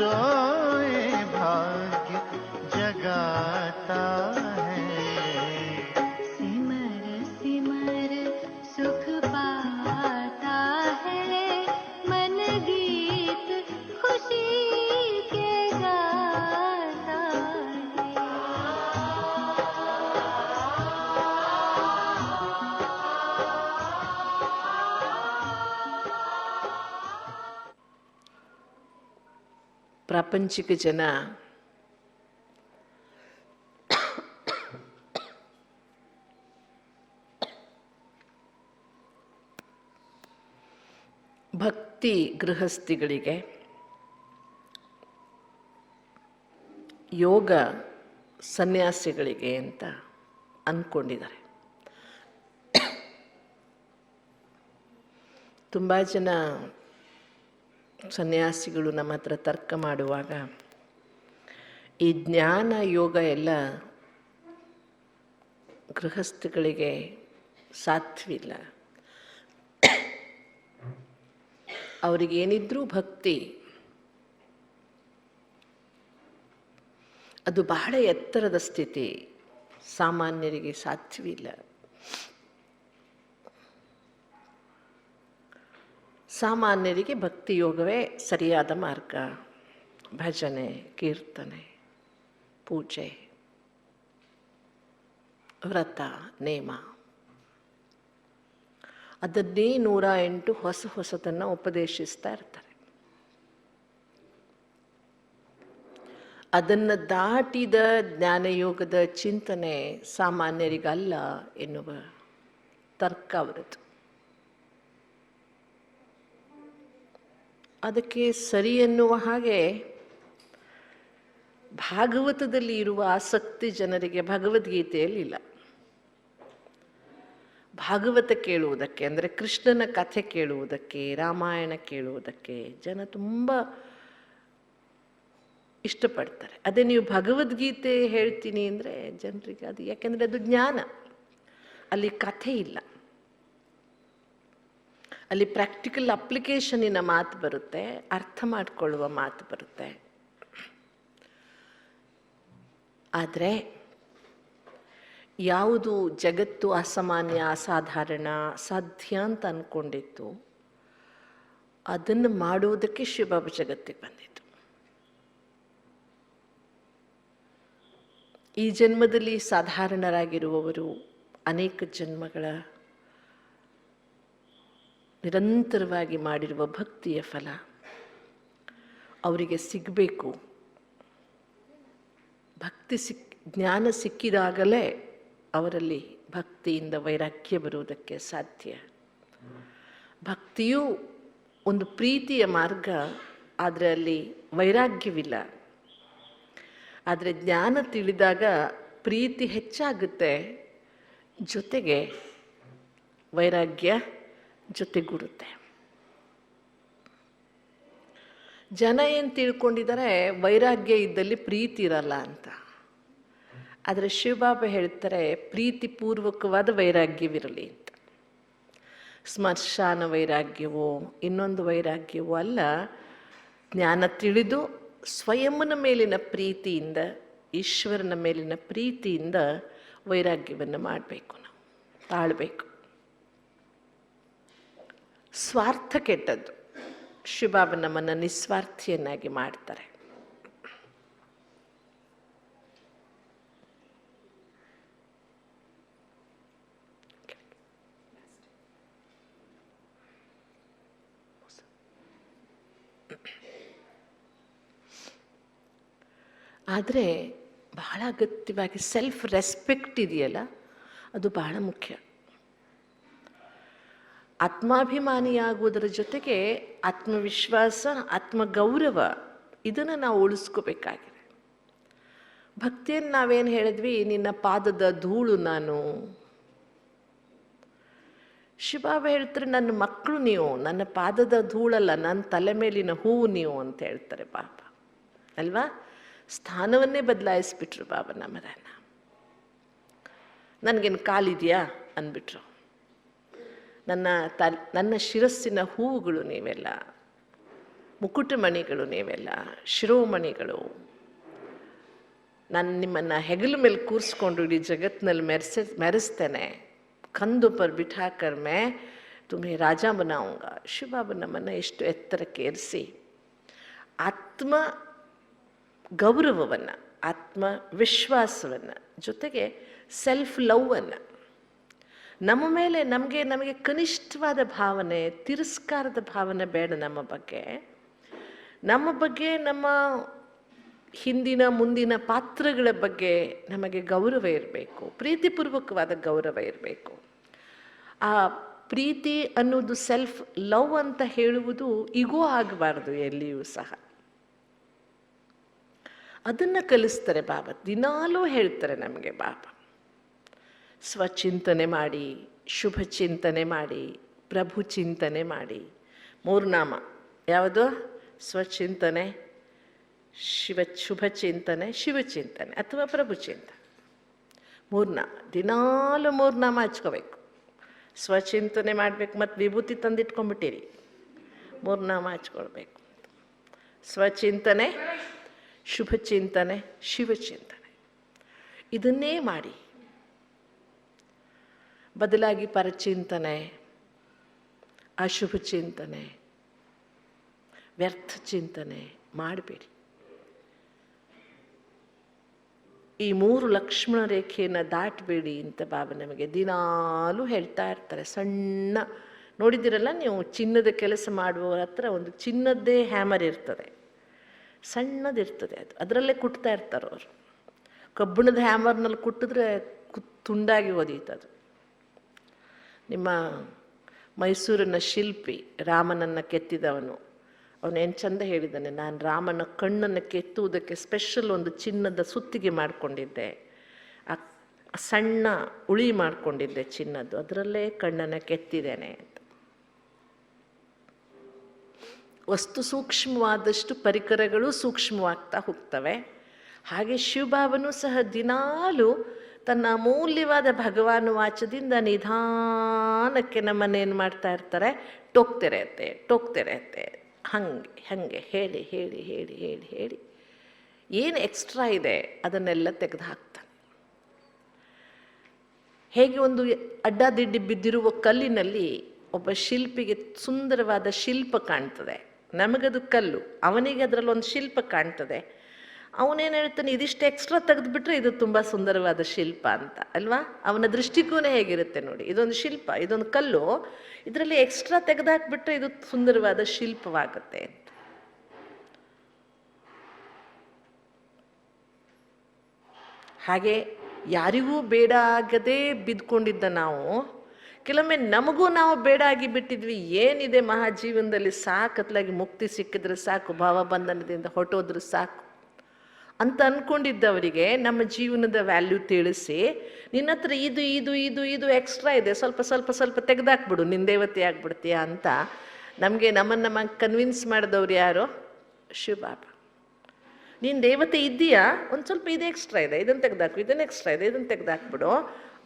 सोए भाग्य जगाता है। सिमर सिमर सुख पाता है, मन गीत खुशी के गाता है। ಪ್ರಾಪಂಚಿಕ ಜನ ಭಕ್ತಿ ಗೃಹಸ್ಥಿಗಳಿಗೆ, ಯೋಗ ಸನ್ಯಾಸಿಗಳಿಗೆ ಅಂತ ಅಂದ್ಕೊಂಡಿದ್ದಾರೆ. ತುಂಬ ಜನ ಸನ್ಯಾಸಿಗಳು ನಮ್ಮ ಹತ್ರ ತರ್ಕ ಮಾಡುವಾಗ ಈ ಜ್ಞಾನ ಯೋಗ ಎಲ್ಲ ಗೃಹಸ್ಥಗಳಿಗೆ ಸಾಧ್ಯವಿಲ್ಲ, ಅವರಿಗೇನಿದ್ರೂ ಭಕ್ತಿ ಅದು ಬಹಳ ಎತ್ತರದ ಸ್ಥಿತಿ, ಸಾಮಾನ್ಯರಿಗೆ ಸಾಧ್ಯವಿಲ್ಲ. ಸಾಮಾನ್ಯರಿಗೆ ಭಕ್ತಿ ಯೋಗವೇ ಸರಿಯಾದ ಮಾರ್ಗ. ಭಜನೆ, ಕೀರ್ತನೆ, ಪೂಜೆ, ವ್ರತ, ನೇಮ, ಅದನ್ನೇ 108 ಹೊಸತನ್ನು ಉಪದೇಶಿಸ್ತಾ ಇರ್ತಾರೆ. ಅದನ್ನು ದಾಟಿದ ಜ್ಞಾನಯೋಗದ ಚಿಂತನೆ ಸಾಮಾನ್ಯರಿಗಲ್ಲ ಎನ್ನುವ ತರ್ಕ ಅವರದ್ದು. ಅದಕ್ಕೆ ಸರಿ ಎನ್ನುವ ಹಾಗೆ ಭಾಗವತದಲ್ಲಿ ಇರುವ ಆಸಕ್ತಿ ಜನರಿಗೆ ಭಗವದ್ಗೀತೆಯಲ್ಲಿಲ್ಲ. ಭಾಗವತ ಕೇಳುವುದಕ್ಕೆ ಅಂದರೆ ಕೃಷ್ಣನ ಕಥೆ ಕೇಳುವುದಕ್ಕೆ, ರಾಮಾಯಣ ಕೇಳುವುದಕ್ಕೆ ಜನ ತುಂಬ ಇಷ್ಟಪಡ್ತಾರೆ. ಅದೇ ನೀವು ಭಗವದ್ಗೀತೆ ಹೇಳ್ತೀನಿ ಅಂದರೆ ಜನರಿಗೆ ಅದು, ಯಾಕೆಂದರೆ ಅದು ಜ್ಞಾನ, ಅಲ್ಲಿ ಕಥೆ ಇಲ್ಲ, ಅಲ್ಲಿ ಪ್ರಾಕ್ಟಿಕಲ್ ಅಪ್ಲಿಕೇಶನಿನ ಮಾತು ಬರುತ್ತೆ, ಅರ್ಥ ಮಾಡಿಕೊಳ್ಳುವ ಮಾತು ಬರುತ್ತೆ. ಆದರೆ ಯಾವುದು ಜಗತ್ತು ಅಸಾಮಾನ್ಯ, ಅಸಾಧಾರಣ, ಸಾಧ್ಯ ಅಂತ ಅಂದ್ಕೊಂಡಿತ್ತು, ಅದನ್ನು ಮಾಡುವುದಕ್ಕೆ ಶಿವಬಾಬಾ ಜಗತ್ತಿಗೆ ಬಂದಿತ್ತು. ಈ ಜನ್ಮದಲ್ಲಿ ಸಾಧಾರಣರಾಗಿರುವವರು ಅನೇಕ ಜನ್ಮಗಳ ನಿರಂತರವಾಗಿ ಮಾಡಿರುವ ಭಕ್ತಿಯ ಫಲ ಅವರಿಗೆ ಸಿಗಬೇಕು. ಜ್ಞಾನ ಸಿಕ್ಕಿದಾಗಲೇ ಅವರಲ್ಲಿ ಭಕ್ತಿಯಿಂದ ವೈರಾಗ್ಯ ಬರುವುದಕ್ಕೆ ಸಾಧ್ಯ. ಭಕ್ತಿಯೂ ಒಂದು ಪ್ರೀತಿಯ ಮಾರ್ಗ, ಆದರೆ ಅಲ್ಲಿ ವೈರಾಗ್ಯವಿಲ್ಲ. ಆದರೆ ಜ್ಞಾನ ತಿಳಿದಾಗ ಪ್ರೀತಿ ಹೆಚ್ಚಾಗುತ್ತೆ, ಜೊತೆಗೆ ವೈರಾಗ್ಯ ಜೊತೆಗೂಡುತ್ತೆ. ಜನ ಏನು ತಿಳ್ಕೊಂಡಿದ್ದಾರೆ, ವೈರಾಗ್ಯ ಇದ್ದಲ್ಲಿ ಪ್ರೀತಿ ಇರಲ್ಲ ಅಂತ. ಆದರೆ ಶಿವಬಾಬಾ ಹೇಳ್ತಾರೆ, ಪ್ರೀತಿಪೂರ್ವಕವಾದ ವೈರಾಗ್ಯವಿರಲಿ ಅಂತ. ಸ್ಮಶಾನ ವೈರಾಗ್ಯವೋ ಇನ್ನೊಂದು ವೈರಾಗ್ಯವೋ ಅಲ್ಲ, ಜ್ಞಾನ ತಿಳಿದು ಸ್ವಯಂನ ಮೇಲಿನ ಪ್ರೀತಿಯಿಂದ, ಈಶ್ವರನ ಮೇಲಿನ ಪ್ರೀತಿಯಿಂದ ವೈರಾಗ್ಯವನ್ನು ಮಾಡಬೇಕು, ನಾವು ತಾಳಬೇಕು. ಸ್ವಾರ್ಥ ಕೆಟ್ಟದ್ದು. ಶಿವಬಾಬಾ ನಮ್ಮನ್ನು ನಿಸ್ವಾರ್ಥಿಯನ್ನಾಗಿ ಮಾಡ್ತಾರೆ. ಆದರೆ ಬಹಳ ಅಗತ್ಯವಾಗಿ ಸೆಲ್ಫ್ ರೆಸ್ಪೆಕ್ಟ್ ಇದೆಯಲ್ಲ, ಅದು ಬಹಳ ಮುಖ್ಯ. ಆತ್ಮಾಭಿಮಾನಿಯಾಗುವುದರ ಜೊತೆಗೆ ಆತ್ಮವಿಶ್ವಾಸ, ಆತ್ಮಗೌರವ, ಇದನ್ನು ನಾವು ಉಳಿಸ್ಕೋಬೇಕಾಗಿದೆ. ಭಕ್ತಿಯನ್ನು ನಾವೇನು ಹೇಳಿದ್ವಿ, ನಿನ್ನ ಪಾದದ ಧೂಳು ನಾನು. ಶಿವಬಾಬಾ ಹೇಳ್ತಾರೆ, ನನ್ನ ಮಕ್ಕಳು ನೀವು, ನನ್ನ ಪಾದದ ಧೂಳಲ್ಲ, ನನ್ನ ತಲೆ ಮೇಲಿನ ಹೂವು ನೀವು ಅಂತ ಹೇಳ್ತಾರೆ ಬಾಬಾ ಅಲ್ವಾ. ಸ್ಥಾನವನ್ನೇ ಬದಲಾಯಿಸ್ಬಿಟ್ರು ಬಾಬಾ ನಮ್ಮದನ್ನು. ನನಗೇನು ಕಾಲಿದೆಯಾ ಅಂದ್ಬಿಟ್ರು. ನನ್ನ ಶಿರಸ್ಸಿನ ಹೂವುಗಳು ನೀವೆಲ್ಲ, ಮುಕುಟಮಣಿಗಳು ನೀವೆಲ್ಲ, ಶಿರೋಮಣಿಗಳು. ನಾನು ನಿಮ್ಮನ್ನು ಹೆಗಲ ಮೇಲೆ ಕೂರಿಸ್ಕೊಂಡು ಇಡೀ ಜಗತ್ತಿನಲ್ಲಿ ಮೆರೆಸ್ತೇನೆ. ಕಂದು ಪರ್ ಬಿಠಾಕರ್ ಮೇ ತುಮೇ ರಾಜ ಬನಾऊंगा. ಶಿವಬಾಬಾ ನಮ್ಮನ್ನು ಎಷ್ಟು ಎತ್ತರಕ್ಕೆ ಏರಿಸಿ ಆತ್ಮ ಗೌರವವನ್ನು, ಆತ್ಮ ವಿಶ್ವಾಸವನ್ನು, ಜೊತೆಗೆ ಸೆಲ್ಫ್ ಲವ್ವನ್ನು, ನಮ್ಮ ಮೇಲೆ ನಮಗೆ ಕನಿಷ್ಠವಾದ ಭಾವನೆ, ತಿರಸ್ಕಾರದ ಭಾವನೆ ಬೇಡ. ನಮ್ಮ ಬಗ್ಗೆ ನಮ್ಮ ಹಿಂದಿನ ಮುಂದಿನ ಪಾತ್ರಗಳ ಬಗ್ಗೆ ನಮಗೆ ಗೌರವ ಇರಬೇಕು, ಪ್ರೀತಿಪೂರ್ವಕವಾದ ಗೌರವ ಇರಬೇಕು. ಆ ಪ್ರೀತಿ ಅನ್ನೋದು ಸೆಲ್ಫ್ ಲವ್ ಅಂತ ಹೇಳುವುದು ಈಗೋ ಆಗಬಾರ್ದು ಎಲ್ಲಿಯೂ ಸಹ. ಅದನ್ನು ಕಲಿಸ್ತಾರೆ ಬಾಬಾ, ದಿನಾಲೂ ಹೇಳ್ತಾರೆ ನಮಗೆ ಬಾಬಾ. ಸ್ವಚಿಂತನೆ ಮಾಡಿ, ಶುಭ ಚಿಂತನೆ ಮಾಡಿ, ಪ್ರಭು ಚಿಂತನೆ ಮಾಡಿ. ಮೂರ್ನಾಮ ಯಾವುದು? ಸ್ವಚಿಂತನೆ, ಶುಭ ಚಿಂತನೆ, ಶಿವಚಿಂತನೆ ಅಥವಾ ಪ್ರಭು ಚಿಂತನೆ. ಮೂರ್ನಾಮ ದಿನಾಲು ಮೂರ್ನಾಮ ಹಚ್ಕೋಬೇಕು. ಸ್ವಚಿಂತನೆ ಮಾಡಬೇಕು, ಮತ್ತು ವಿಭೂತಿ ತಂದಿಟ್ಕೊಂಡ್ಬಿಟ್ಟಿರಿ, ಮೂರ್ನಾಮ ಹಚ್ಕೊಳ್ಬೇಕು. ಸ್ವಚಿಂತನೆ, ಶುಭ ಚಿಂತನೆ, ಶಿವಚಿಂತನೆ, ಇದನ್ನೇ ಮಾಡಿ. ಬದಲಾಗಿ ಪರಚಿಂತನೆ, ಅಶುಭ ಚಿಂತನೆ, ವ್ಯರ್ಥ ಚಿಂತನೆ ಮಾಡಬೇಡಿ. ಈ 3 ಲಕ್ಷ್ಮಣ ರೇಖೆಯನ್ನು ದಾಟಬೇಡಿ ಅಂತ ಬಾಬಾ ನಮಗೆ ದಿನಾಲೂ ಹೇಳ್ತಾ ಇರ್ತಾರೆ. ಸಣ್ಣ ನೋಡಿದ್ದೀರಲ್ಲ ನೀವು, ಚಿನ್ನದ ಕೆಲಸ ಮಾಡುವವರ ಹತ್ರ ಒಂದು ಚಿನ್ನದ್ದೇ ಹ್ಯಾಮರ್ ಇರ್ತದೆ, ಸಣ್ಣದಿರ್ತದೆ, ಅದರಲ್ಲೇ ಕುಟ್ತಾ ಇರ್ತಾರೆ ಅವರು. ಕಬ್ಬಿಣದ ಹ್ಯಾಮರ್ನಲ್ಲಿ ಕುಟ್ಟಿದ್ರೆ ತುಂಡಾಗಿ ಒದೀತದು. ನಿಮ್ಮ ಮೈಸೂರಿನ ಶಿಲ್ಪಿ ರಾಮನನ್ನು ಕೆತ್ತಿದವನು, ಅವನೇನು ಚಂದ ಹೇಳಿದ್ದಾನೆ, ನಾನು ರಾಮನ ಕಣ್ಣನ್ನು ಕೆತ್ತುವುದಕ್ಕೆ ಸ್ಪೆಷಲ್ ಒಂದು ಚಿನ್ನದ ಸುತ್ತಿಗೆ ಮಾಡಿಕೊಂಡಿದ್ದೆ, ಆ ಸಣ್ಣ ಉಳಿ ಮಾಡಿಕೊಂಡಿದ್ದೆ ಚಿನ್ನದ್ದು, ಅದರಲ್ಲೇ ಕಣ್ಣನ್ನು ಕೆತ್ತಿದ್ದೇನೆ ಅಂತ. ವಸ್ತು ಸೂಕ್ಷ್ಮವಾದಷ್ಟು ಪರಿಕರಗಳು ಸೂಕ್ಷ್ಮವಾಗ್ತಾ ಹೋಗ್ತವೆ. ಹಾಗೆ ಶಿವಬಾಬನೂ ಸಹ ದಿನಾಲು ತನ್ನ ಅಮೂಲ್ಯವಾದ ಭಗವಾನ್ ವಾಚದಿಂದ ನಿಧಾನಕ್ಕೆ ನಮ್ಮನ್ನೇನು ಮಾಡ್ತಾ ಇರ್ತಾರೆ, ಟೋಕ್ತಿರತ್ತೆ ಹಾಗೆ ಹೇಳಿ ಹೇಳಿ ಹೇಳಿ ಹೇಳಿ ಹೇಳಿ ಏನು ಎಕ್ಸ್ಟ್ರಾ ಇದೆ ಅದನ್ನೆಲ್ಲ ತೆಗೆದು ಹಾಕ್ತಾನೆ. ಹೇಗೆ ಒಂದು ಅಡ್ಡಾದಿಡ್ಡಿ ಬಿದ್ದಿರುವ ಕಲ್ಲಿನಲ್ಲಿ ಒಬ್ಬ ಶಿಲ್ಪಿಗೆ ಸುಂದರವಾದ ಶಿಲ್ಪ ಕಾಣ್ತದೆ, ನಮಗದು ಕಲ್ಲು, ಅವನಿಗೆ ಅದರಲ್ಲಿ ಒಂದು ಶಿಲ್ಪ ಕಾಣ್ತದೆ. ಅವನೇನು ಹೇಳ್ತಾನೆ, ಇದಿಷ್ಟು ಎಕ್ಸ್ಟ್ರಾ ತೆಗೆದುಬಿಟ್ರೆ ಇದು ತುಂಬ ಸುಂದರವಾದ ಶಿಲ್ಪ ಅಂತ ಅಲ್ವಾ? ಅವನ ದೃಷ್ಟಿಕೋನ ಹೇಗಿರುತ್ತೆ ನೋಡಿ, ಇದೊಂದು ಶಿಲ್ಪ, ಇದೊಂದು ಕಲ್ಲು, ಇದರಲ್ಲಿ ಎಕ್ಸ್ಟ್ರಾ ತೆಗೆದಾಕ್ಬಿಟ್ರೆ ಇದು ಸುಂದರವಾದ ಶಿಲ್ಪವಾಗುತ್ತೆ ಅಂತ. ಹಾಗೆ ಯಾರಿಗೂ ಬೇಡ ಆಗದೆ ಬಿದ್ಕೊಂಡಿದ್ದ ನಾವು ಕೆಲವೊಮ್ಮೆ ನಮಗೂ ನಾವು ಬೇಡ ಆಗಿ ಬಿಟ್ಟಿದ್ವಿ. ಏನಿದೆ ಮಹಾಜೀವನದಲ್ಲಿ, ಸಾಕತ್ಲಾಗಿ ಮುಕ್ತಿ ಸಿಕ್ಕಿದ್ರೆ ಸಾಕು, ಭಾವಬಂಧನದಿಂದ ಹೊಟ್ಟೋದ್ರೆ ಸಾಕು ಅಂತ ಅಂದ್ಕೊಂಡಿದ್ದವರಿಗೆ ನಮ್ಮ ಜೀವನದ ವ್ಯಾಲ್ಯೂ ತಿಳಿಸಿ, ನಿನ್ನ ಹತ್ರ ಇದು ಇದು ಇದು ಇದು ಎಕ್ಸ್ಟ್ರಾ ಇದೆ, ಸ್ವಲ್ಪ ಸ್ವಲ್ಪ ಸ್ವಲ್ಪ ತೆಗೆದಾಕ್ಬಿಡು, ನಿನ್ನ ದೇವತೆ ಆಗ್ಬಿಡ್ತೀಯ ಅಂತ ನಮ್ಮನ್ನು ಕನ್ವಿನ್ಸ್ ಮಾಡಿದವ್ರು ಯಾರು? ಶಿವಬಾಬಾ. ನೀನು ದೇವತೆ ಇದ್ದೀಯಾ, ಒಂದು ಸ್ವಲ್ಪ ಇದು ಎಕ್ಸ್ಟ್ರಾ ಇದೆ, ಇದನ್ನು ತೆಗೆದಾಕು, ಇದನ್ನು ಎಕ್ಸ್ಟ್ರಾ ಇದೆ, ಇದನ್ನು ತೆಗೆದಾಕ್ಬಿಡು,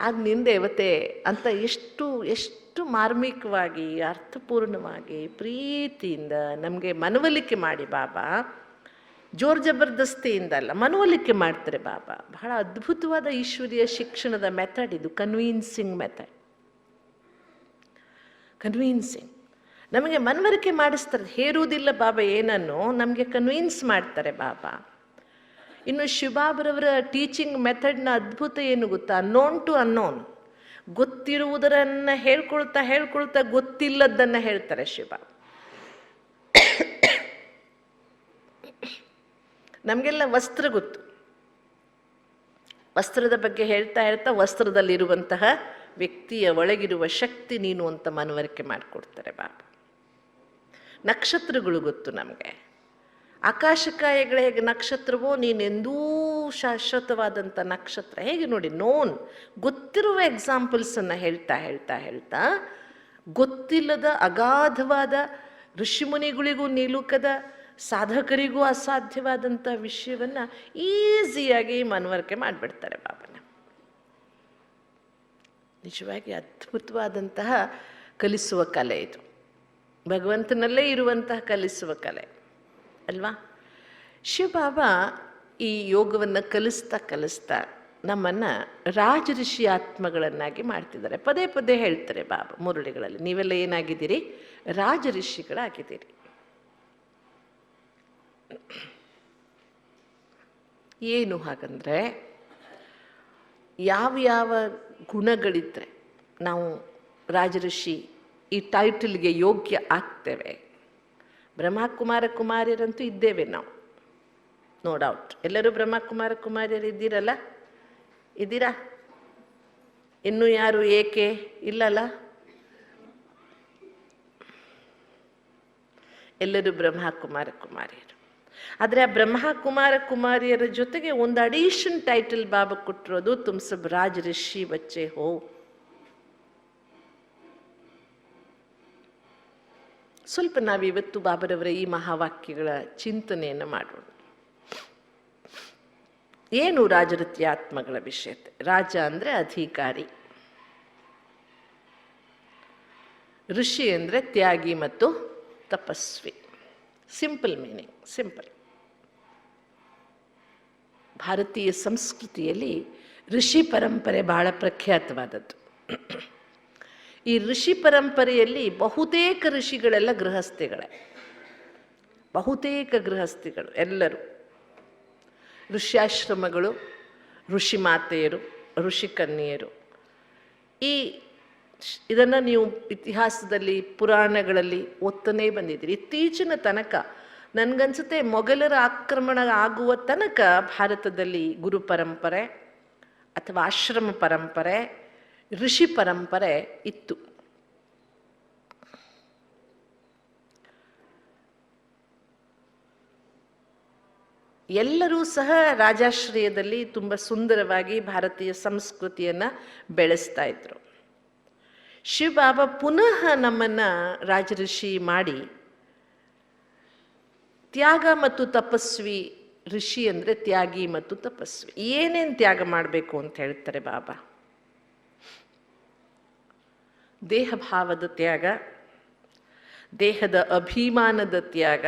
ಆಗ ನಿನ್ನ ದೇವತೆ ಅಂತ ಎಷ್ಟು ಮಾರ್ಮಿಕವಾಗಿ, ಅರ್ಥಪೂರ್ಣವಾಗಿ, ಪ್ರೀತಿಯಿಂದ ನಮಗೆ ಮನವೊಲಿಕೆ ಮಾಡಿ ಬಾಬಾ, ಜೋರ್ ಜಬರ್ದಸ್ತಿಯಿಂದ ಅಲ್ಲ, ಮನವೊಲಿಕೆ ಮಾಡ್ತಾರೆ ಬಾಬಾ. ಬಹಳ ಅದ್ಭುತವಾದ ಈಶ್ವರೀಯ ಶಿಕ್ಷಣದ ಮೆಥಡ್ ಇದು, ಕನ್ವಿನ್ಸಿಂಗ್ ಮೆಥಡ್. ಕನ್ವಿನ್ಸಿಂಗ್ ನಮಗೆ ಮನವರಿಕೆ ಮಾಡಿಸ್ತಾರೆ, ಹೇರುವುದಿಲ್ಲ ಬಾಬಾ ಏನನ್ನು, ನಮಗೆ ಕನ್ವಿನ್ಸ್ ಮಾಡ್ತಾರೆ ಬಾಬಾ. ಇನ್ನು ಶಿವಬಾಬರವರ ಟೀಚಿಂಗ್ ಮೆಥಡ್ನ ಅದ್ಭುತ ಏನು ಗೊತ್ತಾ? ನೋನ್ ಟು ಅನ್ನೋನ್, ಗೊತ್ತಿರುವುದರನ್ನು ಹೇಳ್ಕೊಳ್ತಾ ಗೊತ್ತಿಲ್ಲದನ್ನು ಹೇಳ್ತಾರೆ ಶಿವಬಾಬಾ. ನಮಗೆಲ್ಲ ವಸ್ತ್ರ ಗೊತ್ತು, ವಸ್ತ್ರದ ಬಗ್ಗೆ ಹೇಳ್ತಾ ವಸ್ತ್ರದಲ್ಲಿರುವಂತಹ ವ್ಯಕ್ತಿಯ ಒಳಗಿರುವ ಶಕ್ತಿ ನೀನು ಅಂತ ಮನವರಿಕೆ ಮಾಡಿಕೊಡ್ತಾರೆ ಬಾಬಾ. ನಕ್ಷತ್ರಗಳು ಗೊತ್ತು ನಮಗೆ, ಆಕಾಶಕಾಯಗಳು ಹೇಗೆ ನಕ್ಷತ್ರವೋ ನೀನೆಂದೂ ಶಾಶ್ವತವಾದಂಥ ನಕ್ಷತ್ರ ಹೇಗೆ ನೋಡಿ, ನೋನ್ ಗೊತ್ತಿರುವ ಎಕ್ಸಾಂಪಲ್ಸನ್ನು ಹೇಳ್ತಾ ಗೊತ್ತಿಲ್ಲದ ಅಗಾಧವಾದ ಋಷಿಮುನಿಗಳಿಗೂ ನಿಲುಕದ ಸಾಧಕರಿಗೂ ಅಸಾಧ್ಯವಾದಂಥ ವಿಷಯವನ್ನು ಈಸಿಯಾಗಿ ಮನವರಿಕೆ ಮಾಡಿಬಿಡ್ತಾರೆ ಬಾಬನ. ನಿಜವಾಗಿ ಅದ್ಭುತವಾದಂತಹ ಕಲಿಸುವ ಕಲೆ ಇದು, ಭಗವಂತನಲ್ಲೇ ಇರುವಂತಹ ಕಲಿಸುವ ಕಲೆ. ಅಲ್ವಾ? ಶಿವಬಾಬಾ ಈ ಯೋಗವನ್ನು ಕಲಿಸ್ತಾ ನಮ್ಮನ್ನು ರಾಜಋಷಿ ಆತ್ಮಗಳನ್ನಾಗಿ ಮಾಡ್ತಿದ್ದಾರೆ. ಪದೇ ಪದೇ ಹೇಳ್ತಾರೆ ಬಾಬಾ ಮುರುಳಿಗಳಲ್ಲಿ, ನೀವೆಲ್ಲ ಏನಾಗಿದ್ದೀರಿ? ರಾಜಋಷಿಗಳಾಗಿದ್ದೀರಿ. ಏನು ಹಾಗಂದರೆ, ಯಾವ ಗುಣಗಳಿದ್ದರೆ ನಾವು ರಾಜಋಷಿ ಈ ಟೈಟಲ್ಗೆ ಯೋಗ್ಯ ಆಗ್ತೇವೆ. ಬ್ರಹ್ಮಕುಮಾರ ಕುಮಾರಿಯರಂತೂ ಇದ್ದೇವೆ ನಾವು, ನೋ ಡೌಟ್. ಎಲ್ಲರೂ ಬ್ರಹ್ಮಕುಮಾರ ಕುಮಾರಿಯರು ಇದ್ದೀರಲ್ಲ? ಇದ್ದೀರಾ? ಇನ್ನೂ ಯಾರು ಏಕೆ ಇಲ್ಲಲ್ಲ? ಎಲ್ಲರೂ ಬ್ರಹ್ಮಕುಮಾರ ಕುಮಾರಿಯರು. ಆದರೆ ಆ ಬ್ರಹ್ಮಕುಮಾರ ಕುಮಾರಿಯರ ಜೊತೆಗೆ ಒಂದು ಅಡಿಷನ್ ಟೈಟಲ್ ಬಾಬಾ ಕೊಟ್ಟಿರೋದು, ತುಮ್ ಸಬ್ ರಾಜ ಋಷಿ ಬಚ್ಚೆ ಹೋ. ಸ್ವಲ್ಪ ನಾವಿವತ್ತು ಬಾಬರವರ ಈ ಮಹಾವಾಕ್ಯಗಳ ಚಿಂತನೆಯನ್ನು ಮಾಡೋಣ. ಏನು ರಾಜಋತ್ಯಾತ್ಮಗಳ ವಿಷಯತೆ? ರಾಜ ಅಂದರೆ ಅಧಿಕಾರಿ, ಋಷಿ ಅಂದರೆ ತ್ಯಾಗಿ ಮತ್ತು ತಪಸ್ವಿ. Simple meaning, simple. ಭಾರತೀಯ ಸಂಸ್ಕೃತಿಯಲ್ಲಿ ಋಷಿ ಪರಂಪರೆ ಬಹಳ ಪ್ರಖ್ಯಾತವಾದದ್ದು. ಈ ಋಷಿ ಪರಂಪರೆಯಲ್ಲಿ ಬಹುತೇಕ ಋಷಿಗಳೆಲ್ಲ ಗೃಹಸ್ಥಿಗಳೇ, ಬಹುತೇಕ ಗೃಹಸ್ಥಿಗಳು ಎಲ್ಲರೂ. ಋಷ್ಯಾಶ್ರಮಗಳು, ಋಷಿ ಮಾತೆಯರು, ಋಷಿ ಕನ್ಯೆಯರು. ಇದನ್ನು ನೀವು ಇತಿಹಾಸದಲ್ಲಿ ಪುರಾಣಗಳಲ್ಲಿ ಓದ್ತಾನೇ ಬಂದಿದ್ದೀರಿ. ಇತ್ತೀಚಿನ ತನಕ ನನಗನ್ಸುತ್ತೆ ಮೊಘಲರ ಆಕ್ರಮಣ ಆಗುವ ತನಕ ಭಾರತದಲ್ಲಿ ಗುರು ಪರಂಪರೆ ಅಥವಾ ಆಶ್ರಮ ಪರಂಪರೆ, ಋಷಿ ಪರಂಪರೆ ಇತ್ತು. ಎಲ್ಲರೂ ಸಹ ರಾಜಾಶ್ರಯದಲ್ಲಿ ತುಂಬ ಸುಂದರವಾಗಿ ಭಾರತೀಯ ಸಂಸ್ಕೃತಿಯನ್ನು ಬೆಳೆಸ್ತಾ ಇದ್ರು. ಶಿವಬಾಬಾ ಪುನಃ ನಮ್ಮನ್ನು ರಾಜಋಷಿ ಮಾಡಿ ತ್ಯಾಗ ಮತ್ತು ತಪಸ್ವಿ. ಋಷಿ ಅಂದರೆ ತ್ಯಾಗಿ ಮತ್ತು ತಪಸ್ವಿ. ಏನೇನು ತ್ಯಾಗ ಮಾಡಬೇಕು ಅಂತ ಹೇಳ್ತಾರೆ ಬಾಬಾ? ದೇಹ ಭಾವದ ತ್ಯಾಗ, ದೇಹದ ಅಭಿಮಾನದ ತ್ಯಾಗ,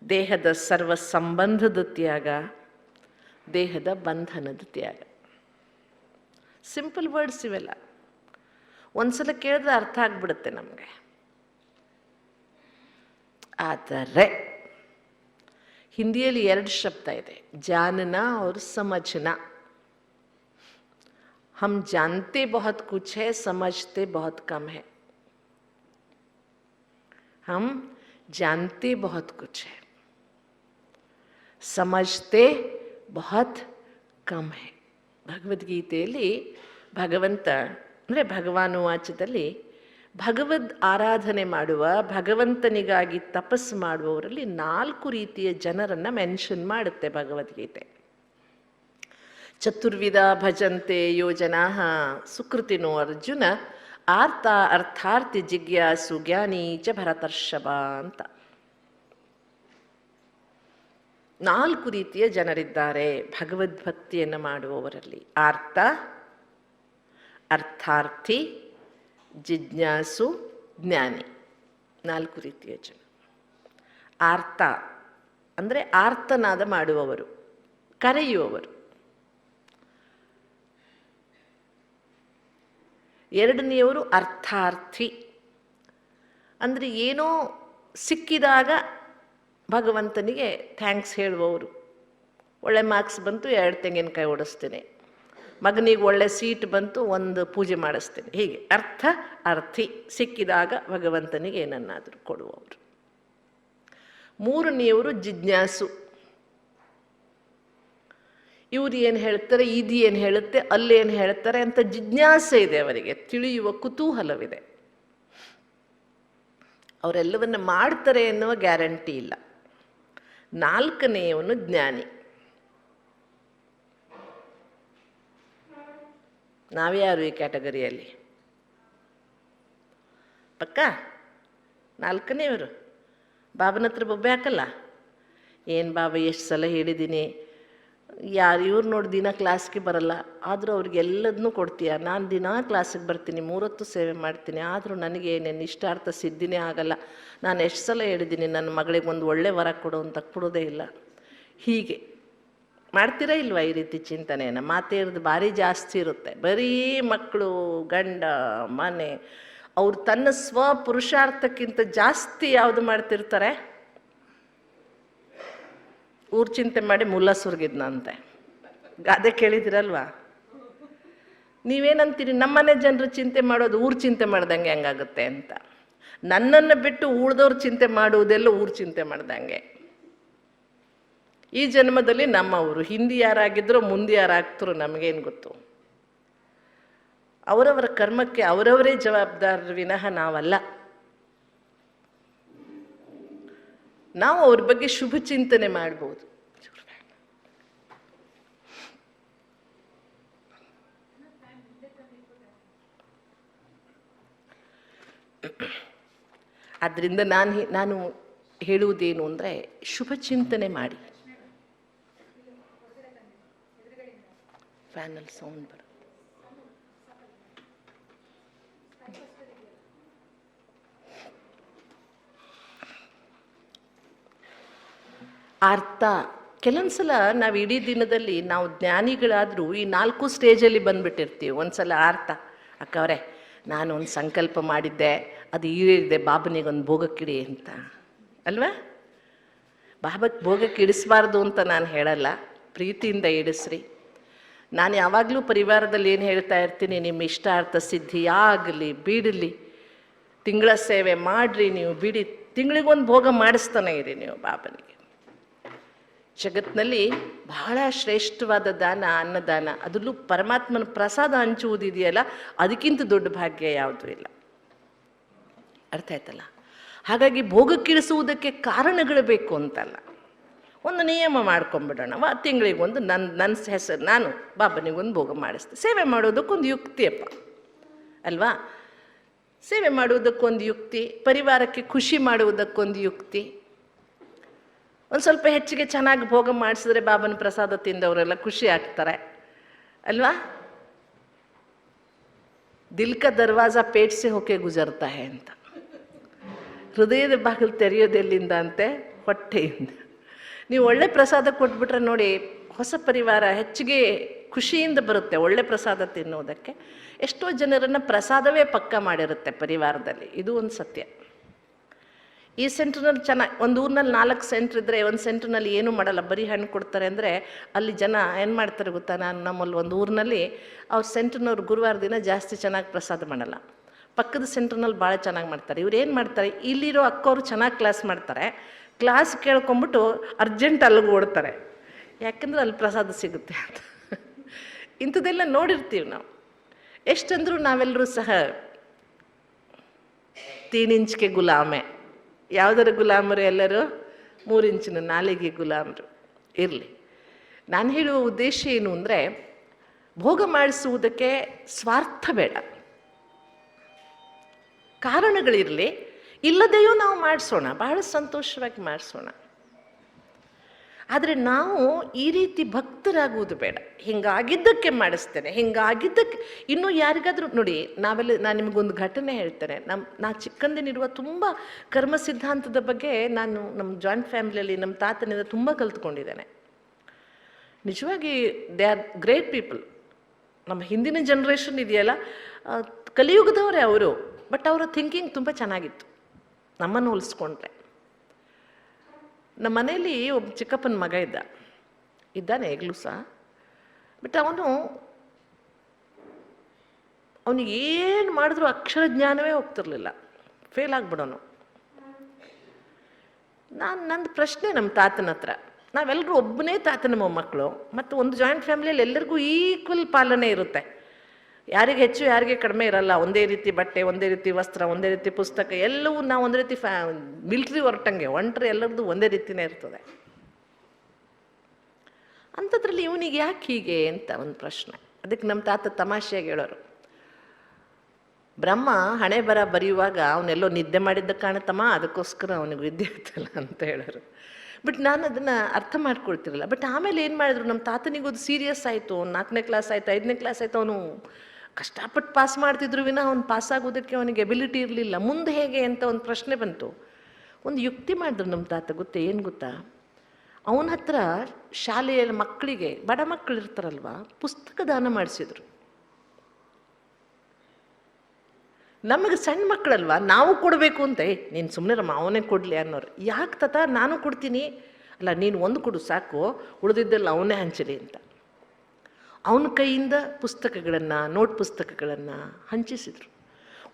ದೇಹದ ಸರ್ವ ಸಂಬಂಧದ ತ್ಯಾಗ, ದೇಹದ ಬಂಧನದ ತ್ಯಾಗ. ಸಿಂಪಲ್ ವರ್ಡ್ಸ್ ಇವೆಲ್ಲ. ಒಂದ್ಸಲ ಕೇಳಿದ್ರೆ ಅರ್ಥ ಆಗ್ಬಿಡುತ್ತೆ ನಮಗೆ. ಆದರೆ ಹಿಂದಿಯಲ್ಲಿ 2 ಶಬ್ದ ಇದೆ, ಜಾನನಾ और समझना. हम जानते बहुत कुछ है, समझते बहुत कम है. हम जानते बहुत कुछ है, समझते बहुत कम है. ಭಗವದ್ಗೀತೆಯಲ್ಲಿ ಭಗವಂತ ಅಂದರೆ ಭಗವಾನುವಾಚದಲ್ಲಿ ಭಗವದ್ ಆರಾಧನೆ ಮಾಡುವ, ಭಗವಂತನಿಗಾಗಿ ತಪಸ್ಸು ಮಾಡುವವರಲ್ಲಿ 4 ರೀತಿಯ ಜನರನ್ನು ಮೆನ್ಷನ್ ಮಾಡುತ್ತೆ ಭಗವದ್ಗೀತೆ. ಚತುರ್ವಿಧ ಭಜಂತೆ ಯೋಜನಾ ಸುಕೃತಿನೋ ಅರ್ಜುನ ಆರ್ತ ಅರ್ಥಾರ್ಥಿ ಜಿಜ್ಞಾಸು ಜ್ಞಾನಿ ಚ ಭರತರ್ಷಭ ಅಂತ 4 ರೀತಿಯ ಜನರಿದ್ದಾರೆ ಭಗವದ್ಭಕ್ತಿಯನ್ನು ಮಾಡುವವರಲ್ಲಿ. ಆರ್ತ, ಅರ್ಥಾರ್ಥಿ, ಜಿಜ್ಞಾಸು, ಜ್ಞಾನಿ. 4 ರೀತಿಯ ಜನ. ಆರ್ತ ಅಂದರೆ ಆರ್ತನಾದ ಮಾಡುವವರು, ಕರೆಯುವವರು. 2ನೆಯವರು ಅರ್ಥಾರ್ಥಿ ಅಂದರೆ ಏನೋ ಸಿಕ್ಕಿದಾಗ ಭಗವಂತನಿಗೆ ಥ್ಯಾಂಕ್ಸ್ ಹೇಳುವವರು. ಒಳ್ಳೆ ಮಾರ್ಕ್ಸ್ ಬಂತು, 2 ತೆಂಗಿನಕಾಯಿ ಓಡಿಸ್ತೇನೆ, ಮಗನಿಗೆ ಒಳ್ಳೆ ಸೀಟ್ ಬಂತು, 1 ಪೂಜೆ ಮಾಡಿಸ್ತೇನೆ. ಹೀಗೆ ಅರ್ಥಿ, ಸಿಕ್ಕಿದಾಗ ಭಗವಂತನಿಗೆ ಏನನ್ನಾದರೂ ಕೊಡುವವರು. 3ನೆಯವರು ಜಿಜ್ಞಾಸು. ಇವ್ರು ಏನು ಹೇಳ್ತಾರೆ, ಇದು ಏನು ಹೇಳುತ್ತೆ, ಅಲ್ಲೇನು ಹೇಳ್ತಾರೆ ಅಂತ ಜಿಜ್ಞಾಸೆ ಇದೆ ಅವರಿಗೆ, ತಿಳಿಯುವ ಕುತೂಹಲವಿದೆ. ಅವರೆಲ್ಲವನ್ನ ಮಾಡ್ತಾರೆ ಎನ್ನುವ ಗ್ಯಾರಂಟಿ ಇಲ್ಲ. 4ನೆಯವನು ಜ್ಞಾನಿ. ನಾವ್ಯಾರು ಈ ಕ್ಯಾಟಗರಿಯಲ್ಲಿ? ಪಕ್ಕ 4ನೆಯವರು. ಬಾಬನ ಹತ್ರ ಬೊಬ್ಬೆ ಹಾಕಲ್ಲ. ಏನು ಬಾಬಾ ಎಷ್ಟು ಸಲ ಹೇಳಿದ್ದೀನಿ, ಇವ್ರು ನೋಡಿ ದಿನ ಕ್ಲಾಸ್ಗೆ ಬರಲ್ಲ, ಆದರೂ ಅವ್ರಿಗೆ ಎಲ್ಲದನ್ನೂ ಕೊಡ್ತೀಯ. ನಾನು ದಿನ ಕ್ಲಾಸಿಗೆ ಬರ್ತೀನಿ, 3 ಹೊತ್ತು ಸೇವೆ ಮಾಡ್ತೀನಿ, ಆದರೂ ನನಗೆ ನನ್ನ ಇಷ್ಟಾರ್ಥ ಸಿದ್ಧಿನೇ ಆಗಲ್ಲ. ನಾನು ಎಷ್ಟು ಸಲ ಹೇಳಿದ್ದೀನಿ ನನ್ನ ಮಗಳಿಗೆ ಒಂದು ಒಳ್ಳೆ ವರ ಕೊಡು ಅಂತ, ಕೊಡೋದೇ ಇಲ್ಲ. ಹೀಗೆ ಮಾಡ್ತೀರಾ ಇಲ್ವಾ ಈ ರೀತಿ ಚಿಂತನೆಯನ್ನು? ಮಾತೇರಿದು ಭಾರಿ ಜಾಸ್ತಿ ಇರುತ್ತೆ. ಬರೀ ಮಕ್ಕಳು, ಗಂಡ, ಮನೆ, ಅವ್ರು ತನ್ನ ಸ್ವಪುರುಷಾರ್ಥಕ್ಕಿಂತ ಜಾಸ್ತಿ ಯಾವುದು ಮಾಡ್ತಿರ್ತಾರೆ? ಊರು ಚಿಂತೆ ಮಾಡಿ ಮುಲ್ಲ ಸುರ್ಗಿದ್ನಂತೆ. ಗಾದೆ ಕೇಳಿದಿರಲ್ವಾ? ನೀವೇನಂತೀರಿ? ನಮ್ಮನೆ ಜನರು ಚಿಂತೆ ಮಾಡೋದು ಊರು ಚಿಂತೆ ಮಾಡ್ದಂಗೆ ಹೆಂಗಾಗುತ್ತೆ ಅಂತ. ನನ್ನನ್ನು ಬಿಟ್ಟು ಉಳ್ದವ್ರು ಚಿಂತೆ ಮಾಡುವುದೆಲ್ಲ ಊರು ಚಿಂತೆ ಮಾಡ್ದಂಗೆ. ಈ ಜನ್ಮದಲ್ಲಿ ನಮ್ಮವರು, ಹಿಂದೆ ಯಾರಾಗಿದ್ರೋ ಮುಂದೆ ಯಾರಾಗ್ತಾರೋ ನಮಗೇನು ಗೊತ್ತು. ಅವರವರ ಕರ್ಮಕ್ಕೆ ಅವರವರೇ ಜವಾಬ್ದಾರರು ವಿನಃ ನಾವಲ್ಲ. ನಾವು ಅವ್ರ ಬಗ್ಗೆ ಶುಭ ಚಿಂತನೆ ಮಾಡ್ಬೋದು. ಆದ್ದರಿಂದ ನಾನು ಹೇಳುವುದೇನು ಅಂದರೆ, ಶುಭ ಚಿಂತನೆ ಮಾಡಿ. ಫ್ಯಾನಲ್ಲಿ ಸೌಂಡ್ ಬರುತ್ತೆ. ಅರ್ಥ ಕೆಲವೊಂದ್ಸಲ ನಾವು ಇಡೀ ದಿನದಲ್ಲಿ ನಾವು ಜ್ಞಾನಿಗಳಾದರೂ ಈ 4 ಸ್ಟೇಜಲ್ಲಿ ಬಂದುಬಿಟ್ಟಿರ್ತೀವಿ. ಒಂದ್ಸಲ ಅರ್ಥ, ಅಕ್ಕವ್ರೆ ನಾನು ಒಂದು ಸಂಕಲ್ಪ ಮಾಡಿದ್ದೆ, ಅದು ಈಡೇರಿದೆ, ಬಾಬನಿಗೊಂದು ಭೋಗಕ್ಕಿಡಿ ಅಂತ ಅಲ್ವಾ? ಬಾಬಕ್ಕೆ ಭೋಗಕ್ಕೆ ಇಡಿಸ್ಬಾರ್ದು ಅಂತ ನಾನು ಹೇಳಲ್ಲ, ಪ್ರೀತಿಯಿಂದ ಇಡಿಸ್ರಿ. ನಾನು ಯಾವಾಗಲೂ ಪರಿವಾರದಲ್ಲಿ ಏನು ಹೇಳ್ತಾ ಇರ್ತೀನಿ, ನಿಮ್ಮ ಇಷ್ಟಾರ್ಥ ಸಿದ್ಧಿ ಆಗಲಿ ಬಿಡಲಿ, ತಿಂಗಳ ಸೇವೆ ಮಾಡಿರಿ, ನೀವು ಬಿಡಿ, ತಿಂಗಳಿಗೊಂದು ಭೋಗ ಮಾಡಿಸ್ತಾನೆ ಇರಿ ನೀವು ಬಾಬನಿಗೆ. ಜಗತ್ತಿನಲ್ಲಿ ಬಹಳ ಶ್ರೇಷ್ಠವಾದ ದಾನ ಅನ್ನದಾನ, ಅದರಲ್ಲೂ ಪರಮಾತ್ಮನ ಪ್ರಸಾದ ಹಂಚುವುದಿದೆಯಲ್ಲ, ಅದಕ್ಕಿಂತ ದೊಡ್ಡ ಭಾಗ್ಯ ಯಾವುದೂ ಇಲ್ಲ. ಅರ್ಥ ಆಯ್ತಲ್ಲ? ಹಾಗಾಗಿ ಭೋಗಕ್ಕಿಳಿಸುವುದಕ್ಕೆ ಕಾರಣಗಳು ಬೇಕು ಅಂತಲ್ಲ, ಒಂದು ನಿಯಮ ಮಾಡ್ಕೊಂಬಿಡೋಣ. ತಿಂಗಳಿಗೊಂದು ನನ್ನ ಹೆಸರು ನಾನು ಬಾಬನಿಗೊಂದು ಭೋಗ ಮಾಡಿಸ್ತೆ. ಸೇವೆ ಮಾಡೋದಕ್ಕೊಂದು ಯುಕ್ತಿಯಪ್ಪ ಅಲ್ವಾ? ಸೇವೆ ಮಾಡುವುದಕ್ಕೊಂದು ಯುಕ್ತಿ, ಪರಿವಾರಕ್ಕೆ ಖುಷಿ ಮಾಡುವುದಕ್ಕೊಂದು ಯುಕ್ತಿ. ಒಂದು ಸ್ವಲ್ಪ ಹೆಚ್ಚಿಗೆ ಚೆನ್ನಾಗಿ ಭೋಗ ಮಾಡಿಸಿದ್ರೆ ಬಾಬನ ಪ್ರಸಾದ ತಿಂದವರೆಲ್ಲ ಖುಷಿ ಆಗ್ತಾರೆ ಅಲ್ವಾ? ದಿಲ್ ಕಾ ದರ್ವಾಜಾ ಪೇಟ್ ಸೆ ಹೋಕೆ ಗುಜರ್ತಾ ಹೇ ಅಂತ. ಹೃದಯದ ಬಾಗಿಲು ತೆರೆಯೋದೆಲ್ಲಿಂದ ಅಂತೆ? ಹೊಟ್ಟೆಯಿಂದ. ನೀವು ಒಳ್ಳೆ ಪ್ರಸಾದ ಕೊಟ್ಬಿಟ್ರೆ ನೋಡಿ, ಹೊಸ ಪರಿವಾರ ಹೆಚ್ಚಿಗೆ ಖುಷಿಯಿಂದ ಬರುತ್ತೆ ಒಳ್ಳೆ ಪ್ರಸಾದ ತಿನ್ನೋದಕ್ಕೆ. ಎಷ್ಟೋ ಜನರನ್ನು ಪ್ರಸಾದವೇ ಪಕ್ಕ ಮಾಡಿರುತ್ತೆ ಪರಿವಾರದಲ್ಲಿ, ಇದು ಒಂದು ಸತ್ಯ. ಈ ಸೆಂಟ್ರ್ನಲ್ಲಿ ಚೆನ್ನಾಗಿ, ಒಂದು ಊರಿನಲ್ಲಿ 4 ಸೆಂಟ್ರ್ ಇದ್ದರೆ ಒಂದು ಸೆಂಟ್ರ್ನಲ್ಲಿ ಏನೂ ಮಾಡಲ್ಲ, ಬರೀ ಹಣ್ಣು ಕೊಡ್ತಾರೆ ಅಂದರೆ ಅಲ್ಲಿ ಜನ ಏನು ಮಾಡ್ತಾರೆ ಗೊತ್ತಾ? ನಮ್ಮಲ್ಲಿ ಒಂದು ಊರಿನಲ್ಲಿ ಅವ್ರ ಸೆಂಟ್ರ್ನವ್ರು ಗುರುವಾರ ದಿನ ಜಾಸ್ತಿ ಚೆನ್ನಾಗಿ ಪ್ರಸಾದ ಮಾಡಲ್ಲ, ಪಕ್ಕದ ಸೆಂಟ್ರ್ನಲ್ಲಿ ಭಾಳ ಚೆನ್ನಾಗಿ ಮಾಡ್ತಾರೆ. ಇವ್ರು ಏನು ಮಾಡ್ತಾರೆ, ಇಲ್ಲಿರೋ ಅಕ್ಕವರು ಚೆನ್ನಾಗಿ ಕ್ಲಾಸ್ ಮಾಡ್ತಾರೆ, ಕ್ಲಾಸ್ ಕೇಳ್ಕೊಂಬಿಟ್ಟು ಅರ್ಜೆಂಟ್ ಅಲ್ಲಿಗೆ ಓಡ್ತಾರೆ, ಯಾಕೆಂದ್ರೆ ಅಲ್ಲಿ ಪ್ರಸಾದ ಸಿಗುತ್ತೆ ಅಂತ. ಇಂಥದ್ದೆಲ್ಲ ನೋಡಿರ್ತೀವಿ ನಾವು. ಎಷ್ಟಂದ್ರೂ ನಾವೆಲ್ಲರೂ ಸಹ 3 ಇಂಚ್ಗೆ ಗುಲಾಮೆ. ಯಾವುದರ ಗುಲಾಮರು ಎಲ್ಲರೂ? 3 ಇಂಚಿನ ನಾಲಿಗೆ ಗುಲಾಮರು. ಇರಲಿ, ನಾನು ಹೇಳುವ ಉದ್ದೇಶ ಏನು ಅಂದರೆ, ಭೋಗ ಮಾಡಿಸುವುದಕ್ಕೆ ಸ್ವಾರ್ಥ ಬೇಡ, ಕಾರಣಗಳಿರಲಿ. ಇಲ್ಲದೆಯೂ ನಾವು ಮಾಡಿಸೋಣ, ಬಹಳ ಸಂತೋಷವಾಗಿ ಮಾಡಿಸೋಣ. ಆದರೆ ನಾವು ಈ ರೀತಿ ಭಕ್ತರಾಗುವುದು ಬೇಡ. ಹಿಂಗಾಗಿದ್ದಕ್ಕೆ ಮಾಡಿಸ್ತೇನೆ, ಹಿಂಗಾಗಿದ್ದಕ್ಕೆ. ಇನ್ನೂ ಯಾರಿಗಾದರೂ ನೋಡಿ, ನಾನು ನಿಮಗೊಂದು ಘಟನೆ ಹೇಳ್ತೇನೆ. ನಾ ಚಿಕ್ಕಂದಿನಿರುವ ತುಂಬ ಕರ್ಮ ಸಿದ್ಧಾಂತದ ಬಗ್ಗೆ ನಾನು ನಮ್ಮ ಜಾಯಿಂಟ್ ಫ್ಯಾಮಿಲಿಯಲ್ಲಿ ನಮ್ಮ ತಾತನಿಂದ ತುಂಬ ಕಲ್ತ್ಕೊಂಡಿದ್ದೇನೆ. ನಿಜವಾಗಿ ದೇ ಆರ್ ಗ್ರೇಟ್ ಪೀಪಲ್. ನಮ್ಮ ಹಿಂದಿನ ಜನ್ರೇಷನ್ ಇದೆಯಲ್ಲ, ಕಲಿಯುಗದವರೇ ಅವರು, ಬಟ್ ಅವರ ಥಿಂಕಿಂಗ್ ತುಂಬ ಚೆನ್ನಾಗಿತ್ತು ನಮ್ಮನ್ನು ಹೋಲಿಸ್ಕೊಂಡ್ರೆ. ನಮ್ಮ ಮನೆಯಲ್ಲಿ ಒಬ್ಬ ಚಿಕ್ಕಪ್ಪನ ಮಗ ಇದ್ದಾನೆ ಈಗಲೂ ಸಹ. ಬಟ್ ಅವನಿಗೆ ಏನು ಮಾಡಿದ್ರು ಅಕ್ಷರ ಜ್ಞಾನವೇ ಹೋಗ್ತಿರ್ಲಿಲ್ಲ, ಫೇಲ್ ಆಗಿಬಿಡೋನು. ನಂದು ಪ್ರಶ್ನೆ ನಮ್ಮ ತಾತನ ಹತ್ರ, ನಾವೆಲ್ಲರೂ ಒಬ್ಬನೇ ತಾತನ ಮೊಮ್ಮಕ್ಕಳು, ಮತ್ತು ಒಂದು ಜಾಯಿಂಟ್ ಫ್ಯಾಮಿಲಿಯಲ್ಲಿ ಎಲ್ಲರಿಗೂ ಈಕ್ವಲ್ ಪಾಲನೆ ಇರುತ್ತೆ, ಯಾರಿಗೆ ಹೆಚ್ಚು ಯಾರಿಗೆ ಕಡಿಮೆ ಇರಲ್ಲ. ಒಂದೇ ರೀತಿ ಬಟ್ಟೆ, ಒಂದೇ ರೀತಿ ವಸ್ತ್ರ, ಒಂದೇ ರೀತಿ ಪುಸ್ತಕ, ಎಲ್ಲವೂ ನಾವು ಒಂದೇ ರೀತಿ ಮಿಲ್ಟ್ರಿ ಹೊರಟಂಗೆ ಒಂಟ್ರೆ ಎಲ್ಲರದ್ದು ಒಂದೇ ರೀತಿಯೇ ಇರ್ತದೆ. ಅಂಥದ್ರಲ್ಲಿ ಇವನಿಗೆ ಯಾಕೆ ಹೀಗೆ ಅಂತ ಒಂದು ಪ್ರಶ್ನೆ. ಅದಕ್ಕೆ ನಮ್ಮ ತಾತ ತಮಾಷೆಯಾಗಿ ಹೇಳೋರು, ಬ್ರಹ್ಮ ಹಣೆ ಬರೆಯುವಾಗ ಅವನೆಲ್ಲೋ ನಿದ್ದೆ ಮಾಡಿದ್ದ ಕಾಣುತ್ತಮ್ಮ, ಅದಕ್ಕೋಸ್ಕರ ಅವನಿಗೆ ವಿದ್ಯೆ ಇರ್ತಲ್ಲ ಅಂತ ಹೇಳೋರು. ಬಟ್ ನಾನು ಅದನ್ನು ಅರ್ಥ ಮಾಡ್ಕೊಳ್ತಿರಲ್ಲ. ಬಟ್ ಆಮೇಲೆ ಏನು ಮಾಡಿದ್ರು, ನಮ್ಮ ತಾತನಿಗೂ ಅದು ಸೀರಿಯಸ್ ಆಯಿತು. 4ನೇ ಕ್ಲಾಸ್ ಆಯಿತು, 5ನೇ ಕ್ಲಾಸ್ ಆಯಿತು, ಅವನು ಕಷ್ಟಪಟ್ಟು ಪಾಸ್ ಮಾಡ್ತಿದ್ರು ವಿನ ಅವ್ನು ಪಾಸ್ ಆಗೋದಕ್ಕೆ ಅವನಿಗೆ ಎಬಿಲಿಟಿ ಇರಲಿಲ್ಲ. ಮುಂದೆ ಹೇಗೆ ಅಂತ ಒಂದು ಪ್ರಶ್ನೆ ಬಂತು. ಒಂದು ಯುಕ್ತಿ ಮಾಡಿದ್ರು ನಮ್ಮ ತಾತ, ಗೊತ್ತೇ ಏನು ಗೊತ್ತಾ, ಅವನ ಹತ್ರ ಶಾಲೆಯಲ್ಲಿ ಮಕ್ಕಳಿಗೆ, ಬಡ ಮಕ್ಕಳು ಇರ್ತಾರಲ್ವ, ಪುಸ್ತಕ ದಾನ ಮಾಡಿಸಿದ್ರು. ನಮಗೆ ಸಣ್ಣ ಮಕ್ಕಳಲ್ವ, ನಾವು ಕೊಡಬೇಕು ಅಂತ, ನೀನು ಸುಮ್ಮನೆ ರಮ್ಮ ಅವನೇ ಕೊಡಲಿ ಅನ್ನೋರು. ಯಾಕೆ ತಾತ, ನಾನು ಕೊಡ್ತೀನಿ. ಅಲ್ಲ, ನೀನು ಒಂದು ಕೊಡು ಸಾಕು, ಉಳಿದಿದ್ದೆಲ್ಲ ಅವನೇ ಹಂಚಲಿ ಅಂತ. ಅವನ ಕೈಯಿಂದ ಪುಸ್ತಕಗಳನ್ನು, ನೋಟ್ ಪುಸ್ತಕಗಳನ್ನು ಹಂಚಿಸಿದರು.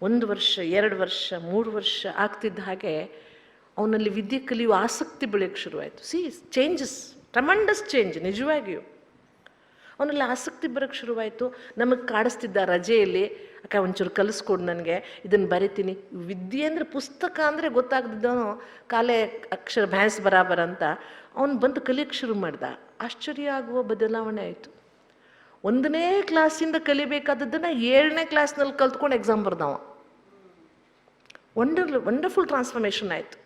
1 ವರ್ಷ, 2 ವರ್ಷ, 3 ವರ್ಷ ಆಗ್ತಿದ್ದ ಹಾಗೆ ಅವನಲ್ಲಿ ವಿದ್ಯೆ ಕಲಿಯುವ ಆಸಕ್ತಿ ಬೆಳೆಯೋಕ್ಕೆ ಶುರುವಾಯಿತು. Changes, tremendous change. ನಿಜವಾಗಿಯೂ ಅವನಲ್ಲಿ ಆಸಕ್ತಿ ಬರೋಕ್ಕೆ ಶುರುವಾಯಿತು. ನಮಗೆ ಕಾಡಿಸ್ತಿದ್ದ ರಜೆಯಲ್ಲಿ, ಅಕ್ಕ ಒಂಚೂರು ಕಲಿಸ್ಕೊಡು ನನಗೆ, ಇದನ್ನು ಬರಿತೀನಿ. ವಿದ್ಯೆ ಅಂದರೆ ಪುಸ್ತಕ ಅಂದರೆ ಗೊತ್ತಾಗ್ದಿದ್ದವನು ಕಾಲೇ ಅಕ್ಷರ ಭ್ಯಾಸ್ ಬರಾಬರ ಅಂತ ಅವನು ಬಂದು ಕಲಿಯೋಕ್ಕೆ ಶುರು ಮಾಡ್ದ. ಆಶ್ಚರ್ಯ ಆಗುವ ಬದಲಾವಣೆ ಆಯಿತು. 1ನೇ ಕ್ಲಾಸಿಂದ ಕಲಿಬೇಕಾದದ್ದನ್ನು 7ನೇ ಕ್ಲಾಸ್ನಲ್ಲಿ ಕಲ್ತ್ಕೊಂಡು ಎಕ್ಸಾಮ್ ಬರ್ದವ. ವಂಡರ್ಫುಲ್ ಟ್ರಾನ್ಸ್ಫಾರ್ಮೇಷನ್ ಆಯಿತು.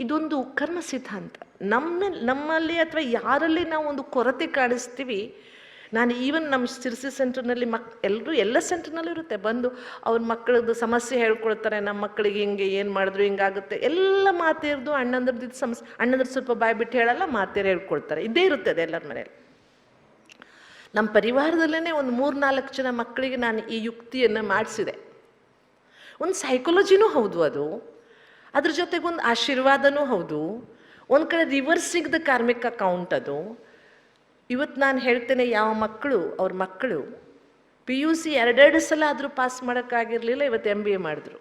ಇದೊಂದು ಕರ್ಮ ಸಿದ್ಧಾಂತ. ನಮ್ಮಲ್ಲಿ ಅಥವಾ ಯಾರಲ್ಲಿ ನಾವು ಒಂದು ಕೊರತೆ ಕಾಣಿಸ್ತೀವಿ. ನಾನು ಈವನ್ ನಮ್ಮ ಸಿರ್ಸಿ ಸೆಂಟರ್ನಲ್ಲಿ ಎಲ್ಲ ಸೆಂಟರ್ನಲ್ಲೂ ಇರುತ್ತೆ. ಬಂದು ಅವ್ರ ಮಕ್ಕಳದ್ದು ಸಮಸ್ಯೆ ಹೇಳ್ಕೊಳ್ತಾರೆ. ನಮ್ಮ ಮಕ್ಕಳಿಗೆ ಹಿಂಗೆ ಏನು ಮಾಡಿದ್ರು ಹಿಂಗಾಗುತ್ತೆ, ಎಲ್ಲ ಮಾತೇರ್ದು ಅಣ್ಣಂದ್ರದ್ದು ಸಮಸ್ಯೆ, ಅಣ್ಣಂದ್ರ ಸ್ವಲ್ಪ ಬಾಯ್ ಬಿಟ್ಟು ಹೇಳಲ್ಲ, ಮಾತೇರು ಹೇಳ್ಕೊಳ್ತಾರೆ. ಇದೇ ಇರುತ್ತೆ ಅದು ಎಲ್ಲರ ಮನೇಲಿ. ನಮ್ಮ ಪರಿವಾರದಲ್ಲೇ ಒಂದು 3-4 ಜನ ಮಕ್ಕಳಿಗೆ ನಾನು ಈ ಯುಕ್ತಿಯನ್ನು ಮಾಡಿಸಿದೆ. ಒಂದು ಸೈಕಾಲಜಿನೂ ಹೌದು ಅದು, ಅದ್ರ ಜೊತೆಗೊಂದು ಆಶೀರ್ವಾದನೂ ಹೌದು. ಒಂದು ಕಡೆ ರಿವರ್ಸಿಂಗ್ ದ ಕಾರ್ಮಿಕ್ ಅಕೌಂಟ್ ಅದು. ಇವತ್ತು ನಾನು ಹೇಳ್ತೇನೆ, ಯಾವ ಮಕ್ಕಳು ಅವ್ರ ಮಕ್ಕಳು PUC 2 ಸಲ ಆದರೂ ಪಾಸ್ ಮಾಡೋಕ್ಕಾಗಿರಲಿಲ್ಲ, ಇವತ್ತು MBA ಮಾಡಿದ್ರು.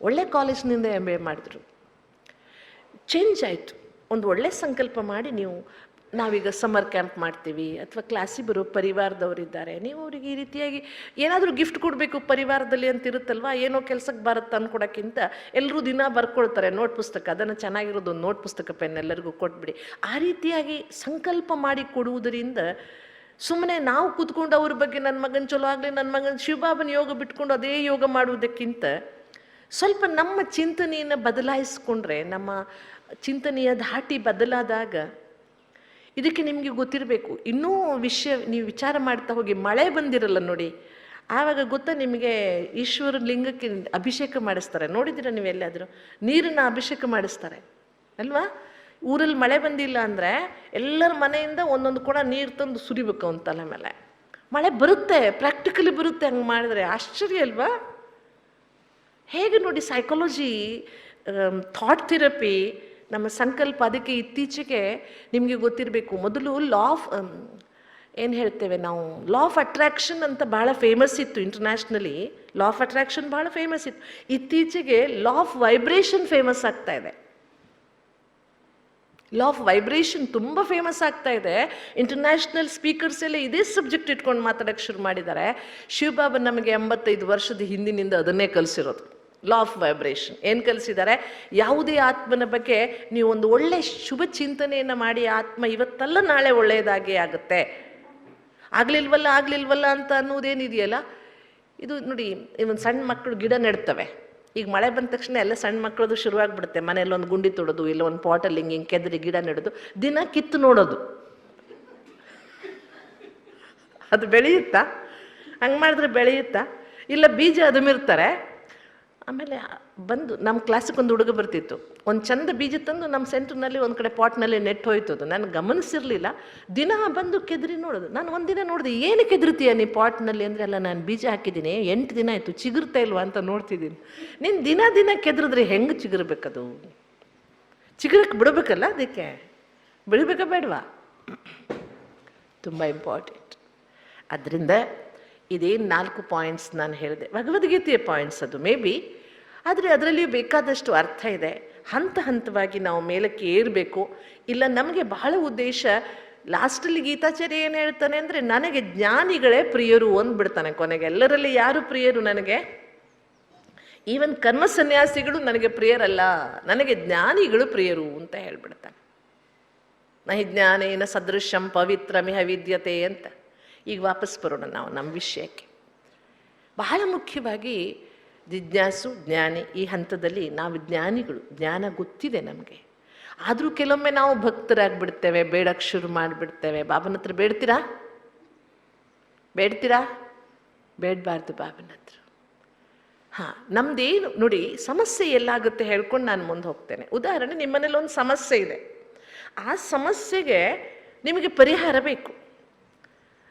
ಒಳ್ಳೆ ಕಾಲೇಜ್ನಿಂದ MBA ಮಾಡಿದ್ರು. ಚೇಂಜ್ ಆಯಿತು. ಒಂದು ಒಳ್ಳೆ ಸಂಕಲ್ಪ ಮಾಡಿ, ನಾವೀಗ ಸಮ್ಮರ್ ಕ್ಯಾಂಪ್ ಮಾಡ್ತೀವಿ, ಅಥವಾ ಕ್ಲಾಸಿಗೆ ಬರೋ ಪರಿವಾರದವರಿದ್ದಾರೆ, ನೀವು ಅವರಿಗೆ ಈ ರೀತಿಯಾಗಿ ಏನಾದರೂ ಗಿಫ್ಟ್ ಕೊಡಬೇಕು ಪರಿವಾರದಲ್ಲಿ ಅಂತ ಇರುತ್ತಲ್ವ. ಏನೋ ಕೆಲಸಕ್ಕೆ ಬರುತ್ತೆ ಅಂದ್ಕೊಡೋಕ್ಕಿಂತ ಎಲ್ಲರೂ ದಿನ ಬರ್ಕೊಳ್ತಾರೆ ನೋಟ್ ಪುಸ್ತಕ, ಅದನ್ನು ಚೆನ್ನಾಗಿರೋದು ಒಂದು ನೋಟ್ ಪುಸ್ತಕ ಪೆನ್ ಎಲ್ಲರಿಗೂ ಕೊಟ್ಬಿಡಿ. ಆ ರೀತಿಯಾಗಿ ಸಂಕಲ್ಪ ಮಾಡಿ ಕೊಡುವುದರಿಂದ ಸುಮ್ಮನೆ ನಾವು ಕೂತ್ಕೊಂಡು ಅವ್ರ ಬಗ್ಗೆ ನನ್ನ ಮಗನ ಚಲೋ ಆಗಲಿ, ನನ್ನ ಮಗನ ಶಿವಬಾಬನ ಯೋಗ ಬಿಟ್ಕೊಂಡು ಅದೇ ಯೋಗ ಮಾಡುವುದಕ್ಕಿಂತ ಸ್ವಲ್ಪ ನಮ್ಮ ಚಿಂತನೆಯನ್ನು ಬದಲಾಯಿಸ್ಕೊಂಡ್ರೆ, ನಮ್ಮ ಚಿಂತನೆಯ ಧಾಟಿ ಬದಲಾದಾಗ, ಇದಕ್ಕೆ ನಿಮಗೆ ಗೊತ್ತಿರಬೇಕು. ಇನ್ನೂ ವಿಷಯ ನೀವು ವಿಚಾರ ಮಾಡ್ತಾ ಹೋಗಿ. ಮಳೆ ಬಂದಿರಲ್ಲ ನೋಡಿ, ಆವಾಗ ಗೊತ್ತಾ ನಿಮಗೆ, ಈಶ್ವರ ಲಿಂಗಕ್ಕೆ ಅಭಿಷೇಕ ಮಾಡಿಸ್ತಾರೆ. ನೋಡಿದ್ದೀರಾ ನೀವು ಎಲ್ಲಾದರೂ? ನೀರನ್ನು ಅಭಿಷೇಕ ಮಾಡಿಸ್ತಾರೆ ಅಲ್ವಾ? ಊರಲ್ಲಿ ಮಳೆ ಬಂದಿಲ್ಲ ಅಂದರೆ ಎಲ್ಲರ ಮನೆಯಿಂದ ಒಂದೊಂದು ಕೊಡ ನೀರು ತಂದು ಸುರಿಬೇಕು ಅವನ ತಲೆ ಮೇಲೆ. ಮಳೆ ಬರುತ್ತೆ, ಪ್ರಾಕ್ಟಿಕಲಿ ಬರುತ್ತೆ. ಹಂಗೆ ಮಾಡಿದ್ರೆ ಆಶ್ಚರ್ಯ ಅಲ್ವಾ? ಹೇಗೆ ನೋಡಿ, ಸೈಕಾಲಜಿ, ಥಾಟ್ ಥೆರಪಿ, ನಮ್ಮ ಸಂಕಲ್ಪ. ಅದಕ್ಕೆ ಇತ್ತೀಚೆಗೆ ನಿಮಗೆ ಗೊತ್ತಿರಬೇಕು, ಮೊದಲು ಏನು ಹೇಳ್ತೇವೆ ನಾವು, ಲಾ ಆಫ್ ಅಟ್ರಾಕ್ಷನ್ ಅಂತ ಭಾಳ ಫೇಮಸ್ ಇತ್ತು ಇಂಟರ್ನ್ಯಾಷನಲಿ. ಲಾ ಆಫ್ ಅಟ್ರಾಕ್ಷನ್ ಭಾಳ ಫೇಮಸ್ ಇತ್ತು. ಇತ್ತೀಚೆಗೆ ಲಾ ಆಫ್ ವೈಬ್ರೇಷನ್ ಫೇಮಸ್ ಆಗ್ತಾ ಇದೆ. ಲಾ ಆಫ್ ವೈಬ್ರೇಷನ್ ತುಂಬ ಫೇಮಸ್ ಆಗ್ತಾ ಇದೆ. ಇಂಟರ್ನ್ಯಾಷನಲ್ ಸ್ಪೀಕರ್ಸ್ ಎಲ್ಲ ಇದೇ ಸಬ್ಜೆಕ್ಟ್ ಇಟ್ಕೊಂಡು ಮಾತಾಡೋಕ್ಕೆ ಶುರು ಮಾಡಿದ್ದಾರೆ. ಶಿವಬಾಬಾ ನಮಗೆ 85 ವರ್ಷದ ಹಿಂದಿನಿಂದ ಅದನ್ನೇ ಕಲಿಸಿರೋದು. ಲಾ ಆಫ್ ವೈಬ್ರೇಷನ್ ಏನು ಕಲಿಸಿದ್ದಾರೆ? ಯಾವುದೇ ಆತ್ಮನ ಬಗ್ಗೆ ನೀವು ಒಂದು ಒಳ್ಳೆ ಶುಭ ಚಿಂತನೆಯನ್ನು ಮಾಡಿ, ಆತ್ಮ ಇವತ್ತಲ್ಲ ನಾಳೆ ಒಳ್ಳೆಯದಾಗೇ ಆಗುತ್ತೆ. ಆಗಲಿಲ್ವಲ್ಲ ಅಂತ ಅನ್ನೋದೇನಿದೆಯಲ್ಲ, ಇದು ನೋಡಿ, ಒಂದು ಸಣ್ಣ ಮಕ್ಕಳು ಗಿಡ ನೆಡ್ತವೆ. ಈಗ ಮಳೆ ಬಂದ ತಕ್ಷಣ ಎಲ್ಲ ಸಣ್ಣ ಮಕ್ಕಳದು ಶುರುವಾಗ್ಬಿಡುತ್ತೆ. ಮನೆಯಲ್ಲಿ ಒಂದು ಗುಂಡಿ ತೊಡೋದು, ಇಲ್ಲ ಒಂದು ಪಾಟಲ್ಲಿ ಹಿಂಗೆ ಕೆದರಿ ಗಿಡ ನೆಡೋದು, ದಿನ ಕಿತ್ತು ನೋಡೋದು. ಅದು ಬೆಳೆಯುತ್ತಾ? ಹಂಗೆ ಮಾಡಿದ್ರೆ ಬೆಳೆಯುತ್ತಾ? ಇಲ್ಲ ಬೀಜ ಅದುಮಿರ್ತಾರೆ. ಆಮೇಲೆ ಬಂದು ನಮ್ಮ ಕ್ಲಾಸಿಗೆ ಒಂದು ಹುಡುಗ ಬರ್ತಿತ್ತು, ಒಂದು ಚಂದ ಬೀಜ ತಂದು ನಮ್ಮ ಸೆಂಟ್ರ್ನಲ್ಲಿ ಒಂದು ಕಡೆ ಪಾಟ್ನಲ್ಲಿ ನೆಟ್ಟು ಹೋಯ್ತು. ಅದು ನಾನು ಗಮನಿಸಿರಲಿಲ್ಲ. ದಿನ ಬಂದು ಕೆದರಿ ನೋಡೋದು. ನಾನು ಒಂದಿನ ನೋಡಿದೆ, ಏನು ಕೆದರ್ತೀಯ ನೀ ಪಾಟ್ನಲ್ಲಿ ಅಂದರೆ, ಅಲ್ಲ ನಾನು ಬೀಜ ಹಾಕಿದ್ದೀನಿ 8 ದಿನ ಆಯಿತು, ಚಿಗುರ್ತಾ ಇಲ್ವಾ ಅಂತ ನೋಡ್ತಿದ್ದೀನಿ. ನೀನು ದಿನ ಕೆದರಿದ್ರೆ ಹೆಂಗೆ ಚಿಗುರ್ಬೇಕದು? ಚಿಗುರಕ್ಕೆ ಬಿಡಬೇಕಲ್ಲ, ಅದಕ್ಕೆ ಬೆಳಿಬೇಕಾ ಬೇಡವಾ? ತುಂಬ ಇಂಪಾರ್ಟೆಂಟ್. ಅದರಿಂದ ಇದೇನು 4 ಪಾಯಿಂಟ್ಸ್ ನಾನು ಹೇಳಿದೆ, ಭಗವದ್ಗೀತೆಯ ಪಾಯಿಂಟ್ಸ್ ಅದು ಮೇ ಬಿ, ಆದರೆ ಅದರಲ್ಲಿಯೂ ಬೇಕಾದಷ್ಟು ಅರ್ಥ ಇದೆ. ಹಂತವಾಗಿ ನಾವು ಮೇಲಕ್ಕೆ ಏರಬೇಕು. ಇಲ್ಲ ನಮಗೆ ಬಹಳ ಉದ್ದೇಶ, ಲಾಸ್ಟಲ್ಲಿ ಗೀತಾಚಾರ್ಯ ಏನು ಹೇಳ್ತಾನೆ ಅಂದರೆ, ನನಗೆ ಜ್ಞಾನಿಗಳೇ ಪ್ರಿಯರು ಅಂದ್ಬಿಡ್ತಾನೆ ಕೊನೆಗೆ. ಎಲ್ಲರಲ್ಲಿ ಯಾರು ಪ್ರಿಯರು ನನಗೆ? ಈವನ್ ಕರ್ಮ ಸನ್ಯಾಸಿಗಳು ನನಗೆ ಪ್ರಿಯರಲ್ಲ, ನನಗೆ ಜ್ಞಾನಿಗಳು ಪ್ರಿಯರು ಅಂತ ಹೇಳ್ಬಿಡ್ತಾನೆ. ನಹಿ ಜ್ಞಾನೇನ ಸದೃಶಂ ಪವಿತ್ರಮಿಹ ವಿದ್ಯತೆ ಅಂತ. ಈಗ ವಾಪಸ್ ಬರೋಣ ನಾವು ನಮ್ಮ ವಿಷಯಕ್ಕೆ. ಬಹಳ ಮುಖ್ಯವಾಗಿ ಜಿಜ್ಞಾಸು, ಜ್ಞಾನಿ, ಈ ಹಂತದಲ್ಲಿ ನಾವು ಜ್ಞಾನಿಗಳು, ಜ್ಞಾನ ಗೊತ್ತಿದೆ ನಮಗೆ. ಆದರೂ ಕೆಲವೊಮ್ಮೆ ನಾವು ಭಕ್ತರಾಗ್ಬಿಡ್ತೇವೆ, ಬೇಡಕ್ಕೆ ಶುರು ಮಾಡಿಬಿಡ್ತೇವೆ. ಬಾಬನ ಹತ್ರ ಬೇಡ್ತೀರಾ? ಬೇಡಬಾರ್ದು ಬಾಬನ ಹತ್ರ. ನಮ್ದೇನು ನೋಡಿ, ಸಮಸ್ಯೆ ಎಲ್ಲಾಗುತ್ತೆ ಹೇಳ್ಕೊಂಡು ನಾನು ಮುಂದೆ ಹೋಗ್ತೇನೆ. ಉದಾಹರಣೆ, ನಿಮ್ಮನೇಲಿ ಒಂದು ಸಮಸ್ಯೆ ಇದೆ, ಆ ಸಮಸ್ಯೆಗೆ ನಿಮಗೆ ಪರಿಹಾರ ಬೇಕು.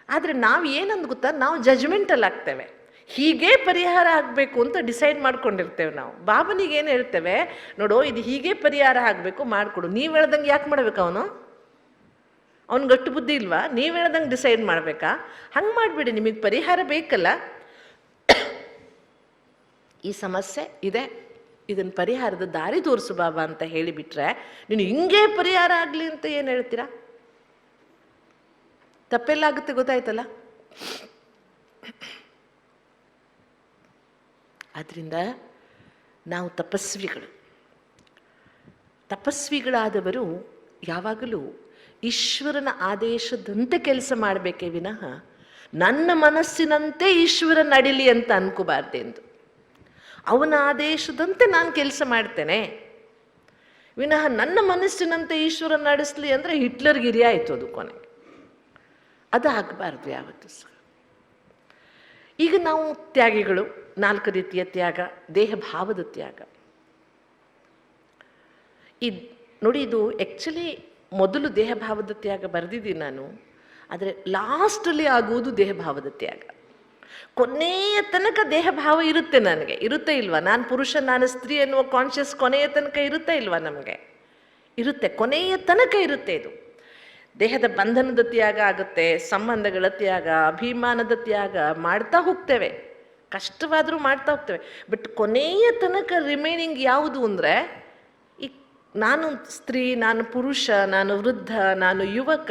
ಆದರೆ ನಾವು ಏನಂದ್ ಗೊತ್ತಾ, ನಾವು ಜಜ್ಮೆಂಟಲ್ಲಿ ಆಗ್ತೇವೆ. ಹೀಗೆ ಪರಿಹಾರ ಆಗಬೇಕು ಅಂತ ಡಿಸೈಡ್ ಮಾಡ್ಕೊಂಡಿರ್ತೇವೆ ನಾವು. ಬಾಬನಿಗೆ ಏನು ಹೇಳ್ತೇವೆ, ನೋಡು ಇದು ಹೀಗೆ ಪರಿಹಾರ ಆಗಬೇಕು, ಮಾಡಿಕೊಡು. ನೀವು ಹೇಳ್ದಂಗೆ ಯಾಕೆ ಮಾಡ್ಬೇಕು? ಅವ್ನು ಗಟ್ಟು ಬುದ್ಧಿ ಇಲ್ವಾ? ನೀವು ಹೇಳ್ದಂಗೆ ಡಿಸೈಡ್ ಮಾಡಬೇಕಾ? ಹಂಗೆ ಮಾಡಿಬಿಡಿ, ನಿಮಗೆ ಪರಿಹಾರ ಬೇಕಲ್ಲ. ಈ ಸಮಸ್ಯೆ ಇದೆ, ಇದನ್ನು ಪರಿಹಾರದ ದಾರಿ ತೋರಿಸು ಬಾಬಾ ಅಂತ ಹೇಳಿಬಿಟ್ರೆ, ನೀನು ಹಿಂಗೆ ಪರಿಹಾರ ಆಗಲಿ ಅಂತ ಏನು ಹೇಳ್ತೀರಾ? ತಪ್ಪೆಲ್ಲಾಗುತ್ತೆ, ಗೊತ್ತಾಯ್ತಲ್ಲ? ಆದ್ದರಿಂದ ನಾವು ತಪಸ್ವಿಗಳಾದವರು ಯಾವಾಗಲೂ ಈಶ್ವರನ ಆದೇಶದಂತೆ ಕೆಲಸ ಮಾಡಬೇಕೇ ವಿನಃ ನನ್ನ ಮನಸ್ಸಿನಂತೆ ಈಶ್ವರ ನಡಿಲಿ ಅಂತ ಅನ್ಕೋಬಾರ್ದೆಂದು. ಅವನ ಆದೇಶದಂತೆ ನಾನು ಕೆಲಸ ಮಾಡ್ತೇನೆ ವಿನಃ ನನ್ನ ಮನಸ್ಸಿನಂತೆ ಈಶ್ವರ ನಡೆಸಲಿ ಅಂದರೆ ಹಿಟ್ಲರ್ಗಿರಿ ಆಯಿತು ಅದು ಕೊನೆಗೆ. ಅದು ಆಗಬಾರ್ದು ಯಾವತ್ತೂ ಸಹ. ಈಗ ನಾವು ತ್ಯಾಗಿಗಳು, 4 ರೀತಿಯ ತ್ಯಾಗ, ದೇಹ ಭಾವದ ತ್ಯಾಗ. ನೋಡಿ, ಇದು ಆ್ಯಕ್ಚುಲಿ ಮೊದಲು ದೇಹ ಭಾವದ ತ್ಯಾಗ ಬರೆದಿದ್ದೀನಿ ನಾನು, ಆದರೆ ಲಾಸ್ಟಲ್ಲಿ ಆಗುವುದು ದೇಹ ಭಾವದ ತ್ಯಾಗ. ಕೊನೆಯ ತನಕ ದೇಹ ಭಾವ ಇರುತ್ತೆ ನನಗೆ, ಇರುತ್ತೆ ಇಲ್ವಾ? ನಾನು ಪುರುಷ, ನಾನು ಸ್ತ್ರೀ ಎನ್ನುವ ಕಾನ್ಷಿಯಸ್ ಕೊನೆಯ ತನಕ ಇರುತ್ತೆ ಇಲ್ವಾ? ನಮಗೆ ಇರುತ್ತೆ, ಕೊನೆಯ ತನಕ ಇರುತ್ತೆ. ಇದು ದೇಹದ ಬಂಧನದ ತ್ಯಾಗ ಆಗುತ್ತೆ, ಸಂಬಂಧಗಳ ತ್ಯಾಗ, ಅಭಿಮಾನದ ತ್ಯಾಗ ಮಾಡ್ತಾ ಹೋಗ್ತೇವೆ, ಕಷ್ಟವಾದರೂ ಮಾಡ್ತಾ ಹೋಗ್ತೇವೆ. ಬಟ್ ಕೊನೆಯ ತನಕ ರಿಮೈನಿಂಗ್ ಯಾವುದು ಅಂದರೆ, ಈ ನಾನು ಸ್ತ್ರೀ, ನಾನು ಪುರುಷ, ನಾನು ವೃದ್ಧ, ನಾನು ಯುವಕ,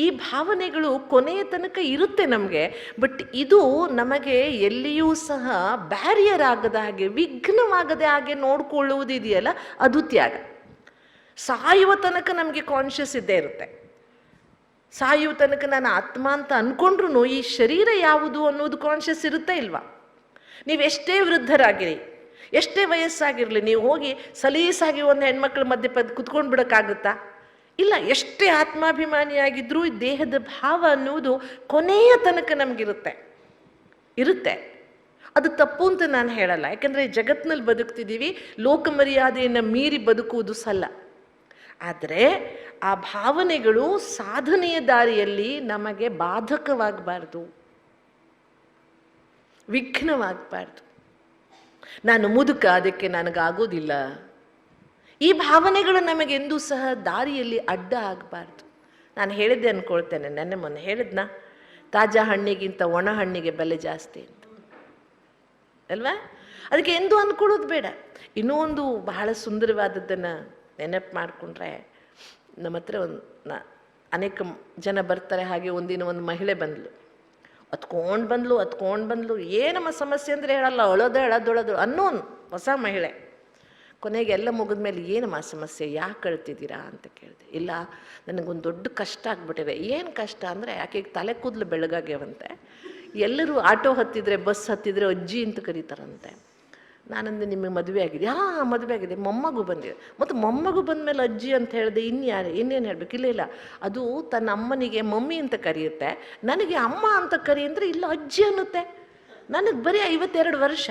ಈ ಭಾವನೆಗಳು ಕೊನೆಯ ತನಕ ಇರುತ್ತೆ ನಮಗೆ. ಬಟ್ ಇದು ನಮಗೆ ಎಲ್ಲಿಯೂ ಸಹ ಬ್ಯಾರಿಯರ್ ಆಗದ ಹಾಗೆ, ವಿಘ್ನವಾಗದೆ ಹಾಗೆ ನೋಡ್ಕೊಳ್ಳುವುದಿದೆಯಲ್ಲ, ಅದು ತ್ಯಾಗ. ಸಾಯುವ ತನಕ ನಮಗೆ ಕಾನ್ಷಿಯಸ್ ಇದ್ದೇ ಇರುತ್ತೆ. ಸಾಯುವ ತನಕ ನಾನು ಆತ್ಮ ಅಂತ ಅಂದ್ಕೊಂಡ್ರು ಈ ಶರೀರ ಯಾವುದು ಅನ್ನೋದು ಕಾನ್ಷಿಯಸ್ ಇರುತ್ತೆ ಇಲ್ವಾ? ನೀವೆಷ್ಟೇ ವೃದ್ಧರಾಗಿರಿ, ಎಷ್ಟೇ ವಯಸ್ಸಾಗಿರಲಿ, ನೀವು ಹೋಗಿ ಸಲೀಸಾಗಿ ಒಂದು ಹೆಣ್ಮಕ್ಳ ಮಧ್ಯೆ ಕುತ್ಕೊಂಡು ಬಿಡೋಕ್ಕಾಗುತ್ತಾ? ಇಲ್ಲ. ಎಷ್ಟೇ ಆತ್ಮಾಭಿಮಾನಿಯಾಗಿದ್ರೂ ದೇಹದ ಭಾವ ಅನ್ನುವುದು ಕೊನೆಯ ತನಕ ನಮಗಿರುತ್ತೆ, ಇರುತ್ತೆ. ಅದು ತಪ್ಪು ಅಂತ ನಾನು ಹೇಳಲ್ಲ, ಯಾಕೆಂದರೆ ಜಗತ್ತಿನಲ್ಲಿ ಬದುಕ್ತಿದ್ದೀವಿ, ಲೋಕ ಮರ್ಯಾದೆಯನ್ನು ಮೀರಿ ಬದುಕುವುದು ಸಲ್ಲ. ಆದರೆ ಆ ಭಾವನೆಗಳು ಸಾಧನೆಯ ದಾರಿಯಲ್ಲಿ ನಮಗೆ ಬಾಧಕವಾಗಬಾರ್ದು, ವಿಘ್ನವಾಗಬಾರ್ದು. ನಾನು ಮುದುಕ, ಅದಕ್ಕೆ ನನಗಾಗೋದಿಲ್ಲ, ಈ ಭಾವನೆಗಳು ನಮಗೆಂದೂ ಸಹ ದಾರಿಯಲ್ಲಿ ಅಡ್ಡ ಆಗಬಾರ್ದು. ನಾನು ಹೇಳಿದ್ದೆ ಅಂದ್ಕೊಳ್ತೇನೆ, ಮೊನ್ನೆ ಹೇಳಿದ್ನ, ತಾಜಾ ಹಣ್ಣಿಗಿಂತ ಒಣ ಹಣ್ಣಿಗೆ ಬೆಲೆ ಜಾಸ್ತಿ ಅಂತ ಅಲ್ವಾ? ಅದಕ್ಕೆ ಎಂದೂ ಅಂದ್ಕೊಳ್ಳೋದು ಬೇಡ. ಇನ್ನೂ ಒಂದು ಬಹಳ ಸುಂದರವಾದದ್ದನ್ನು ನೆನಪು ಮಾಡಿಕೊಂಡ್ರೆ, ನಮ್ಮ ಹತ್ರ ಅನೇಕ ಜನ ಬರ್ತಾರೆ. ಹಾಗೆ ಒಂದಿನ ಒಂದು ಮಹಿಳೆ ಬಂದಳು, ಹತ್ಕೊಂಡು ಬಂದ್ಲು. ಏನಮ್ಮ ಸಮಸ್ಯೆ ಅಂದರೆ ಹೇಳಲ್ಲ, ಅಳೋದು ಅನ್ನೋನು ಹೊಸ ಮಹಿಳೆ. ಕೊನೆಗೆ ಎಲ್ಲ ಮುಗಿದ ಮೇಲೆ, ಏನಮ್ಮ ಸಮಸ್ಯೆ, ಯಾಕೆ ಅಳ್ತಿದ್ದೀರಾ ಅಂತ ಕೇಳಿದೆ. ಇಲ್ಲ, ನನಗೊಂದು ದೊಡ್ಡ ಕಷ್ಟ ಆಗ್ಬಿಟ್ಟಿದೆ. ಏನು ಕಷ್ಟ ಅಂದರೆ, ಆಕೆಗೆ ತಲೆ ಕೂದಲು ಬೆಳಗಾಗ್ಯವಂತೆ. ಎಲ್ಲರೂ ಆಟೋ ಹತ್ತಿದ್ರೆ, ಬಸ್ ಹತ್ತಿದ್ರೆ ಅಜ್ಜಿ ಅಂತ ಕರೀತಾರಂತೆ. ನಾನಂದ್ರೆ ನಿಮಗೆ ಮದುವೆ ಆಗಿದೆ? ಹಾಂ, ಮದುವೆ ಆಗಿದೆ, ಮೊಮ್ಮಗು ಬಂದಿದೆ. ಮತ್ತು ಮೊಮ್ಮಗು ಬಂದ ಮೇಲೆ ಅಜ್ಜಿ ಅಂತ ಹೇಳಿದೆ, ಇನ್ನೇನು ಹೇಳಬೇಕು? ಇಲ್ಲ, ಅದು ತನ್ನ ಅಮ್ಮನಿಗೆ ಮಮ್ಮಿ ಅಂತ ಕರೆಯುತ್ತೆ, ನನಗೆ ಅಮ್ಮ ಅಂತ ಕರಿ ಅಂದರೆ ಇಲ್ಲ ಅಜ್ಜಿ ಅನ್ನುತ್ತೆ. ನನಗೆ ಬರೀ 52 ವರ್ಷ,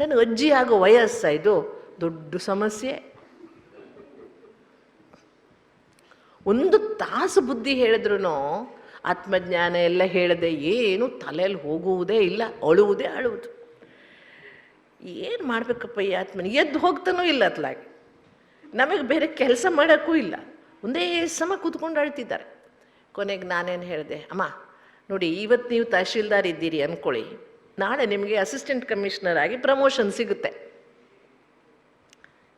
ನನಗೆ ಅಜ್ಜಿ ಆಗೋ ವಯಸ್ಸ, ಇದು ದೊಡ್ಡ ಸಮಸ್ಯೆ. ಒಂದು ತಾಸು ಬುದ್ಧಿ ಹೇಳಿದ್ರು ಆತ್ಮಜ್ಞಾನ ಎಲ್ಲ ಹೇಳದೆ ಏನು ತಲೆಯಲ್ಲಿ ಹೋಗುವುದೇ ಇಲ್ಲ, ಅಳುವುದು. ಏನು ಮಾಡಬೇಕಪ್ಪ ಈ ಆತ್ಮನ? ಎದ್ದು ಹೋಗ್ತಾನೂ ಇಲ್ಲ ಅತ್ಲಾಗಿ, ನಮಗೆ ಬೇರೆ ಕೆಲಸ ಮಾಡೋಕ್ಕೂ ಇಲ್ಲ, ಒಂದೇ ಸಮ ಕೂತ್ಕೊಂಡು ಅಳ್ತಿದ್ದಾರೆ. ಕೊನೆಗೆ ನಾನೇನು ಹೇಳಿದೆ, ಅಮ್ಮ ನೋಡಿ, ಇವತ್ತು ನೀವು ತಹಶೀಲ್ದಾರ್ ಇದ್ದೀರಿ ಅಂದ್ಕೊಳ್ಳಿ, ನಾಳೆ ನಿಮಗೆ ಅಸಿಸ್ಟೆಂಟ್ ಕಮಿಷನರ್ ಆಗಿ ಪ್ರಮೋಷನ್ ಸಿಗುತ್ತೆ.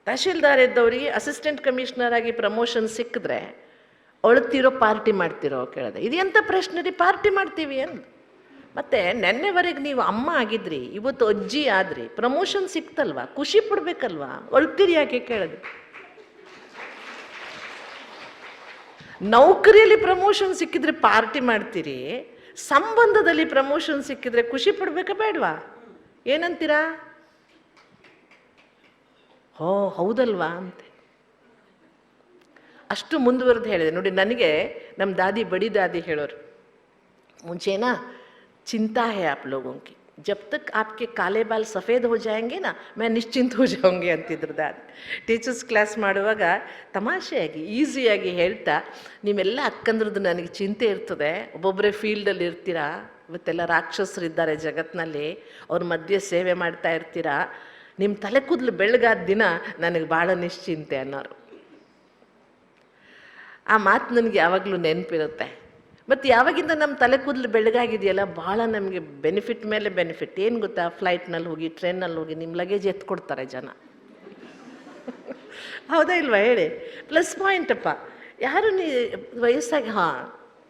ತಹಶೀಲ್ದಾರ್ ಇದ್ದವರಿಗೆ ಅಸಿಸ್ಟೆಂಟ್ ಕಮಿಷನರ್ ಆಗಿ ಪ್ರಮೋಷನ್ ಸಿಕ್ಕಿದ್ರೆ ಅಳುತ್ತೀರೋ ಪಾರ್ಟಿ ಮಾಡ್ತಿರೋ ಕೇಳಿದೆ. ಇದು ಎಂಥ ಪ್ರಶ್ನೆ ರೀ, ಪಾರ್ಟಿ ಮಾಡ್ತೀವಿ ಅಂದು. ಮತ್ತು ನೆನ್ನೆವರೆಗೆ ನೀವು ಅಮ್ಮ ಆಗಿದ್ರಿ, ಇವತ್ತು ಅಜ್ಜಿ ಆದ್ರಿ, ಪ್ರಮೋಷನ್ ಸಿಕ್ತಲ್ವಾ, ಖುಷಿ ಪಡ್ಬೇಕಲ್ವಾ, ಅಳ್ತೀರಿ ಯಾಕೆ ಕೇಳಿದೆ. ನೌಕರಿಯಲ್ಲಿ ಪ್ರಮೋಷನ್ ಸಿಕ್ಕಿದ್ರೆ ಪಾರ್ಟಿ ಮಾಡ್ತೀರಿ, ಸಂಬಂಧದಲ್ಲಿ ಪ್ರಮೋಷನ್ ಸಿಕ್ಕಿದ್ರೆ ಖುಷಿ ಪಡ್ಬೇಕಾ ಬೇಡವಾ? ಏನಂತೀರಾ? ಹೋ ಹೌದಲ್ವಾ ಅಂತೆ. ಅಷ್ಟು ಮುಂದುವರೆದು ಹೇಳಿದೆ ನೋಡಿ. ನನಗೆ ನಮ್ಮ ದಾದಿ ಬಡಿ ದಾದಿ ಹೇಳೋರು, मुझे ना चिंता है आप लोगों की, जब तक आपके काले बाल सफ़ेद हो जाएंगे ना मैं निश्चिंत हो जाऊंगी ಅಂತಿದ್ರು ದಾದಿ. ಟೀಚರ್ಸ್ ಕ್ಲಾಸ್ ಮಾಡುವಾಗ ತಮಾಷೆಯಾಗಿ ಈಸಿಯಾಗಿ ಹೇಳ್ತಾ, ನೀವೆಲ್ಲ ಅಕ್ಕಂದ್ರದ್ದು ನನಗೆ ಚಿಂತೆ ಇರ್ತದೆ, ಒಬ್ಬೊಬ್ಬರೇ ಫೀಲ್ಡಲ್ಲಿ ಇರ್ತೀರಾ, ಇವತ್ತೆಲ್ಲ ರಾಕ್ಷಸರಿದ್ದಾರೆ ಜಗತ್ತಿನಲ್ಲಿ, ಅವ್ರ ಮಧ್ಯೆ ಸೇವೆ ಮಾಡ್ತಾ ಇರ್ತೀರಾ, ನಿಮ್ಮ ತಲೆ ಕೂದಲು ಬೆಳಗಾದ ದಿನ ನನಗೆ ಭಾಳ ನಿಶ್ಚಿಂತೆ ಅನ್ನೋರು. ಆ ಮಾತು ನನಗೆ ಯಾವಾಗಲೂ ನೆನಪಿರುತ್ತೆ. ಮತ್ತು ಯಾವಾಗಿಂದ ನಮ್ಮ ತಲೆ ಕೂದಲು ಬೆಳಗಾಗಿದೆಯಲ್ಲ, ಭಾಳ ನಮಗೆ ಬೆನಿಫಿಟ್ ಮೇಲೆ ಬೆನಿಫಿಟ್. ಏನು ಗೊತ್ತಾ, ಫ್ಲೈಟ್ನಲ್ಲಿ ಹೋಗಿ ಟ್ರೈನಲ್ಲಿ ಹೋಗಿ ನಿಮ್ಮ ಲಗೇಜ್ ಎತ್ಕೊಡ್ತಾರೆ ಜನ. ಹೌದಾ ಇಲ್ವಾ ಹೇಳಿ? ಪ್ಲಸ್ ಪಾಯಿಂಟಪ್ಪ. ಯಾರು ವಯಸ್ಸಾಗಿ ಹಾಂ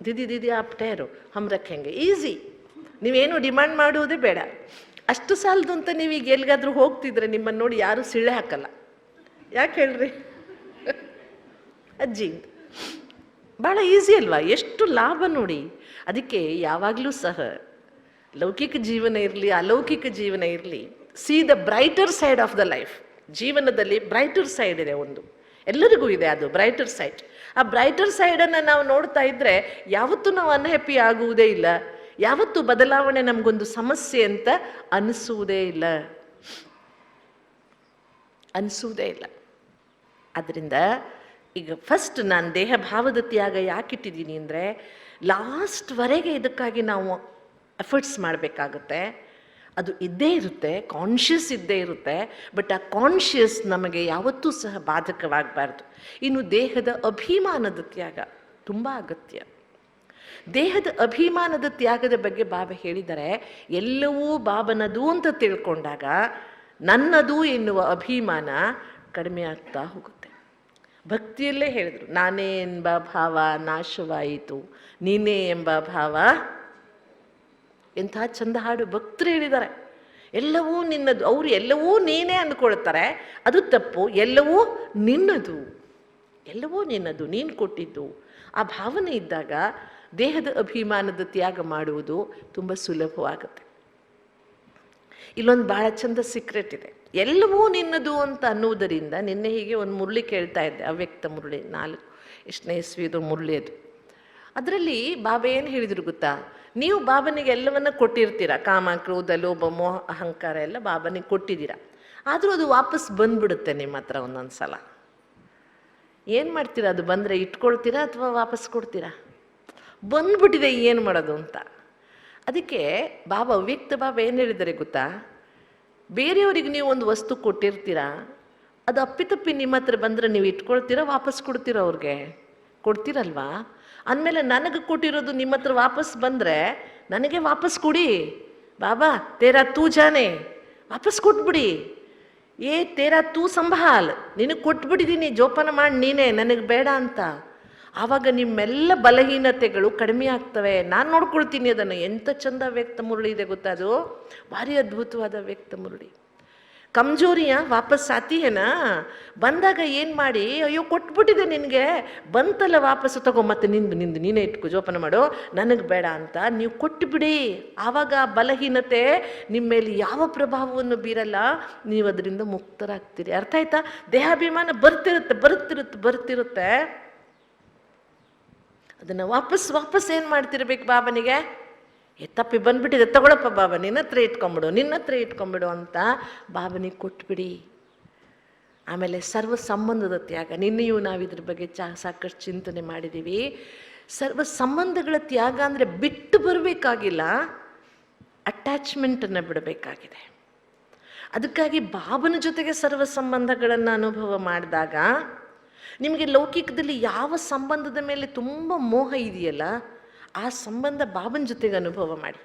ದೀದಿ ದೀದಿ ಆಪ್ ಟೈರು ಹಮ್ ರಖೆಂಗೆ, ಈಸಿ. ನೀವೇನು ಡಿಮ್ಯಾಂಡ್ ಮಾಡುವುದೇ ಬೇಡ. ಅಷ್ಟು ಸಾಲದು ಅಂತ ನೀವೀಗ ಎಲ್ಲಿಗಾದ್ರೂ ಹೋಗ್ತಿದ್ರೆ ನಿಮ್ಮನ್ನು ನೋಡಿ ಯಾರೂ ಸಿಳ್ಳೆ ಹಾಕಲ್ಲ. ಯಾಕೆ ಹೇಳ್ರಿ? ಅಜ್ಜಿ ಭಾಳ ಈಸಿ ಅಲ್ವಾ? ಎಷ್ಟು ಲಾಭ ನೋಡಿ. ಅದಕ್ಕೆ ಯಾವಾಗಲೂ ಸಹ ಲೌಕಿಕ ಜೀವನ ಇರಲಿ ಅಲೌಕಿಕ ಜೀವನ ಇರಲಿ, C the brighter side of the life. ಜೀವನದಲ್ಲಿ ಬ್ರೈಟರ್ ಸೈಡ್ ಇದೆ ಒಂದು, ಎಲ್ಲರಿಗೂ ಇದೆ ಅದು ಬ್ರೈಟರ್ ಸೈಡ್. ಆ ಬ್ರೈಟರ್ ಸೈಡನ್ನು ನಾವು ನೋಡ್ತಾ ಇದ್ದರೆ ಯಾವತ್ತೂ ನಾವು ಅನ್ಹ್ಯಾಪಿ ಆಗುವುದೇ ಇಲ್ಲ, ಯಾವತ್ತೂ ಬದಲಾವಣೆ ನಮಗೊಂದು ಸಮಸ್ಯೆ ಅಂತ ಅನಿಸುವುದೇ ಇಲ್ಲ. ಆದ್ದರಿಂದ ಈಗ ಫಸ್ಟ್ ನಾನು ದೇಹ ಭಾವದ ತ್ಯಾಗ ಯಾಕಿಟ್ಟಿದ್ದೀನಿ ಅಂದರೆ, ಲಾಸ್ಟ್ವರೆಗೆ ಇದಕ್ಕಾಗಿ ನಾವು ಎಫರ್ಟ್ಸ್ ಮಾಡಬೇಕಾಗುತ್ತೆ. ಅದು ಇದ್ದೇ ಇರುತ್ತೆ, ಕಾನ್ಷಿಯಸ್ ಇದ್ದೇ ಇರುತ್ತೆ. ಬಟ್ ಆ ಕಾನ್ಷಿಯಸ್ ನಮಗೆ ಯಾವತ್ತೂ ಸಹ ಬಾಧಕವಾಗಬಾರ್ದು. ಇನ್ನು ದೇಹದ ಅಭಿಮಾನದ ತ್ಯಾಗ ತುಂಬ ಅಗತ್ಯ. ದೇಹದ ಅಭಿಮಾನದ ತ್ಯಾಗದ ಬಗ್ಗೆ ಬಾಬಾ ಹೇಳಿದರೆ, ಎಲ್ಲವೂ ಬಾಬನದು ಅಂತ ತಿಳ್ಕೊಂಡಾಗ ನನ್ನದು ಎನ್ನುವ ಅಭಿಮಾನ ಕಡಿಮೆ ಆಗ್ತಾ ಹೋಗುತ್ತೆ. ಭಕ್ತಿಯಲ್ಲೇ ಹೇಳಿದರು, ನಾನೇ ಎಂಬ ಭಾವ ನಾಶವಾಯಿತು, ನೀನೇ ಎಂಬ ಭಾವ. ಎಂಥ ಚಂದ ಹಾಡು ಭಕ್ತರು ಹೇಳಿದ್ದಾರೆ. ಎಲ್ಲವೂ ನಿನ್ನದು, ಅವರು ಎಲ್ಲವೂ ನೀನೇ ಅಂದ್ಕೊಳ್ತಾರೆ, ಅದು ತಪ್ಪು. ಎಲ್ಲವೂ ನಿನ್ನದು, ಎಲ್ಲವೂ ನಿನ್ನದು, ನೀನು ಕೊಟ್ಟಿದ್ದು. ಆ ಭಾವನೆ ಇದ್ದಾಗ ದೇಹದ ಅಭಿಮಾನದ ತ್ಯಾಗ ಮಾಡುವುದು ತುಂಬ ಸುಲಭವಾಗುತ್ತೆ. ಇಲ್ಲೊಂದು ಭಾಳ ಚಂದ ಸೀಕ್ರೆಟ್ ಇದೆ. ಎಲ್ಲವೂ ನಿನ್ನದು ಅಂತ ಅನ್ನುವುದರಿಂದ, ನಿನ್ನೆ ಹೀಗೆ ಒಂದು ಮುರಳಿ ಕೇಳ್ತಾ ಇದ್ದೆ, ಅವ್ಯಕ್ತ ಮುರಳಿ, 4 ಎಷ್ಟನೇ ಇಸ್ವಿದು ಮುರಳಿ ಅದು. ಅದರಲ್ಲಿ ಬಾಬಾ ಏನು ಹೇಳಿದರು ಗೊತ್ತಾ, ನೀವು ಬಾಬನಿಗೆ ಎಲ್ಲವನ್ನ ಕೊಟ್ಟಿರ್ತೀರ, ಕಾಮ ಕ್ರೋಧ ಲೋಭ ಮೋಹ ಅಹಂಕಾರ ಎಲ್ಲ ಬಾಬನಿಗೆ ಕೊಟ್ಟಿದ್ದೀರ. ಆದರೂ ಅದು ವಾಪಸ್ ಬಂದ್ಬಿಡುತ್ತೆ ನಿಮ್ಮ ಹತ್ರ ಒಂದೊಂದು ಸಲ. ಏನು ಮಾಡ್ತೀರಾ? ಅದು ಬಂದರೆ ಇಟ್ಕೊಳ್ತೀರಾ ಅಥವಾ ವಾಪಸ್ ಕೊಡ್ತೀರಾ? ಬಂದ್ಬಿಟ್ಟಿದೆ, ಏನು ಮಾಡೋದು ಅಂತ. ಅದಕ್ಕೆ ಬಾಬಾ, ಅವ್ಯಕ್ತ ಬಾಬಾ ಏನು ಹೇಳಿದ್ದಾರೆ ಗೊತ್ತಾ, ಬೇರೆಯವರಿಗೆ ನೀವು ಒಂದು ವಸ್ತು ಕೊಟ್ಟಿರ್ತೀರಾ, ಅದು ಅಪ್ಪಿತಪ್ಪಿ ನಿಮ್ಮ ಹತ್ರ ಬಂದರೆ ನೀವು ಇಟ್ಕೊಳ್ತೀರಾ ವಾಪಸ್ ಕೊಡ್ತೀರಾ? ಅವ್ರಿಗೆ ಕೊಡ್ತೀರಲ್ವಾ? ಅಂದಮೇಲೆ ನನಗೆ ಕೊಟ್ಟಿರೋದು ನಿಮ್ಮ ಹತ್ರ ವಾಪಸ್ ಬಂದರೆ ನನಗೆ ವಾಪಸ್ ಕೊಡಿ. ಬಾಬಾ ತೇರಾ ತೂ ಜಾನೆ, ವಾಪಸ್ ಕೊಟ್ಬಿಡಿ. ತೇರಾ ತೂ ಸಂಭಾಲ್, ನಿನಗೆ ಕೊಟ್ಬಿಟ್ಟಿದ್ದೀನಿ, ಜೋಪಾನ ಮಾಡಿ ನೀನೇ, ನನಗೆ ಬೇಡ ಅಂತ. ಆವಾಗ ನಿಮ್ಮೆಲ್ಲ ಬಲಹೀನತೆಗಳು ಕಡಿಮೆ ಆಗ್ತವೆ. ನಾನು ನೋಡ್ಕೊಳ್ತೀನಿ ಅದನ್ನು. ಎಂಥ ಚಂದ ವ್ಯಕ್ತ ಮುರಳಿ ಇದೆ ಗೊತ್ತಾ, ಅದು ಭಾರಿ ಅದ್ಭುತವಾದ ವ್ಯಕ್ತ ಮುರಳಿ. ಕಮ್ಜೋರಿಯ ವಾಪಸ್ ಆತೀಯೇನಾ? ಬಂದಾಗ ಏನು ಮಾಡಿ, ಅಯ್ಯೋ ಕೊಟ್ಬಿಟ್ಟಿದೆ ನಿನಗೆ, ಬಂತಲ್ಲ ವಾಪಸ್ಸು ತಗೋ, ಮತ್ತೆ ನಿಂದು ನೀನೇ ಇಟ್ಕೊ, ಜೋಪಾನ ಮಾಡೋ, ನನಗೆ ಬೇಡ ಅಂತ ನೀವು ಕೊಟ್ಟುಬಿಡಿ. ಆವಾಗ ಬಲಹೀನತೆ ನಿಮ್ಮ ಮೇಲೆ ಯಾವ ಪ್ರಭಾವವನ್ನು ಬೀರಲ್ಲ, ನೀವು ಅದರಿಂದ ಮುಕ್ತರಾಗ್ತೀರಿ. ಅರ್ಥ ಆಯ್ತಾ? ದೇಹಾಭಿಮಾನ ಬರ್ತಿರುತ್ತೆ. ಅದನ್ನು ವಾಪಸ್ ಏನು ಮಾಡ್ತಿರ್ಬೇಕು ಬಾಬನಿಗೆ? ತಪ್ಪಿ ಬಂದ್ಬಿಟ್ಟಿದೆ, ತಗೊಳಪ್ಪ ಬಾಬಾ, ನಿನ್ನ ಹತ್ರ ಇಟ್ಕೊಂಬಿಡು ಅಂತ ಬಾಬನಿಗೆ ಕೊಟ್ಬಿಡಿ. ಆಮೇಲೆ ಸರ್ವ ಸಂಬಂಧದ ತ್ಯಾಗ. ನಿನ್ನೆಯೂ ನಾವು ಇದ್ರ ಬಗ್ಗೆ ಸಾಕಷ್ಟು ಚಿಂತನೆ ಮಾಡಿದ್ದೀವಿ. ಸರ್ವ ಸಂಬಂಧಗಳ ತ್ಯಾಗ ಅಂದರೆ ಬಿಟ್ಟು ಬರಬೇಕಾಗಿಲ್ಲ, ಅಟ್ಯಾಚ್ಮೆಂಟನ್ನು ಬಿಡಬೇಕಾಗಿದೆ. ಅದಕ್ಕಾಗಿ ಬಾಬನ ಜೊತೆಗೆ ಸರ್ವ ಸಂಬಂಧಗಳನ್ನು ಅನುಭವ ಮಾಡಿದಾಗ ನಿಮಗೆ ಲೌಕಿಕದಲ್ಲಿ ಯಾವ ಸಂಬಂಧದ ಮೇಲೆ ತುಂಬ ಮೋಹ ಇದೆಯಲ್ಲ, ಆ ಸಂಬಂಧ ಬಾಬನ ಜೊತೆಗೆ ಅನುಭವ ಮಾಡಿ.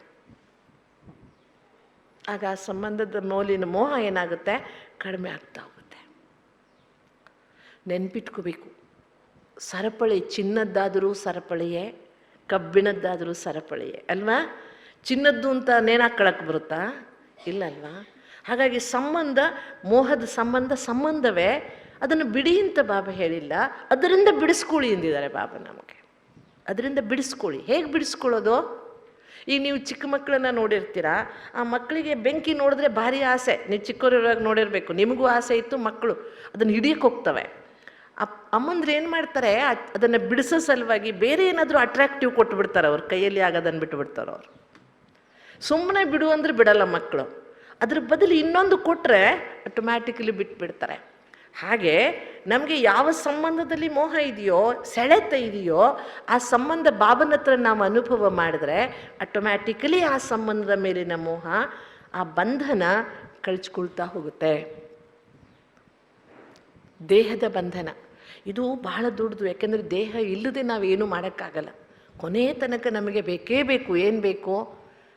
ಆಗ ಆ ಸಂಬಂಧದ ಮೇಲಿನ ಮೋಹ ಏನಾಗುತ್ತೆ? ಕಡಿಮೆ ಆಗ್ತಾ ಹೋಗುತ್ತೆ. ನೆನ್ಪಿಟ್ಕೋಬೇಕು, ಸರಪಳಿ ಚಿನ್ನದ್ದಾದರೂ ಸರಪಳಿಯೇ, ಕಬ್ಬಿಣದ್ದಾದರೂ ಸರಪಳಿಯೇ ಅಲ್ವಾ? ಚಿನ್ನದ್ದು ಅಂತ ನೇಣಾಕೊಳ್ಳಕ್ಕೆ ಬರುತ್ತಾ? ಇಲ್ಲಲ್ವಾ? ಹಾಗಾಗಿ ಸಂಬಂಧ, ಮೋಹದ ಸಂಬಂಧವೇ. ಅದನ್ನು ಬಿಡಿ ಅಂತ ಬಾಬಾ ಹೇಳಿಲ್ಲ, ಅದರಿಂದ ಬಿಡಿಸ್ಕೊಳ್ಳಿ ಎಂದಿದ್ದಾರೆ ಬಾಬಾ ನಮಗೆ. ಅದರಿಂದ ಬಿಡಿಸ್ಕೊಳ್ಳಿ. ಹೇಗೆ ಬಿಡಿಸ್ಕೊಳ್ಳೋದು? ಈಗ ನೀವು ಚಿಕ್ಕ ಮಕ್ಕಳನ್ನ ನೋಡಿರ್ತೀರ, ಆ ಮಕ್ಕಳಿಗೆ ಬೆಂಕಿ ನೋಡಿದ್ರೆ ಭಾರಿ ಆಸೆ. ನೀವು ಚಿಕ್ಕವರಿರುವಾಗ ನೋಡಿರಬೇಕು, ನಿಮಗೂ ಆಸೆ ಇತ್ತು. ಮಕ್ಕಳು ಅದನ್ನು ಹಿಡಿಯಕ್ಕೆ ಹೋಗ್ತವೆ. ಅಮ್ಮಂದ್ರೆ ಏನು ಮಾಡ್ತಾರೆ, ಅದನ್ನು ಬಿಡಿಸೋ ಸಲುವಾಗಿ ಬೇರೆ ಏನಾದರೂ ಅಟ್ರಾಕ್ಟಿವ್ ಕೊಟ್ಟು ಬಿಡ್ತಾರೆ. ಅವ್ರ ಕೈಯಲ್ಲಿ ಆಗೋದನ್ನು ಬಿಟ್ಟು ಬಿಡ್ತಾರೆ. ಅವರು ಸುಮ್ಮನೆ ಬಿಡು ಅಂದರೆ ಬಿಡಲ್ಲ ಮಕ್ಕಳು. ಅದ್ರ ಬದಲು ಇನ್ನೊಂದು ಕೊಟ್ಟರೆ ಆಟೋಮ್ಯಾಟಿಕಲಿ ಬಿಟ್ಬಿಡ್ತಾರೆ. ಹಾಗೆ ನಮಗೆ ಯಾವ ಸಂಬಂಧದಲ್ಲಿ ಮೋಹ ಇದೆಯೋ, ಸೆಳೆತ ಇದೆಯೋ, ಆ ಸಂಬಂಧ ಬಾಬನ ಹತ್ರ ನಾವು ಅನುಭವ ಮಾಡಿದ್ರೆ ಆಟೋಮ್ಯಾಟಿಕಲಿ ಆ ಸಂಬಂಧದ ಮೇಲಿನ ಮೋಹ, ಆ ಬಂಧನ ಕಳ್ಚ್ಕೊಳ್ತಾ ಹೋಗುತ್ತೆ. ದೇಹದ ಬಂಧನ ಇದು ಬಹಳ ದೊಡ್ಡದು. ಯಾಕೆಂದರೆ ದೇಹ ಇಲ್ಲದೆ ನಾವೇನು ಮಾಡೋಕ್ಕಾಗಲ್ಲ. ಕೊನೆ ತನಕ ನಮಗೆ ಬೇಕೇ ಬೇಕು. ಏನು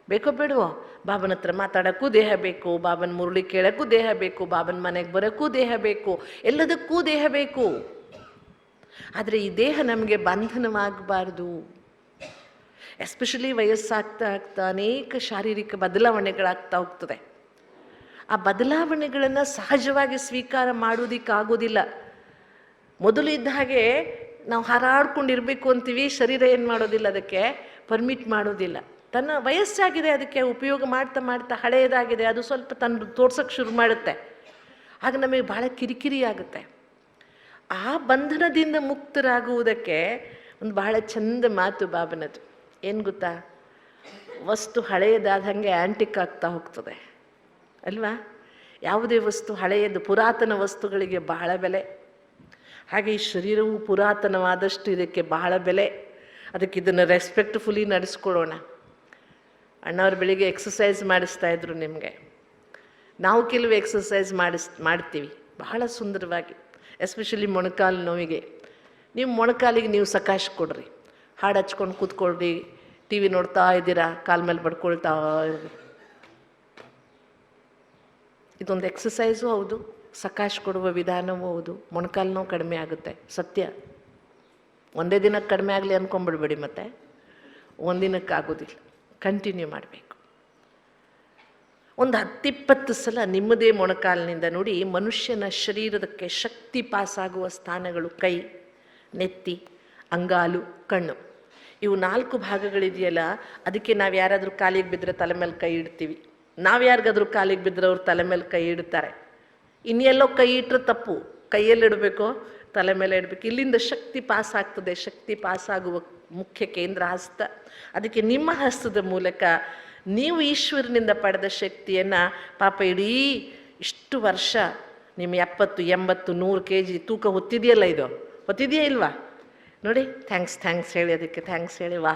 ಬೇಕೋ ಬೇಡವೋ, ಬಾಬನ ಹತ್ರ ಮಾತಾಡೋಕ್ಕೂ ದೇಹ ಬೇಕು, ಬಾಬನ ಮುರುಳಿ ಕೇಳೋಕ್ಕೂ ದೇಹ ಬೇಕು, ಬಾಬನ ಮನೆಗೆ ಬರೋಕ್ಕೂ ದೇಹ ಬೇಕು, ಎಲ್ಲದಕ್ಕೂ ದೇಹ ಬೇಕು. ಆದರೆ ಈ ದೇಹ ನಮಗೆ ಬಂಧನವಾಗಬಾರ್ದು. ಎಸ್ಪೆಷಲಿ ವಯಸ್ಸಾಗ್ತಾ ಆಗ್ತಾ ಅನೇಕ ಶಾರೀರಿಕ ಬದಲಾವಣೆಗಳಾಗ್ತಾ ಹೋಗ್ತದೆ. ಆ ಬದಲಾವಣೆಗಳನ್ನು ಸಹಜವಾಗಿ ಸ್ವೀಕಾರ ಮಾಡೋದಕ್ಕಾಗೋದಿಲ್ಲ. ಮೊದಲು ಇದ್ದ ಹಾಗೆ ನಾವು ಹಾರಾಡ್ಕೊಂಡಿರ್ಬೇಕು ಅಂತೀವಿ, ಶರೀರ ಏನು ಮಾಡೋದಿಲ್ಲ, ಅದಕ್ಕೆ ಪರ್ಮಿಟ್ ಮಾಡೋದಿಲ್ಲ. ತನ್ನ ವಯಸ್ಸಾಗಿದೆ, ಅದಕ್ಕೆ ಉಪಯೋಗ ಮಾಡ್ತಾ ಮಾಡ್ತಾ ಹಳೆಯದಾಗಿದೆ, ಅದು ಸ್ವಲ್ಪ ತನ್ನ ತೋರ್ಸೋಕ್ಕೆ ಶುರು ಮಾಡುತ್ತೆ. ಆಗ ನಮಗೆ ಭಾಳ ಕಿರಿಕಿರಿ ಆಗುತ್ತೆ. ಆ ಬಂಧನದಿಂದ ಮುಕ್ತರಾಗುವುದಕ್ಕೆ ಒಂದು ಬಹಳ ಚಂದ ಮಾತು ಬಾಬನದು. ಏನು ಗೊತ್ತಾ, ವಸ್ತು ಹಳೆಯದಾದ ಹಾಗೆ ಆ್ಯಂಟಿಕ್ ಆಗ್ತಾ ಹೋಗ್ತದೆ ಅಲ್ವಾ? ಯಾವುದೇ ವಸ್ತು ಹಳೆಯದು, ಪುರಾತನ ವಸ್ತುಗಳಿಗೆ ಬಹಳ ಬೆಲೆ. ಹಾಗೆ ಈ ಶರೀರವು ಪುರಾತನವಾದಷ್ಟು ಇದಕ್ಕೆ ಬಹಳ ಬೆಲೆ. ಅದಕ್ಕೆ ಇದನ್ನು ರೆಸ್ಪೆಕ್ಟ್ಫುಲಿ ನಡೆಸ್ಕೊಳ್ಳೋಣ. ಅಣ್ಣವ್ರು ಬೆಳಿಗ್ಗೆ ಎಕ್ಸಸೈಸ್ ಮಾಡಿಸ್ತಾ ಇದ್ರು ನಿಮಗೆ. ನಾವು ಕೆಲವು ಎಕ್ಸಸೈಸ್ ಮಾಡ್ತೀವಿ ಬಹಳ ಸುಂದರವಾಗಿ, ಎಸ್ಪೆಷಲಿ ಮೊಣಕಾಲು ನೋವಿಗೆ. ನೀವು ಮೊಣಕಾಲಿಗೆ ನೀವು ಸಕಾಶ ಕೊಡ್ರಿ, ಹಾಡು ಹಚ್ಕೊಂಡು ಕೂತ್ಕೊಳ್ರಿ, ಟಿ ವಿ ನೋಡ್ತಾ ಇದ್ದೀರಾ, ಕಾಲ ಮೇಲೆ ಬಡ್ಕೊಳ್ತಾ ಇರ್ರಿ. ಇದೊಂದು ಎಕ್ಸಸೈಸು ಹೌದು, ಸಕಾಶ ಕೊಡುವ ವಿಧಾನವೂ ಹೌದು. ಮೊಣಕಾಲು ನೋವು ಕಡಿಮೆ ಆಗುತ್ತೆ, ಸತ್ಯ. ಒಂದೇ ದಿನಕ್ಕೆ ಕಡಿಮೆ ಆಗಲಿ ಅಂದ್ಕೊಂಡ್ಬಿಡ್ಬೇಡಿ, ಮತ್ತೆ ಒಂದಿನಕ್ಕೆ ಆಗೋದಿಲ್ಲ, ಕಂಟಿನ್ಯೂ ಮಾಡಬೇಕು. ಒಂದು 10-20 ಸಲ ನಿಮ್ಮದೇ ಮೊಣಕಾಲಿನಿಂದ ನೋಡಿ. ಮನುಷ್ಯನ ಶರೀರದಕ್ಕೆ ಶಕ್ತಿ ಪಾಸಾಗುವ ಸ್ಥಾನಗಳು ಕೈ, ನೆತ್ತಿ, ಅಂಗಾಲು, ಕಣ್ಣು. ಇವು 4 ಭಾಗಗಳಿದೆಯಲ್ಲ, ಅದಕ್ಕೆ ನಾವು ಯಾರಾದರೂ ಕಾಲಿಗೆ ಬಿದ್ದರೆ ತಲೆ ಮೇಲೆ ಕೈ ಇಡ್ತೀವಿ. ನಾವು ಯಾರಿಗಾದ್ರೂ ಕಾಲಿಗೆ ಬಿದ್ದರೆ ಅವ್ರು ತಲೆ ಮೇಲೆ ಕೈ ಇಡ್ತಾರೆ. ಇನ್ನೆಲ್ಲೋ ಕೈ ಇಟ್ಟರೆ ತಪ್ಪು, ಕೈಯಲ್ಲಿ ಇಡಬೇಕು, ತಲೆ ಮೇಲೆ ಇಡಬೇಕು. ಇಲ್ಲಿಂದ ಶಕ್ತಿ ಪಾಸ್ ಆಗ್ತದೆ. ಶಕ್ತಿ ಪಾಸಾಗುವ ಮುಖ್ಯ ಕೇಂದ್ರ ಹಸ್ತ. ಅದಕ್ಕೆ ನಿಮ್ಮ ಹಸ್ತದ ಮೂಲಕ ನೀವು ಈಶ್ವರನಿಂದ ಪಡೆದ ಶಕ್ತಿಯನ್ನು ಪಾಪ ಇಡೀ ಇಷ್ಟು ವರ್ಷ ನಿಮ್ಮ 70, 80, 100 kg ತೂಕ ಹೊತ್ತಿದೆಯಲ್ಲ, ಇದು ಹೊತ್ತಿದೆಯಾ ಇಲ್ವಾ ನೋಡಿ. ಥ್ಯಾಂಕ್ಸ್ ಹೇಳಿ, ಅದಕ್ಕೆ ಥ್ಯಾಂಕ್ಸ್ ಹೇಳಿ. ವಾ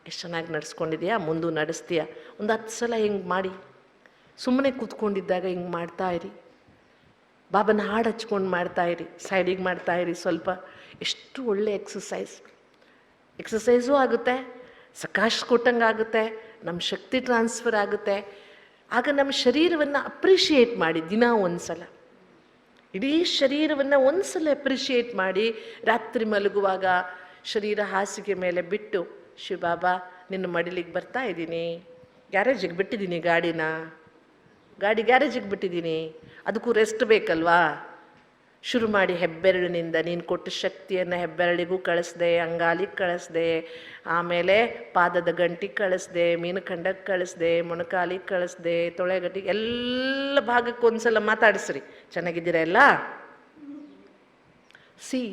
ಎಷ್ಟು ಚೆನ್ನಾಗಿ ನಡೆಸ್ಕೊಂಡಿದೆಯಾ, ಮುಂದೂ ನಡೆಸ್ತೀಯಾ. ಒಂದು 10 ಸಲ ಹಿಂಗೆ ಮಾಡಿ. ಸುಮ್ಮನೆ ಕೂತ್ಕೊಂಡಿದ್ದಾಗ ಹಿಂಗೆ ಮಾಡ್ತಾಯಿರಿ. ಬಾಬನ ಹಾಡು ಹಚ್ಕೊಂಡು ಮಾಡ್ತಾಯಿರಿ, ಸೈಡಿಗೆ ಮಾಡ್ತಾಯಿರಿ ಸ್ವಲ್ಪ. ಎಷ್ಟು ಒಳ್ಳೆ ಎಕ್ಸಸೈಸೂ ಆಗುತ್ತೆ, ಸಕಾಶ ಕೊಟ್ಟಂಗೆ ಆಗುತ್ತೆ, ನಮ್ಮ ಶಕ್ತಿ ಟ್ರಾನ್ಸ್ಫರ್ ಆಗುತ್ತೆ. ಆಗ ನಮ್ಮ ಶರೀರವನ್ನು ಅಪ್ರಿಷಿಯೇಟ್ ಮಾಡಿ ದಿನ ಒಂದು ಸಲ, ಇಡೀ ಶರೀರವನ್ನು ಒಂದು ಸಲ ಅಪ್ರಿಷಿಯೇಟ್ ಮಾಡಿ. ರಾತ್ರಿ ಮಲಗುವಾಗ ಶರೀರ ಹಾಸಿಗೆ ಮೇಲೆ ಬಿಟ್ಟು, ಶಿವಬಾಬಾ ನಿನ್ನ ಮಡಿಲಿಗೆ ಬರ್ತಾ ಇದ್ದೀನಿ, ಗ್ಯಾರೇಜಿಗೆ ಬಿಟ್ಟಿದ್ದೀನಿ, ಗಾಡಿ ಗ್ಯಾರೇಜಿಗೆ ಬಿಟ್ಟಿದ್ದೀನಿ, ಅದಕ್ಕೂ ರೆಸ್ಟ್ ಬೇಕಲ್ವಾ. ಶುರು ಮಾಡಿ ಹೆಬ್ಬೆರಳಿನಿಂದ ನೀನು ಕೊಟ್ಟ ಶಕ್ತಿಯನ್ನು ಹೆಬ್ಬೆರಳಿಗೂ ಕಳಿಸ್ದೆ, ಅಂಗಾಲಿಗೆ ಕಳಿಸ್ದೆ, ಆಮೇಲೆ ಪಾದದ ಗಂಟಿಗೆ ಕಳಿಸ್ದೆ, ಮೀನುಖಂಡಕ್ಕೆ ಕಳಿಸ್ದೆ, ಮೊಣಕಾಲಿಗೆ ಕಳಿಸ್ದೆ, ತೊಳೆಗಟ್ಟಿಗೆ, ಎಲ್ಲ ಭಾಗಕ್ಕೆ ಒಂದ್ಸಲ ಮಾತಾಡಿಸ್ರಿ. ಚೆನ್ನಾಗಿದ್ದೀರಾ ಎಲ್ಲ?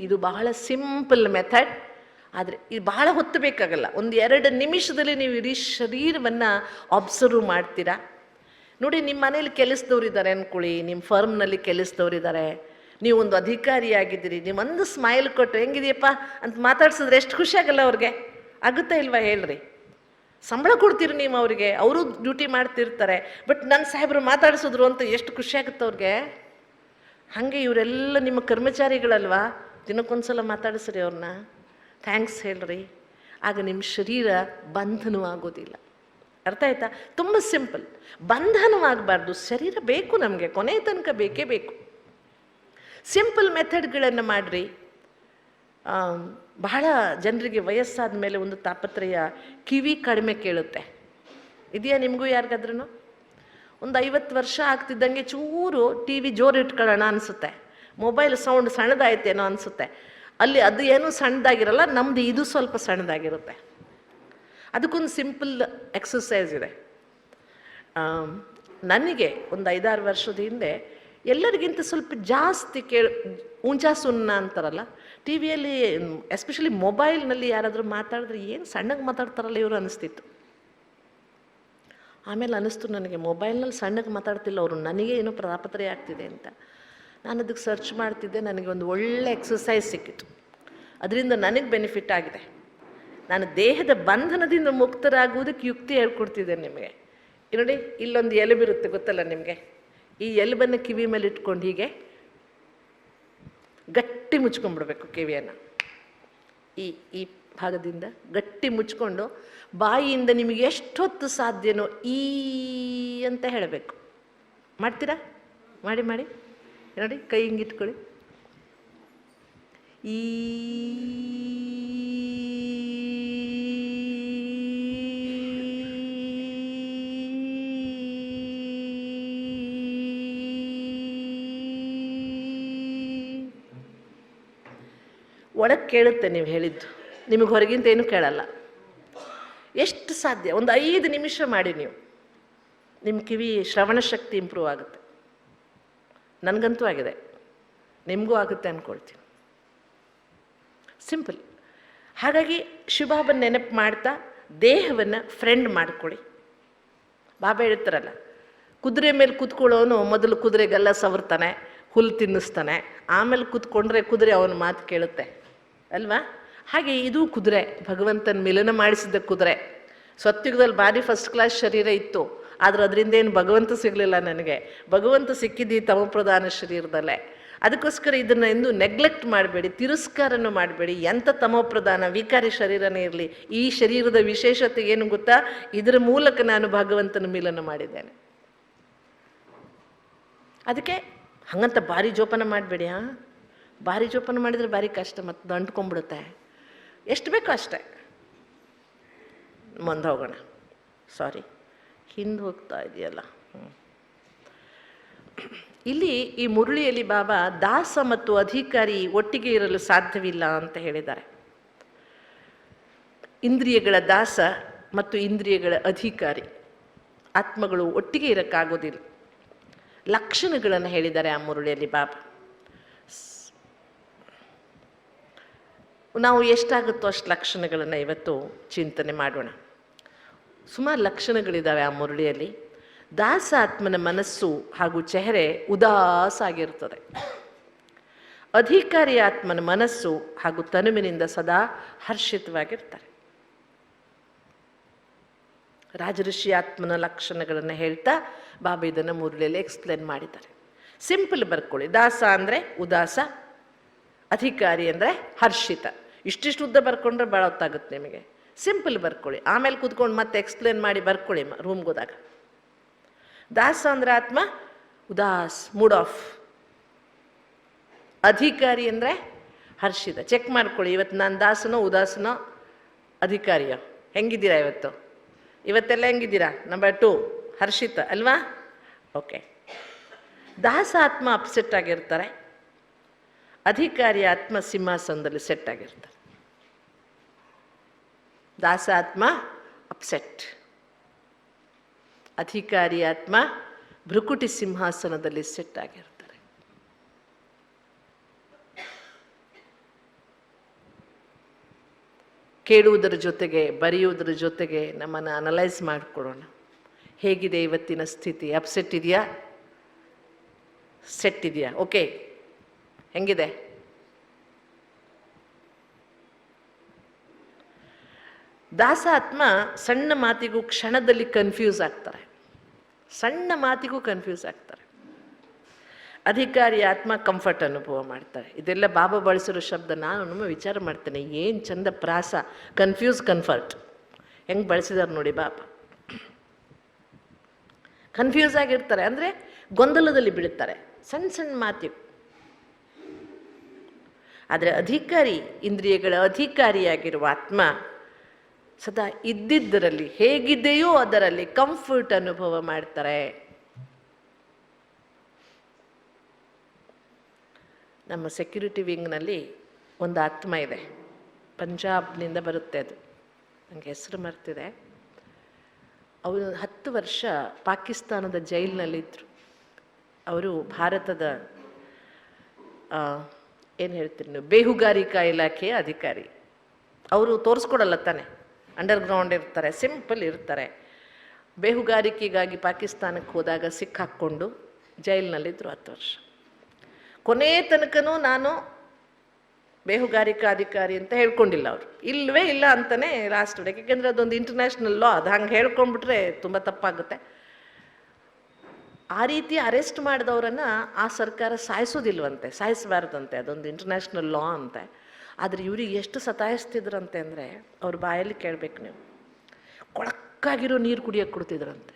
ಇದು ಬಹಳ ಸಿಂಪಲ್ ಮೆಥಡ್. ಆದರೆ ಇದು ಬಹಳ ಹೊತ್ತು ಬೇಕಾಗಲ್ಲ. 1-2 ನಿಮಿಷದಲ್ಲಿ ನೀವು ಇಡೀ ಶರೀರವನ್ನು ಅಬ್ಸರ್ವ್ ಮಾಡ್ತೀರಾ. ನೋಡಿ, ನಿಮ್ಮ ಮನೇಲಿ ಕೆಲಸದವ್ರಿದ್ದಾರೆ ಅಂದ್ಕೊಳ್ಳಿ, ನಿಮ್ಮ ಫರ್ಮ್ನಲ್ಲಿ ಕೆಲಸದವ್ರಿದ್ದಾರೆ, ನೀವು ಒಂದು ಅಧಿಕಾರಿಯಾಗಿದ್ದೀರಿ. ನೀವು ಒಂದು ಸ್ಮೈಲ್ ಕೊಟ್ಟು ಹೆಂಗಿದೆಯಪ್ಪ ಅಂತ ಮಾತಾಡ್ಸಿದ್ರೆ ಎಷ್ಟು ಖುಷಿ ಆಗಲ್ಲ ಅವ್ರಿಗೆ? ಆಗುತ್ತಾ ಇಲ್ವಾ ಹೇಳ್ರಿ? ಸಂಬಳ ಕೊಡ್ತೀರಿ ನೀವು ಅವರಿಗೆ, ಅವರು ಡ್ಯೂಟಿ ಮಾಡ್ತಿರ್ತಾರೆ. ಬಟ್ ನನ್ನ ಸಾಹೇಬರು ಮಾತಾಡಿಸಿದ್ರು ಅಂತ ಎಷ್ಟು ಖುಷಿ ಆಗುತ್ತೆ ಅವ್ರಿಗೆ. ಹಾಗೆ ಇವರೆಲ್ಲ ನಿಮ್ಮ ಕರ್ಮಚಾರಿಗಳಲ್ವಾ, ದಿನಕ್ಕೊಂದ್ಸಲ ಮಾತಾಡಿಸ್ರಿ ಅವ್ರನ್ನ, ಥ್ಯಾಂಕ್ಸ್ ಹೇಳ್ರಿ. ಆಗ ನಿಮ್ಮ ಶರೀರ ಬಂಧನವಾಗೋದಿಲ್ಲ. ಅರ್ಥ ಆಯ್ತಾ? ತುಂಬ ಸಿಂಪಲ್. ಬಂಧನವಾಗಬಾರ್ದು. ಶರೀರ ಬೇಕು ನಮಗೆ, ಕೊನೆ ತನಕ ಬೇಕೇ ಬೇಕು. ಸಿಂಪಲ್ ಮೆಥಡ್ಗಳನ್ನು ಮಾಡಿರಿ. ಬಹಳ ಜನರಿಗೆ ವಯಸ್ಸಾದ ಮೇಲೆ ಒಂದು ತಾಪತ್ರಯ, ಕಿವಿ ಕಡಿಮೆ ಕೇಳುತ್ತೆ. ಇದೆಯಾ ನಿಮಗೂ ಯಾರಿಗಾದ್ರೂ? ಒಂದು 50 ವರ್ಷ ಆಗ್ತಿದ್ದಂಗೆ ಚೂರು ಟಿ ವಿ ಜೋರು ಇಟ್ಕೊಳ್ಳೋಣ ಅನಿಸುತ್ತೆ, ಮೊಬೈಲ್ ಸೌಂಡ್ ಸಣ್ಣದಾಯ್ತೇನೋ ಅನಿಸುತ್ತೆ. ಅಲ್ಲಿ ಅದು ಏನೂ ಸಣ್ಣದಾಗಿರಲ್ಲ, ನಮ್ಮದು ಇದು ಸ್ವಲ್ಪ ಸಣ್ಣದಾಗಿರುತ್ತೆ. ಅದಕ್ಕೊಂದು ಸಿಂಪಲ್ ಎಕ್ಸಸೈಸ್ ಇದೆ. ನನಗೆ ಒಂದು 5-6 ವರ್ಷದ ಹಿಂದೆ ಎಲ್ಲರಿಗಿಂತ ಸ್ವಲ್ಪ ಜಾಸ್ತಿ ಊಂಚಾ ಸುನ್ನ ಅಂತಾರಲ್ಲ, ಟಿ ವಿಯಲ್ಲಿ ಎಸ್ಪೆಷಲಿ ಮೊಬೈಲ್ನಲ್ಲಿ ಯಾರಾದರೂ ಮಾತಾಡಿದ್ರೆ ಏನು ಸಣ್ಣಗೆ ಮಾತಾಡ್ತಾರಲ್ಲ ಇವರು ಅನ್ನಿಸ್ತಿತ್ತು. ಆಮೇಲೆ ಅನ್ನಿಸ್ತು ನನಗೆ, ಮೊಬೈಲ್ನಲ್ಲಿ ಸಣ್ಣಗೆ ಮಾತಾಡ್ತಿಲ್ಲ ಅವರು, ನನಗೆ ಏನೋ ಪ್ರಾಪತ್ರೆ ಆಗ್ತಿದೆ ಅಂತ. ನಾನು ಅದಕ್ಕೆ ಸರ್ಚ್ ಮಾಡ್ತಿದ್ದೆ, ನನಗೆ ಒಂದು ಒಳ್ಳೆ ಎಕ್ಸಸೈಸ್ ಸಿಕ್ಕಿತು. ಅದರಿಂದ ನನಗೆ ಬೆನಿಫಿಟ್ ಆಗಿದೆ. ನಾನು ದೇಹದ ಬಂಧನದಿಂದ ಮುಕ್ತರಾಗುವುದಕ್ಕೆ ಯುಕ್ತಿ ಹೇಳ್ಕೊಡ್ತಿದ್ದೇನೆ ನಿಮಗೆ. ನೋಡಿ, ಇಲ್ಲೊಂದು ಎಲುಬಿರುತ್ತೆ ಗೊತ್ತಲ್ಲ ನಿಮಗೆ, ಈ ಎಲುಬನ್ನು ಕಿವಿ ಮೇಲೆ ಇಟ್ಕೊಂಡು ಹೀಗೆ ಗಟ್ಟಿ ಮುಚ್ಕೊಂಡ್ಬಿಡ್ಬೇಕು ಕಿವಿಯನ್ನು. ಈ ಭಾಗದಿಂದ ಗಟ್ಟಿ ಮುಚ್ಕೊಂಡು ಬಾಯಿಯಿಂದ ನಿಮಗೆ ಎಷ್ಟೊತ್ತು ಸಾಧ್ಯನೋ ಈ ಅಂತ ಹೇಳಬೇಕು. ಮಾಡ್ತೀರಾ? ಮಾಡಿ ಮಾಡಿ ನೋಡಿ, ಕೈ ಹಿಂಗಿಟ್ಕೊಳ್ಳಿ. ಈ ಒಳಗೆ ಕೇಳುತ್ತೆ ನೀವು ಹೇಳಿದ್ದು, ನಿಮಗೆ ಹೊರಗಿಂತ ಏನೂ ಕೇಳಲ್ಲ. ಎಷ್ಟು ಸಾಧ್ಯ ಒಂದು 5 ನಿಮಿಷ ಮಾಡಿ ನೀವು, ನಿಮ್ಮ ಕಿವಿ ಶ್ರವಣ ಶಕ್ತಿ ಇಂಪ್ರೂವ್ ಆಗುತ್ತೆ. ನನಗಂತೂ ಆಗಿದೆ, ನಿಮಗೂ ಆಗುತ್ತೆ ಅಂದ್ಕೊಳ್ತೀನಿ. ಸಿಂಪಲ್. ಹಾಗಾಗಿ ಶಿವಬಾಬನ ನೆನಪು ಮಾಡ್ತಾ ದೇಹವನ್ನು ಫ್ರೆಂಡ್ ಮಾಡ್ಕೊಳ್ಳಿ. ಬಾಬಾ ಹೇಳ್ತಾರಲ್ಲ, ಕುದುರೆ ಮೇಲೆ ಕೂತ್ಕೊಳ್ಳೋನು ಮೊದಲು ಕುದುರೆಗೆಲ್ಲ ಸವರ್ತಾನೆ, ಹುಲ್ಲು ತಿನ್ನಿಸ್ತಾನೆ, ಆಮೇಲೆ ಕೂತ್ಕೊಂಡ್ರೆ ಕುದುರೆ ಅವನ ಮಾತು ಕೇಳುತ್ತೆ ಅಲ್ವಾ? ಹಾಗೆ ಇದು ಕುದುರೆ, ಭಗವಂತನ ಮಿಲನ ಮಾಡಿಸಿದ್ದ ಕುದುರೆ. ಸತ್ಯುಗದಲ್ಲಿ ಭಾರಿ ಫಸ್ಟ್ ಕ್ಲಾಸ್ ಶರೀರ ಇತ್ತು, ಆದರೆ ಅದರಿಂದ ಏನು ಭಗವಂತ ಸಿಗಲಿಲ್ಲ ನನಗೆ. ಭಗವಂತ ಸಿಕ್ಕಿದ್ದು ತಮೋಪ್ರಧಾನ ಶರೀರದಲ್ಲೇ. ಅದಕ್ಕೋಸ್ಕರ ಇದನ್ನು ಎಂದು ನೆಗ್ಲೆಕ್ಟ್ ಮಾಡಬೇಡಿ, ತಿರಸ್ಕಾರನೂ ಮಾಡಬೇಡಿ. ಎಂಥ ತಮೋಪ್ರಧಾನ ವಿಕಾರಿ ಶರೀರನೇ ಇರಲಿ, ಈ ಶರೀರದ ವಿಶೇಷತೆ ಏನು ಗೊತ್ತಾ? ಇದರ ಮೂಲಕ ನಾನು ಭಗವಂತನ ಮಿಲನ ಮಾಡಿದ್ದೇನೆ. ಅದಕ್ಕೆ ಹಾಗಂತ ಭಾರಿ ಜೋಪಾನ ಮಾಡಬೇಡಿ. ಭಾರಿ ಜೋಪಾನ ಮಾಡಿದರೆ ಭಾರಿ ಕಷ್ಟ, ಮತ್ತು ಅಂಟ್ಕೊಂಡ್ಬಿಡುತ್ತೆ. ಎಷ್ಟು ಬೇಕೋ ಅಷ್ಟೇ. ಮುಂದೆ ಹೋಗೋಣ. ಸಾರಿ, ಹಿಂದೆ ಹೋಗ್ತಾ ಇದೆಯಲ್ಲ. ಇಲ್ಲಿ ಈ ಮುರಳಿಯಲ್ಲಿ ಬಾಬಾ ದಾಸ ಮತ್ತು ಅಧಿಕಾರಿ ಒಟ್ಟಿಗೆ ಇರಲು ಸಾಧ್ಯವಿಲ್ಲ ಅಂತ ಹೇಳಿದ್ದಾರೆ. ಇಂದ್ರಿಯಗಳ ದಾಸ ಮತ್ತು ಇಂದ್ರಿಯಗಳ ಅಧಿಕಾರಿ ಆತ್ಮಗಳು ಒಟ್ಟಿಗೆ ಇರೋಕ್ಕಾಗೋದಿಲ್ಲ. ಲಕ್ಷಣಗಳನ್ನು ಹೇಳಿದ್ದಾರೆ ಆ ಮುರಳಿಯಲ್ಲಿ ಬಾಬಾ. ನಾವು ಎಷ್ಟಾಗುತ್ತೋ ಅಷ್ಟು ಲಕ್ಷಣಗಳನ್ನು ಇವತ್ತು ಚಿಂತನೆ ಮಾಡೋಣ. ಸುಮಾರು ಲಕ್ಷಣಗಳಿದ್ದಾವೆ ಆ ಮುರಳಿಯಲ್ಲಿ. ದಾಸ ಆತ್ಮನ ಮನಸ್ಸು ಹಾಗೂ ಚೆಹರೆ ಉದಾಸ ಆಗಿರುತ್ತದೆ. ಅಧಿಕಾರಿ ಆತ್ಮನ ಮನಸ್ಸು ಹಾಗೂ ತನುವಿನಿಂದ ಸದಾ ಹರ್ಷಿತವಾಗಿರ್ತಾರೆ. ರಾಜಋಷಿ ಆತ್ಮನ ಲಕ್ಷಣಗಳನ್ನು ಹೇಳ್ತಾ ಬಾಬಾ ಇದನ್ನು ಮುರಳಿಯಲ್ಲಿ ಎಕ್ಸ್ಪ್ಲೇನ್ ಮಾಡಿದ್ದಾರೆ. ಸಿಂಪಲ್ ಬರ್ಕೊಳ್ಳಿ. ದಾಸ ಅಂದರೆ ಉದಾಸ, ಅಧಿಕಾರಿ ಅಂದರೆ ಹರ್ಷಿತ. ಇಷ್ಟಿಷ್ಟು ಉದ್ದ ಬರ್ಕೊಂಡ್ರೆ ಭಾಳ ಹೊತ್ತಾಗುತ್ತೆ ನಿಮಗೆ. ಸಿಂಪಲ್ ಬರ್ಕೊಳ್ಳಿ, ಆಮೇಲೆ ಕೂತ್ಕೊಂಡು ಮತ್ತೆ ಎಕ್ಸ್ಪ್ಲೇನ್ ಮಾಡಿ ಬರ್ಕೊಳ್ಳಿ ರೂಮ್ಗೆ ಹೋದಾಗ. ದಾಸ ಅಂದರೆ ಆತ್ಮ ಉದಾಸ್, ಮೂಡ್ ಆಫ್. ಅಧಿಕಾರಿ ಅಂದರೆ ಹರ್ಷಿತ. ಚೆಕ್ ಮಾಡ್ಕೊಳ್ಳಿ, ಇವತ್ತು ನಾನು ದಾಸನೋ ಉದಾಸನೋ ಅಧಿಕಾರಿಯೋ? ಹೆಂಗಿದ್ದೀರಾ ಇವತ್ತು? ಇವತ್ತೆಲ್ಲ ಹೆಂಗಿದ್ದೀರಾ? ನಂಬರ್ 2 ಹರ್ಷಿತ ಅಲ್ವಾ? ಓಕೆ. ದಾಸ ಆತ್ಮ ಅಪ್ಸೆಟ್ ಆಗಿರ್ತಾರೆ, ಅಧಿಕಾರಿ ಆತ್ಮ ಸಿಂಹಾಸನದಲ್ಲಿ ಸೆಟ್ ಆಗಿರ್ತಾರೆ. ದಾಸ ಆತ್ಮ ಅಪ್ಸೆಟ್, ಅಧಿಕಾರಿ ಆತ್ಮ ಭೃಕುಟಿ ಸಿಂಹಾಸನದಲ್ಲಿ ಸೆಟ್ ಆಗಿರ್ತಾರೆ. ಕೇಳುವುದರ ಜೊತೆಗೆ ಬರೆಯುವುದರ ಜೊತೆಗೆ ನಮ್ಮನ್ನು ಅನಲೈಸ್ ಮಾಡಿಕೊಳ್ಳೋಣ. ಹೇಗಿದೆ ಇವತ್ತಿನ ಸ್ಥಿತಿ? ಅಪ್ಸೆಟ್ ಇದೆಯಾ? ಸೆಟ್ ಇದೆಯಾ? ಓಕೆ, ಹೆಂಗಿದೆ? ದಾಸ ಆತ್ಮ ಸಣ್ಣ ಮಾತಿಗೂ ಕ್ಷಣದಲ್ಲಿ ಕನ್ಫ್ಯೂಸ್ ಆಗ್ತಾರೆ. ಸಣ್ಣ ಮಾತಿಗೂ ಕನ್ಫ್ಯೂಸ್ ಆಗ್ತಾರೆ. ಅಧಿಕಾರಿ ಆತ್ಮ ಕಂಫರ್ಟ್ ಅನುಭವ ಮಾಡ್ತಾರೆ. ಇದೆಲ್ಲ ಬಾಬಾ ಬಳಸಿರೋ ಶಬ್ದ. ನಾನು ವಿಚಾರ ಮಾಡ್ತೇನೆ, ಏನು ಚಂದ ಪ್ರಾಸ. ಕನ್ಫ್ಯೂಸ್, ಕನ್ಫರ್ಟ್ ಹೆಂಗೆ ಬಳಸಿದಾರೆ ನೋಡಿ ಬಾಬಾ. ಕನ್ಫ್ಯೂಸ್ ಆಗಿರ್ತಾರೆ ಅಂದರೆ ಗೊಂದಲದಲ್ಲಿ ಬೀಳುತ್ತಾರೆ ಸಣ್ಣ ಸಣ್ಣ ಮಾತಿಗೂ. ಆದರೆ ಅಧಿಕಾರಿ, ಇಂದ್ರಿಯಗಳ ಅಧಿಕಾರಿಯಾಗಿರುವ ಆತ್ಮ ಸದಾ ಇದ್ದಿದ್ದರಲ್ಲಿ, ಹೇಗಿದೆಯೋ ಅದರಲ್ಲಿ ಕಂಫರ್ಟ್ ಅನುಭವ ಮಾಡ್ತಾರೆ. ನಮ್ಮ ಸೆಕ್ಯೂರಿಟಿ ವಿಂಗ್ನಲ್ಲಿ ಒಂದು ಆತ್ಮ ಇದೆ, ಪಂಜಾಬ್ನಿಂದ ಬರುತ್ತೆ. ಅದು ನನಗೆ ಹೆಸರು ಮರ್ತಿದೆ. ಅವರು 10 ವರ್ಷ ಪಾಕಿಸ್ತಾನದ ಜೈಲಿನಲ್ಲಿದ್ದರು. ಅವರು ಭಾರತದ ಏನು ಹೇಳ್ತೀರಿ ನೀವು, ಬೇಹುಗಾರಿಕಾ ಇಲಾಖೆಯ ಅಧಿಕಾರಿ. ಅವರು ತೋರಿಸ್ಕೊಡಲ್ಲ ತಾನೆ, ಅಂಡರ್ಗ್ರೌಂಡ್ ಇರ್ತಾರೆ, ಸಿಂಪಲ್ ಇರ್ತಾರೆ. ಬೇಹುಗಾರಿಕೆಗಾಗಿ ಪಾಕಿಸ್ತಾನಕ್ಕೆ ಹೋದಾಗ ಸಿಕ್ಕಾಕ್ಕೊಂಡು ಜೈಲಿನಲ್ಲಿದ್ದರು 10 ವರ್ಷ. ಕೊನೆ ತನಕನೂ ನಾನು ಬೇಹುಗಾರಿಕಾ ಅಧಿಕಾರಿ ಅಂತ ಹೇಳ್ಕೊಂಡಿಲ್ಲ ಅವರು, ಇಲ್ಲವೇ ಇಲ್ಲ ಅಂತಲೇ ಲಾಸ್ಟ್ವರೆಗೆ. ಯಾಕೆಂದರೆ ಅದೊಂದು ಇಂಟರ್ನ್ಯಾಷನಲ್ ಲಾ, ಅದು ಹಂಗೆ ಹೇಳ್ಕೊಂಡ್ಬಿಟ್ರೆ ತುಂಬ ತಪ್ಪಾಗುತ್ತೆ. ಆ ರೀತಿ ಅರೆಸ್ಟ್ ಮಾಡಿದವರನ್ನು ಆ ಸರ್ಕಾರ ಸಾಯಿಸೋದಿಲ್ವಂತೆ, ಸಾಯಿಸಬಾರ್ದಂತೆ, ಅದೊಂದು ಇಂಟರ್ನ್ಯಾಷನಲ್ ಲಾ ಅಂತೆ. ಆದರೆ ಇವ್ರಿಗೆ ಎಷ್ಟು ಸತಾಯಿಸ್ತಿದ್ರಂತೆ ಅಂದರೆ, ಅವ್ರ ಬಾಯಲ್ಲಿ ಕೇಳಬೇಕು ನೀವು, ಕೊಳಕ್ಕಾಗಿರೋ ನೀರು ಕುಡಿಯೋಕ್ಕೆ ಕೊಡ್ತಿದ್ರಂತೆ.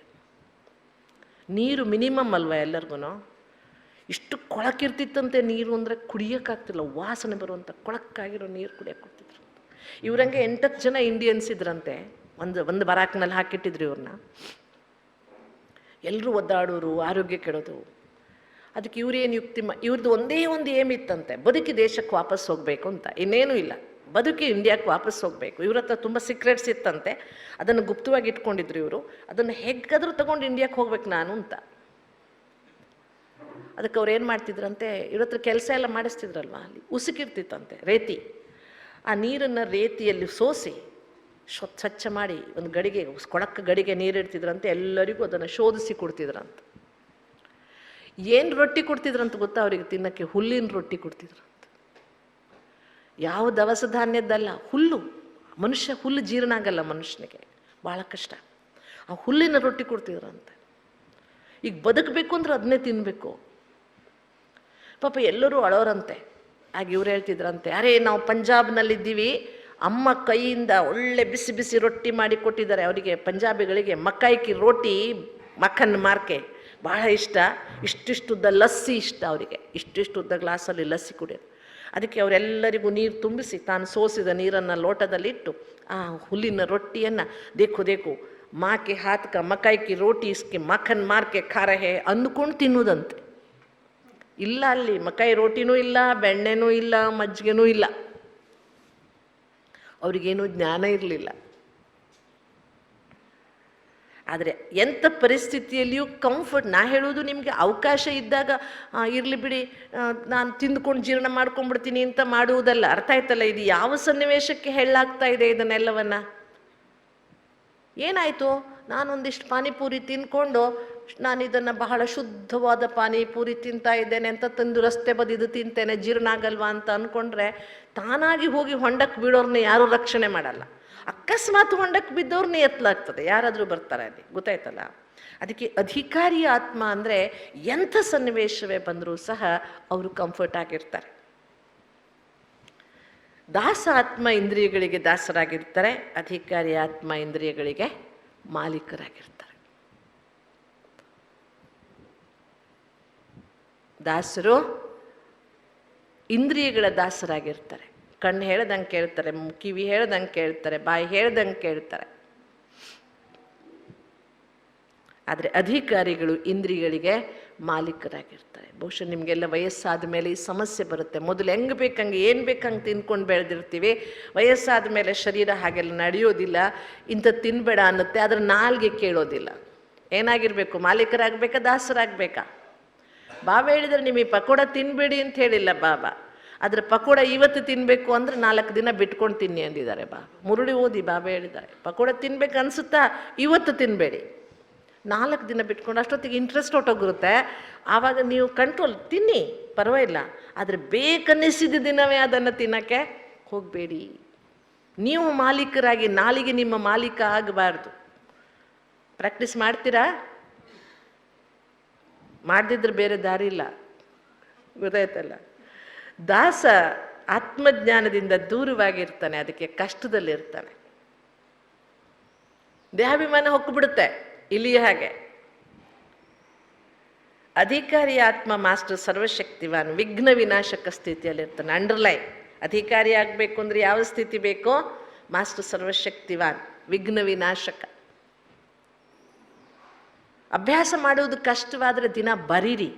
ನೀರು ಮಿನಿಮಮ್ ಅಲ್ವಾ ಎಲ್ಲರಿಗೂ, ಇಷ್ಟು ಕೊಳಕಿರ್ತಿತ್ತಂತೆ ನೀರು ಅಂದರೆ ಕುಡಿಯೋಕ್ಕಾಗ್ತಿಲ್ಲ, ವಾಸನೆ ಬರುವಂಥ ಕೊಳಕ್ಕಾಗಿರೋ ನೀರು ಕುಡಿಯೋಕ್ಕೆ ಕೊಡ್ತಿದ್ರು. ಇವ್ರಂಗೆ 8 ಜನ ಇಂಡಿಯನ್ಸ್ ಇದ್ರಂತೆ, ಒಂದು ಬರಾಕ್ನಲ್ಲಿ ಹಾಕಿಟ್ಟಿದ್ರು ಇವ್ರನ್ನ. ಎಲ್ಲರೂ ಒದ್ದಾಡೋರು, ಆರೋಗ್ಯ ಕೆಡೋದು. ಅದಕ್ಕೆ ಇವ್ರೇನು ಯುಕ್ತಿ ಇವ್ರದ್ದು ಒಂದೇ ಒಂದು ಏಮ್ ಇತ್ತಂತೆ, ಬದುಕಿ ದೇಶಕ್ಕೆ ವಾಪಸ್ ಹೋಗಬೇಕು ಅಂತ, ಇನ್ನೇನೂ ಇಲ್ಲ, ಬದುಕಿ ಇಂಡಿಯಾಕ್ಕೆ ವಾಪಸ್ ಹೋಗಬೇಕು. ಇವ್ರ ಹತ್ರ ತುಂಬ ಸೀಕ್ರೆಟ್ಸ್ ಇತ್ತಂತೆ, ಅದನ್ನು ಗುಪ್ತವಾಗಿ ಇಟ್ಕೊಂಡಿದ್ರು ಇವರು. ಅದನ್ನು ಹೇಗಾದರೂ ತಗೊಂಡು ಇಂಡಿಯಾಕ್ಕೆ ಹೋಗ್ಬೇಕು ನಾನು ಅಂತ. ಅದಕ್ಕೆ ಅವ್ರು ಏನು ಮಾಡ್ತಿದ್ರಂತೆ, ಇವ್ರ ಹತ್ರ ಕೆಲಸ ಎಲ್ಲ ಮಾಡಿಸ್ತಿದ್ರಲ್ವ, ಅಲ್ಲಿ ಉಸುಕಿರ್ತಿತ್ತಂತೆ ರೇತಿ. ಆ ನೀರನ್ನು ರೇತಿಯಲ್ಲಿ ಸೋಸಿ ಸ್ವಚ್ಛ ಮಾಡಿ ಒಂದು ಗಡಿಗೆ, ಕೊಳಕ್ಕೆ ಗಡಿಗೆ ನೀರಿಡ್ತಿದ್ರಂತೆ. ಎಲ್ಲರಿಗೂ ಅದನ್ನು ಶೋಧಿಸಿ ಕೊಡ್ತಿದ್ರಂತೆ. ಏನು ರೊಟ್ಟಿ ಕೊಡ್ತಿದ್ರಂತ ಗೊತ್ತಾ ಅವರಿಗೆ ತಿನ್ನೋಕ್ಕೆ? ಹುಲ್ಲಿನ ರೊಟ್ಟಿ ಕೊಡ್ತಿದ್ರಂತೆ. ಯಾವ ದವಸ ಧಾನ್ಯದ್ದಲ್ಲ, ಹುಲ್ಲು. ಮನುಷ್ಯ ಹುಲ್ಲು ಜೀರ್ಣ ಆಗಲ್ಲ ಮನುಷ್ಯನಿಗೆ, ಭಾಳ ಕಷ್ಟ. ಆ ಹುಲ್ಲಿನ ರೊಟ್ಟಿ ಕೊಡ್ತಿದ್ರಂತೆ. ಈಗ ಬದುಕಬೇಕು ಅಂದ್ರೆ ಅದನ್ನೇ ತಿನ್ನಬೇಕು. ಪಾಪ ಎಲ್ಲರೂ ಅಳೋರಂತೆ. ಆಗ ಇವ್ರು ಹೇಳ್ತಿದ್ರಂತೆ, ಅರೇ ನಾವು ಪಂಜಾಬ್ನಲ್ಲಿದ್ದೀವಿ, ಅಮ್ಮ ಕೈಯಿಂದ ಒಳ್ಳೆ ಬಿಸಿ ಬಿಸಿ ರೊಟ್ಟಿ ಮಾಡಿ ಕೊಟ್ಟಿದ್ದಾರೆ ಅವರಿಗೆ. ಪಂಜಾಬಿಗಳಿಗೆ ಮಕಾಯಿ ಕಿ ರೋಟಿ, ಮಖನ್ ಮಾರ್ಕೆ ಭಾಳ ಇಷ್ಟ. ಇಷ್ಟಿಷ್ಟುದ್ದ ಲಸ್ಸಿ ಇಷ್ಟ ಅವರಿಗೆ, ಇಷ್ಟಿಷ್ಟುದ್ದ ಗ್ಲಾಸಲ್ಲಿ ಲಸ್ಸಿ ಕುಡಿಯೋದು. ಅದಕ್ಕೆ ಅವರೆಲ್ಲರಿಗೂ ನೀರು ತುಂಬಿಸಿ ತಾನು ಸೋಸಿದ ನೀರನ್ನು ಲೋಟದಲ್ಲಿಟ್ಟು ಆ ಹುಲ್ಲಿನ ರೊಟ್ಟಿಯನ್ನು ದೇಕು ದೇಕು ಮಾಕೆ ಹಾತ್ಕ ಮಕಾಯಿ ಕಿ ರೋಟಿ ಇಸ್ಕೆ ಮಖನ್ ಮಾರ್ಕೆ ಖಾ ರಹೆ ಅಂದ್ಕೊಂಡು ತಿನ್ನೋದಂತೆ. ಇಲ್ಲ, ಅಲ್ಲಿ ಮಕಾಯಿ ರೋಟಿನೂ ಇಲ್ಲ, ಬೆಣ್ಣೆನೂ ಇಲ್ಲ, ಮಜ್ಜಿಗೆನೂ ಇಲ್ಲ. ಅವ್ರಿಗೇನೂ ಜ್ಞಾನ ಇರಲಿಲ್ಲ. ಆದರೆ ಎಂಥ ಪರಿಸ್ಥಿತಿಯಲ್ಲಿಯೂ ಕಂಫರ್ಟ್, ನಾ ಹೇಳೋದು ನಿಮಗೆ ಅವಕಾಶ ಇದ್ದಾಗ ಇರಲಿ ಬಿಡಿ, ನಾನು ತಿಂದ್ಕೊಂಡು ಜೀರ್ಣ ಮಾಡ್ಕೊಂಡ್ಬಿಡ್ತೀನಿ ಅಂತ ಮಾಡುವುದಲ್ಲ. ಅರ್ಥ ಆಯ್ತಲ್ಲ, ಇದು ಯಾವ ಸನ್ನಿವೇಶಕ್ಕೆ ಹೇಳಲಾಗ್ತಾ ಇದೆ ಇದನ್ನೆಲ್ಲವನ್ನ? ಏನಾಯಿತು, ನಾನೊಂದಿಷ್ಟು ಪಾನಿಪೂರಿ ತಿಂದ್ಕೊಂಡು ನಾನು ಇದನ್ನು ಬಹಳ ಶುದ್ಧವಾದ ಪಾನಿಪೂರಿ ತಿಂತಾ ಇದ್ದೇನೆ ಅಂತ ತಂದು ರಸ್ತೆ ಬದಿದು ತಿಂತೇನೆ, ಜೀರ್ಣ ಆಗಲ್ವಾ ಅಂತ ಅಂದ್ಕೊಂಡ್ರೆ ತಾನಾಗಿ ಹೋಗಿ ಹೊಂಡಕ್ಕೆ ಬೀಳೋರ್ನ ಯಾರೂ ರಕ್ಷಣೆ ಮಾಡಲ್ಲ. ಅಕಸ್ಮಾತ್ ಹೊಂಡಕ್ಕೆ ಬಿದ್ದವ್ರನ್ನೇ ಎತ್ತಲಾಗ್ತದೆ, ಯಾರಾದರೂ ಬರ್ತಾರೆ ಅಲ್ಲಿ, ಗೊತ್ತಾಯ್ತಲ್ಲ. ಅದಕ್ಕೆ ಅಧಿಕಾರಿ ಆತ್ಮ ಅಂದರೆ ಎಂಥ ಸನ್ನಿವೇಶವೇ ಬಂದರೂ ಸಹ ಅವರು ಕಂಫರ್ಟ್ ಆಗಿರ್ತಾರೆ. ದಾಸ ಆತ್ಮ ಇಂದ್ರಿಯಗಳಿಗೆ ದಾಸರಾಗಿರ್ತಾರೆ, ಅಧಿಕಾರಿ ಆತ್ಮ ಇಂದ್ರಿಯಗಳಿಗೆ ಮಾಲೀಕರಾಗಿರ್ತಾರೆ. ದಾಸರು ಇಂದ್ರಿಯಗಳ ದಾಸರಾಗಿರ್ತಾರೆ. ಕಣ್ಣು ಹೇಳ್ದಂಗೆ ಕೇಳ್ತಾರೆ, ಕಿವಿ ಹೇಳ್ದಂಗೆ ಕೇಳ್ತಾರೆ, ಬಾಯಿ ಹೇಳ್ದಂಗೆ ಕೇಳ್ತಾರೆ. ಆದರೆ ಅಧಿಕಾರಿಗಳು ಇಂದ್ರಿಯಗಳಿಗೆ ಮಾಲೀಕರಾಗಿರ್ತಾರೆ. ಬಹುಶಃ ನಿಮಗೆಲ್ಲ ವಯಸ್ಸಾದ ಮೇಲೆ ಈ ಸಮಸ್ಯೆ ಬರುತ್ತೆ. ಮೊದಲು ಹೆಂಗೆ ಬೇಕಂಗೆ ಏನು ಬೇಕಂಗೆ ತಿನ್ಕೊಂಡು ಬೆಳೆದಿರ್ತೀವಿ. ವಯಸ್ಸಾದ ಮೇಲೆ ಶರೀರ ಹಾಗೆಲ್ಲ ನಡೆಯೋದಿಲ್ಲ, ಇಂಥದ್ದು ತಿನ್ನಬೇಡ ಅನ್ನುತ್ತೆ, ಆದರೆ ನಾಲ್ಗೆ ಕೇಳೋದಿಲ್ಲ. ಏನಾಗಿರಬೇಕು? ಮಾಲೀಕರಾಗಬೇಕಾ, ದಾಸರಾಗಬೇಕಾ? ಬಾಬಾ ಹೇಳಿದರೆ ನಿಮಗೆ ಪಕೋಡ ತಿನ್ನಬೇಡಿ ಅಂತ ಹೇಳಿಲ್ಲ ಬಾಬಾ, ಆದರೆ ಪಕೋಡ ಇವತ್ತು ತಿನ್ನಬೇಕು ಅಂದರೆ 4 ದಿನ ಬಿಟ್ಕೊಂಡು ತಿನ್ನಿ ಅಂದಿದ್ದಾರೆ ಬಾಬಾ. ಮುರುಳಿ ಓದಿ ಬಾಬಾ ಹೇಳಿದ್ದಾರೆ, ಪಕೋಡ ತಿನ್ಬೇಕು ಅನಿಸುತ್ತಾ ಇವತ್ತು ತಿನ್ನಬೇಡಿ, 4 ದಿನ ಬಿಟ್ಕೊಂಡು. ಅಷ್ಟೊತ್ತಿಗೆ ಇಂಟ್ರೆಸ್ಟ್ ಹೊಟ್ಟೋಗಿರುತ್ತೆ, ಆವಾಗ ನೀವು ಕಂಟ್ರೋಲ್ ತಿನ್ನಿ ಪರವಾಗಿಲ್ಲ, ಆದರೆ ಬೇಕನ್ನಿಸಿದ ದಿನವೇ ಅದನ್ನು ತಿನ್ನೋಕ್ಕೆ ಹೋಗಬೇಡಿ. ನೀವು ಮಾಲೀಕರಾಗಿ, ನಾಲಿಗೆ ನಿಮ್ಮ ಮಾಲೀಕ ಆಗಬಾರ್ದು. ಪ್ರಾಕ್ಟೀಸ್ ಮಾಡ್ತೀರಾ? ಮಾಡದಿದ್ರೆ ಬೇರೆ ದಾರಿ ಇಲ್ಲ, ಗೊತ್ತಾಯ್ತಲ್ಲ. ದಾಸ ಆತ್ಮಜ್ಞಾನದಿಂದ ದೂರವಾಗಿರ್ತಾನೆ, ಅದಕ್ಕೆ ಕಷ್ಟದಲ್ಲಿರ್ತಾನೆ. ದೇಹಾಭಿಮಾನ ಹೊಕ್ಕಿಬಿಡುತ್ತೆ ಇಲ್ಲಿಯ ಹಾಗೆ. ಅಧಿಕಾರಿ ಆತ್ಮ ಮಾಸ್ಟರ್ ಸರ್ವಶಕ್ತಿವಾನ್, ವಿಘ್ನ ವಿನಾಶಕ ಸ್ಥಿತಿಯಲ್ಲಿರ್ತಾನೆ. ಅಂಡರ್ಲೈನ್, ಅಧಿಕಾರಿ ಆಗಬೇಕು ಅಂದರೆ ಯಾವ ಸ್ಥಿತಿ ಬೇಕೋ? ಮಾಸ್ಟರ್ ಸರ್ವಶಕ್ತಿವಾನ್, ವಿಘ್ನ ವಿನಾಶಕ. ಅಭ್ಯಾಸ ಮಾಡುವುದು ಕಷ್ಟವಾದರೆ ದಿನ ಬರೀರಿ.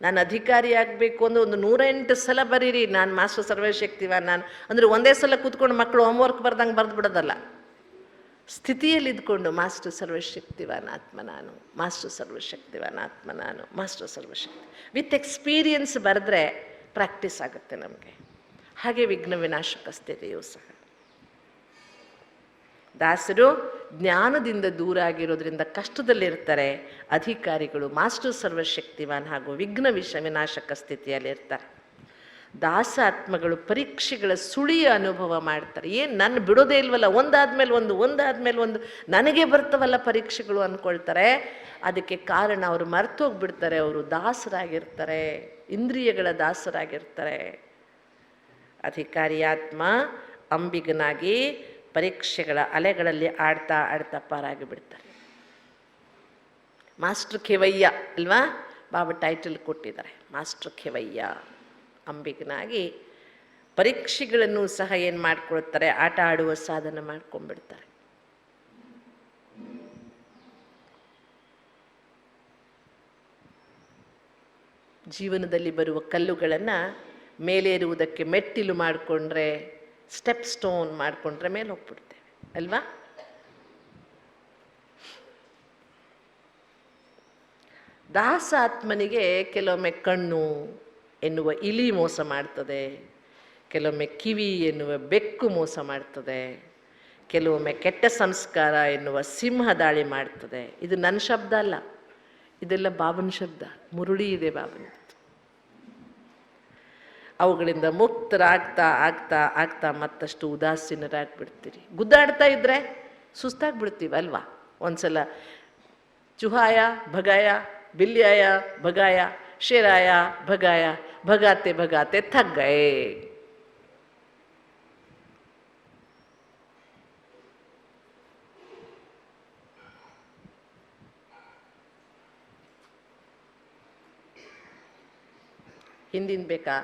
ನಾನು ಅಧಿಕಾರಿ ಆಗಬೇಕು ಅಂದ್ರೆ ಒಂದು 108 ಸಲ ಬರೀರಿ, ನಾನು ಮಾಸ್ಟರ್ ಸರ್ವಶಕ್ತಿವಾನ್ ನಾನು ಅಂದರೆ ಒಂದೇ ಸಲ ಕೂತ್ಕೊಂಡು ಮಕ್ಕಳು ಹೋಮ್ವರ್ಕ್ ಬರ್ದಂಗೆ ಬರೆದು ಬಿಡೋದಲ್ಲ. ಸ್ಥಿತಿಯಲ್ಲಿದ್ಕೊಂಡು ಮಾಸ್ಟರ್ ಸರ್ವಶಕ್ತಿವಾನ್ ಆತ್ಮ ನಾನು, ಮಾಸ್ಟರ್ ಸರ್ವಶಕ್ತಿವಾನ್ ಆತ್ಮ ನಾನು, ಮಾಸ್ಟರ್ ಸರ್ವಶಕ್ತಿ ವಿತ್ ಎಕ್ಸ್ಪೀರಿಯನ್ಸ್ ಬರೆದ್ರೆ ಪ್ರಾಕ್ಟೀಸ್ ಆಗುತ್ತೆ ನಮಗೆ. ಹಾಗೆ ವಿಘ್ನ ವಿನಾಶಕ ಸ್ಥಿತಿಯೂ ಸಹ. ದಾಸರು ಜ್ಞಾನದಿಂದ ದೂರ ಆಗಿರೋದ್ರಿಂದ ಕಷ್ಟದಲ್ಲಿರ್ತಾರೆ. ಅಧಿಕಾರಿಗಳು ಮಾಸ್ಟರ್ ಸರ್ವಶಕ್ತಿವಾನ್ ಹಾಗೂ ವಿಘ್ನ ವಿನಾಶಕ ಸ್ಥಿತಿಯಲ್ಲಿರ್ತಾರೆ. ದಾಸ ಆತ್ಮಗಳು ಪರೀಕ್ಷೆಗಳ ಸುಳಿಯ ಅನುಭವ ಮಾಡ್ತಾರೆ. ಏನು ನನ್ನ ಬಿಡೋದೇ ಇಲ್ವಲ್ಲ, ಒಂದಾದ್ಮೇಲೆ ಒಂದು ನನಗೆ ಬರ್ತವಲ್ಲ ಪರೀಕ್ಷೆಗಳು ಅಂದ್ಕೊಳ್ತಾರೆ. ಅದಕ್ಕೆ ಕಾರಣ ಅವರು ಮರ್ತೋಗ್ಬಿಡ್ತಾರೆ. ಅವರು ದಾಸರಾಗಿರ್ತಾರೆ, ಇಂದ್ರಿಯಗಳ ದಾಸರಾಗಿರ್ತಾರೆ. ಅಧಿಕಾರಿ ಆತ್ಮ ಅಂಬಿಗನಾಗಿ ಪರೀಕ್ಷೆಗಳ ಅಲೆಗಳಲ್ಲಿ ಆಡ್ತಾ ಆಡ್ತಾ ಪಾರಾಗಿ ಬಿಡ್ತಾರೆ. ಮಾಸ್ಟರ್ ಖೆವಯ್ಯ ಅಲ್ವಾ, ಬಾಬಾ ಟೈಟಲ್ ಕೊಟ್ಟಿದ್ದಾರೆ, ಮಾಸ್ಟರ್ ಖೆವಯ್ಯ. ಅಂಬಿಗನಾಗಿ ಪರೀಕ್ಷೆಗಳನ್ನು ಸಹ ಏನು ಮಾಡ್ಕೊಳ್ತಾರೆ, ಆಟ ಆಡುವ ಸಾಧನ ಮಾಡ್ಕೊಂಡ್ಬಿಡ್ತಾರೆ. ಜೀವನದಲ್ಲಿ ಬರುವ ಕಲ್ಲುಗಳನ್ನು ಮೇಲೇರುವುದಕ್ಕೆ ಮೆಟ್ಟಿಲು ಮಾಡಿಕೊಂಡ್ರೆ, ಸ್ಟೆಪ್ ಸ್ಟೋನ್ ಮಾಡಿಕೊಂಡ್ರೆ ಮೇಲೆ ಹೋಗ್ಬಿಡ್ತೇವೆ ಅಲ್ವಾ. ದಾಸ ಆತ್ಮನಿಗೆ ಕೆಲವೊಮ್ಮೆ ಕಣ್ಣು ಎನ್ನುವ ಇಲಿ ಮೋಸ ಮಾಡ್ತದೆ, ಕೆಲವೊಮ್ಮೆ ಕಿವಿ ಎನ್ನುವ ಬೆಕ್ಕು ಮೋಸ ಮಾಡ್ತದೆ, ಕೆಲವೊಮ್ಮೆ ಕೆಟ್ಟ ಸಂಸ್ಕಾರ ಎನ್ನುವ ಸಿಂಹ ದಾಳಿ ಮಾಡ್ತದೆ. ಇದು ನನ್ನ ಶಬ್ದ ಅಲ್ಲ, ಇದೆಲ್ಲ ಬಾಬನ ಶಬ್ದ, ಮುರುಳಿ ಇದೆ ಬಾಬನ. ಅವುಗಳಿಂದ ಮುಕ್ತರಾಗ್ತಾ ಆಗ್ತಾ ಆಗ್ತಾ ಮತ್ತಷ್ಟು ಉದಾಸೀನರಾಗ್ಬಿಡ್ತೀರಿ. ಗುದ್ದಾಡ್ತಾ ಇದ್ರೆ ಸುಸ್ತಾಗ್ಬಿಡ್ತೀವಿ ಅಲ್ವಾ. ಒಂದ್ಸಲ ಚುಹಾಯ ಭಗಾಯ, ಬಿಲ್ಯಾಯ ಭಗಾಯ, ಶೇರಾಯ ಭಗಾಯ, ಭಗಾತೆ ಭಗಾತೆ ಥಕ್ ಗಯೆ. ಹಿಂದಿನ ಬೇಕಾ?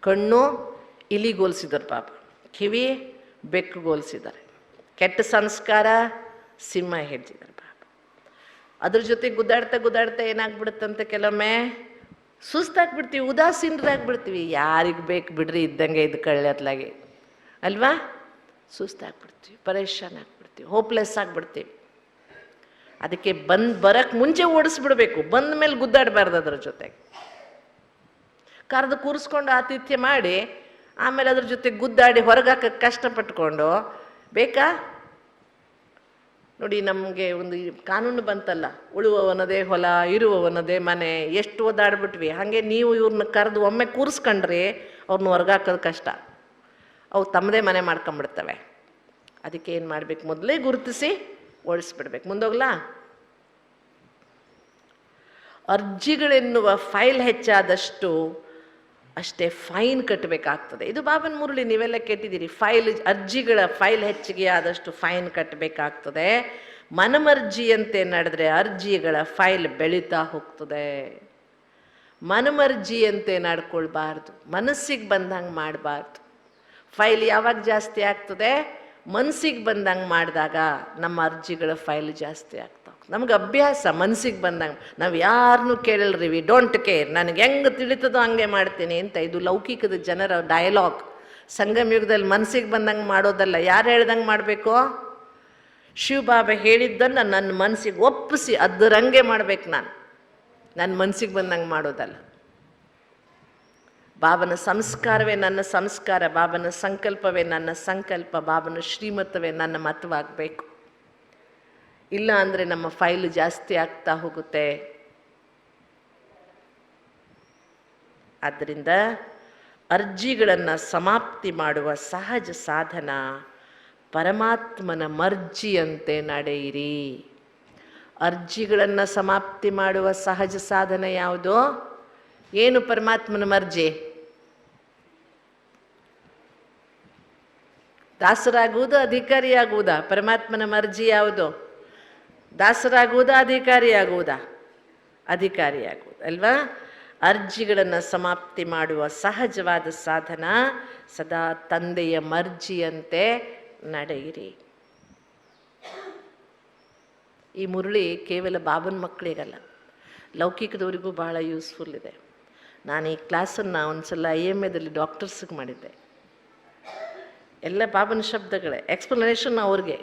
ಕಣ್ಣು ಇಲಿಗೋಲ್ಸಿದ್ದಾರೆ ಪಾಪ, ಕಿವಿ ಬೆಕ್ಕುಗೋಲ್ಸಿದ್ದಾರೆ, ಕೆಟ್ಟ ಸಂಸ್ಕಾರ ಸಿಂಹ ಹಿಡ್ದಿದ್ದಾರೆ ಪಾಪ. ಅದ್ರ ಜೊತೆ ಗುದ್ದಾಡ್ತಾ ಗುದ್ದಾಡ್ತಾ ಏನಾಗ್ಬಿಡುತ್ತಂತೆ, ಕೆಲವೊಮ್ಮೆ ಸುಸ್ತಾಗ್ಬಿಡ್ತೀವಿ, ಉದಾಸೀನರಾಗ್ಬಿಡ್ತೀವಿ. ಯಾರಿಗೆ ಬೇಕು ಬಿಡ್ರಿ, ಇದ್ದಂಗೆ ಇದು ಕಳ್ಳೆತ್ಲಾಗೆ ಅಲ್ವಾ. ಸುಸ್ತಾಗ್ಬಿಡ್ತೀವಿ, ಪರೇಶಾನ್ ಆಗ್ಬಿಡ್ತೀವಿ, ಹೋಪ್ಲೆಸ್ ಆಗ್ಬಿಡ್ತೀವಿ. ಅದಕ್ಕೆ ಬರಕ್ಕೆ ಮುಂಚೆ ಓಡಿಸ್ಬಿಡ್ಬೇಕು, ಬಂದ ಮೇಲೆ ಗುದ್ದಾಡಬಾರ್ದು. ಅದ್ರ ಜೊತೆಗೆ ಕರೆದು ಕೂರಿಸ್ಕೊಂಡು ಆತಿಥ್ಯ ಮಾಡಿ ಆಮೇಲೆ ಅದ್ರ ಜೊತೆ ಗುದ್ದಾಡಿ ಹೊರಗಾಕಕ್ಕೆ ಕಷ್ಟಪಟ್ಕೊಂಡು ಬೇಕಾ? ನೋಡಿ, ನಮಗೆ ಒಂದು ಕಾನೂನು ಬಂತಲ್ಲ, ಉಳುವವನದೇ ಹೊಲ ಇರುವವನದೇ ಮನೆ. ಎಷ್ಟು ಓದಾಡ್ಬಿಟ್ವಿ. ಹಾಗೆ ನೀವು ಇವ್ರನ್ನ ಕರೆದು ಒಮ್ಮೆ ಕೂರಿಸ್ಕೊಂಡ್ರಿ ಅವ್ರನ್ನ ಹೊರಗಾಕೋದು ಕಷ್ಟ. ಅವು ತಮ್ಮದೇ ಮನೆ ಮಾಡ್ಕೊಂಬಿಡ್ತವೆ. ಅದಕ್ಕೆ ಏನು ಮಾಡಬೇಕು, ಮೊದಲೇ ಗುರುತಿಸಿ ಓಡಿಸ್ಬಿಡ್ಬೇಕು. ಮುಂದೋಗ್ಲಾ? ಅರ್ಜಿಗಳೆನ್ನುವ ಫೈಲ್ ಹೆಚ್ಚಾದಷ್ಟು ಅಷ್ಟೇ ಫೈನ್ ಕಟ್ಟಬೇಕಾಗ್ತದೆ. ಇದು ಬಾಬನ ಮುರುಳಿ, ನೀವೆಲ್ಲ ಕೆಟ್ಟಿದ್ದೀರಿ. ಅರ್ಜಿಗಳ ಫೈಲ್ ಹೆಚ್ಚಿಗೆ ಆದಷ್ಟು ಫೈನ್ ಕಟ್ಟಬೇಕಾಗ್ತದೆ. ಮನಮರ್ಜಿಯಂತೆ ನಡೆದ್ರೆ ಅರ್ಜಿಗಳ ಫೈಲ್ ಬೆಳೀತಾ ಹೋಗ್ತದೆ. ಮನಮರ್ಜಿಯಂತೆ ನಡ್ಕೊಳ್ಬಾರ್ದು, ಮನಸ್ಸಿಗೆ ಬಂದಂಗೆ ಮಾಡಬಾರ್ದು. ಫೈಲ್ ಯಾವಾಗ ಜಾಸ್ತಿ ಆಗ್ತದೆ? ಮನಸ್ಸಿಗೆ ಬಂದಂಗೆ ಮಾಡಿದಾಗ ನಮ್ಮ ಅರ್ಜಿಗಳ ಫೈಲ್ ಜಾಸ್ತಿ ಆಗ್ತಾವೆ. ನಮ್ಗೆ ಅಭ್ಯಾಸ ಮನಸ್ಸಿಗೆ ಬಂದಂಗೆ, ನಾವು ಯಾರನ್ನೂ ಕೇಳಲ್ರಿ, ವಿ ಡೋಂಟ್ ಕೇರ್, ನನಗೆ ಹೆಂಗೆ ತಿಳಿತದೋ ಹಂಗೆ ಮಾಡ್ತೀನಿ ಅಂತ. ಇದು ಲೌಕಿಕದ ಜನರ ಡಯಲಾಗ್. ಸಂಗಮ ಯುಗದಲ್ಲಿ ಮನಸ್ಸಿಗೆ ಬಂದಂಗೆ ಮಾಡೋದಲ್ಲ, ಯಾರು ಹೇಳ್ದಂಗೆ ಮಾಡಬೇಕು? ಶಿವಬಾಬಾ ಹೇಳಿದ್ದನ್ನು ನನ್ನ ಮನಸ್ಸಿಗೆ ಒಪ್ಪಿಸಿ ಅದರಂಗೆ ಮಾಡ್ಬೇಕು. ನನ್ನ ಮನಸ್ಸಿಗೆ ಬಂದಂಗೆ ಮಾಡೋದಲ್ಲ. ಬಾಬನ ಸಂಸ್ಕಾರವೇ ನನ್ನ ಸಂಸ್ಕಾರ, ಬಾಬನ ಸಂಕಲ್ಪವೇ ನನ್ನ ಸಂಕಲ್ಪ, ಬಾಬನ ಶ್ರೀಮತವೇ ನನ್ನ ಮತವಾಗಬೇಕು. ಇಲ್ಲ ಅಂದರೆ ನಮ್ಮ ಫೈಲು ಜಾಸ್ತಿ ಆಗ್ತಾ ಹೋಗುತ್ತೆ. ಆದ್ದರಿಂದ ಅರ್ಜಿಗಳನ್ನು ಸಮಾಪ್ತಿ ಮಾಡುವ ಸಹಜ ಸಾಧನ ಪರಮಾತ್ಮನ ಮರ್ಜಿಯಂತೆ ನಡೆಯಿರಿ. ಅರ್ಜಿಗಳನ್ನು ಸಮಾಪ್ತಿ ಮಾಡುವ ಸಹಜ ಸಾಧನ ಯಾವುದು? ಏನು ಪರಮಾತ್ಮನ ಮರ್ಜಿ? ದಾಸರಾಗುವುದು, ಅಧಿಕಾರಿಯಾಗುವುದಾ? ಪರಮಾತ್ಮನ ಮರ್ಜಿ ಯಾವುದು? ದಾಸರಾಗುವುದಾ, ಅಧಿಕಾರಿಯಾಗುವುದಾ? ಅಧಿಕಾರಿಯಾಗುವುದು ಅಲ್ವಾ? ಅರ್ಜಿಗಳನ್ನು ಸಮಾಪ್ತಿ ಮಾಡುವ ಸಹಜವಾದ ಸಾಧನ ಸದಾ ತಂದೆಯ ಮರ್ಜಿಯಂತೆ ನಡೆಯಿರಿ. ಈ ಮುರಳಿ ಕೇವಲ ಬಾಬನ ಮಕ್ಕಳಿಗಲ್ಲ, ಲೌಕಿಕದವರಿಗೂ ಬಹಳ ಯೂಸ್ಫುಲ್ ಇದೆ. ನಾನು ಈ ಕ್ಲಾಸನ್ನು ಒಂದ್ಸಲ IMAದಲ್ಲಿ ಡಾಕ್ಟರ್ಸ್ಗೆ ಮಾಡಿದ್ದೆ. ಎಲ್ಲ ಬಾಬನ ಶಬ್ದಗಳೇ, ಎಕ್ಸ್ಪ್ಲನೇಷನ್ ಅವ್ರಿಗೆ.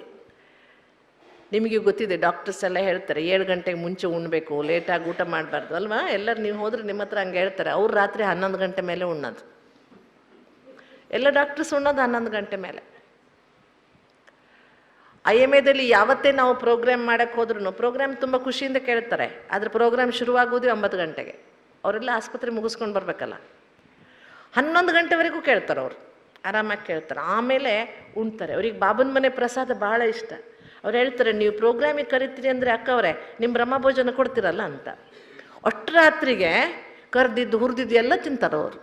ನಿಮಗೆ ಗೊತ್ತಿದೆ, ಡಾಕ್ಟರ್ಸ್ ಎಲ್ಲ ಹೇಳ್ತಾರೆ 7 ಗಂಟೆಗೆ ಮುಂಚೆ ಉಣ್ಣಬೇಕು, ಲೇಟಾಗಿ ಊಟ ಮಾಡಬಾರ್ದು ಅಲ್ವಾ? ಎಲ್ಲರೂ ನೀವು ಹೋದ್ರೆ ನಿಮ್ಮ ಹತ್ರ ಹಂಗೆ ಹೇಳ್ತಾರೆ. ಅವ್ರು ರಾತ್ರಿ 11 ಗಂಟೆ ಮೇಲೆ ಉಣ್ಣೋದು. ಎಲ್ಲ ಡಾಕ್ಟರ್ಸ್ ಉಣ್ಣೋದು 11 ಗಂಟೆ ಮೇಲೆ. IMAದಲ್ಲಿ ಯಾವತ್ತೇ ನಾವು ಪ್ರೋಗ್ರಾಮ್ ಮಾಡೋಕ್ಕೆ ಹೋದ್ರೂ ಪ್ರೋಗ್ರಾಮ್ ತುಂಬ ಖುಷಿಯಿಂದ ಕೇಳ್ತಾರೆ. ಆದರೆ ಪ್ರೋಗ್ರಾಮ್ ಶುರುವಾಗೋದು 9 ಗಂಟೆಗೆ. ಅವರೆಲ್ಲ ಆಸ್ಪತ್ರೆ ಮುಗಿಸ್ಕೊಂಡು ಬರಬೇಕಲ್ಲ. 11 ಗಂಟೆವರೆಗೂ ಕೇಳ್ತಾರೆ ಅವರು, ಆರಾಮಾಗಿ ಕೇಳ್ತಾರೆ. ಆಮೇಲೆ ಉಣ್ತಾರೆ. ಅವ್ರಿಗೆ ಬಾಬನ ಮನೆ ಪ್ರಸಾದ ಭಾಳ ಇಷ್ಟ. ಅವ್ರು ಹೇಳ್ತಾರೆ, ನೀವು ಪ್ರೋಗ್ರಾಮಿಗೆ ಕರಿತೀರಿ ಅಂದರೆ ಅಕ್ಕ ಅವರೇ ನಿಮ್ಮ ಬ್ರಹ್ಮ ಭೋಜನ ಕೊಡ್ತೀರಲ್ಲ ಅಂತ. ಅಷ್ಟು ರಾತ್ರಿಗೆ ಕರೆದಿದ್ದು ಹುರಿದಿದ್ದು ಎಲ್ಲ ತಿಂತಾರೆ ಅವರು.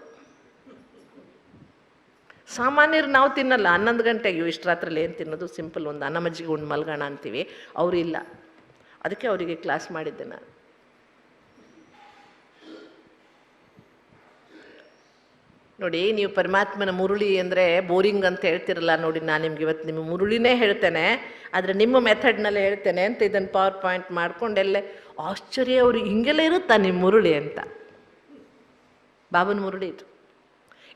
ಸಾಮಾನ್ಯರು ನಾವು ತಿನ್ನಲ್ಲ 11 ಗಂಟೆಗೆ. ಇಷ್ಟು ರಾತ್ರಿಯಲ್ಲಿ ಏನು ತಿನ್ನೋದು, ಸಿಂಪಲ್ ಒಂದು ಅನ್ನ ಮಜ್ಜಿಗೆ ಉಂಡು ಮಲ್ಗೋಣ ಅಂತೀವಿ. ಅವರು ಇಲ್ಲ. ಅದಕ್ಕೆ ಅವರಿಗೆ ಕ್ಲಾಸ್ ಮಾಡಿದ್ದೆ ನಾನು. ನೋಡಿ, ನೀವು ಪರಮಾತ್ಮನ ಮುರುಳಿ ಅಂದರೆ ಬೋರಿಂಗ್ ಅಂತ ಹೇಳ್ತಿರಲ್ಲ. ನೋಡಿ, ನಾನು ನಿಮ್ಗೆ ಇವತ್ತು ನಿಮ್ಮ ಮುರುಳಿನೇ ಹೇಳ್ತೇನೆ, ಆದರೆ ನಿಮ್ಮ ಮೆಥಡ್ನಲ್ಲೇ ಹೇಳ್ತೇನೆ ಅಂತ ಇದನ್ನು ಪವರ್ ಪಾಯಿಂಟ್ ಮಾಡ್ಕೊಂಡೆಲ್ಲೇ ಆಶ್ಚರ್ಯ. ಅವರು ಹಿಂಗೆಲ್ಲ ಇರುತ್ತಾ ನಿಮ್ಮ ಮುರುಳಿ ಅಂತ. ಬಾಬನ ಮುರುಳಿ ಇದು.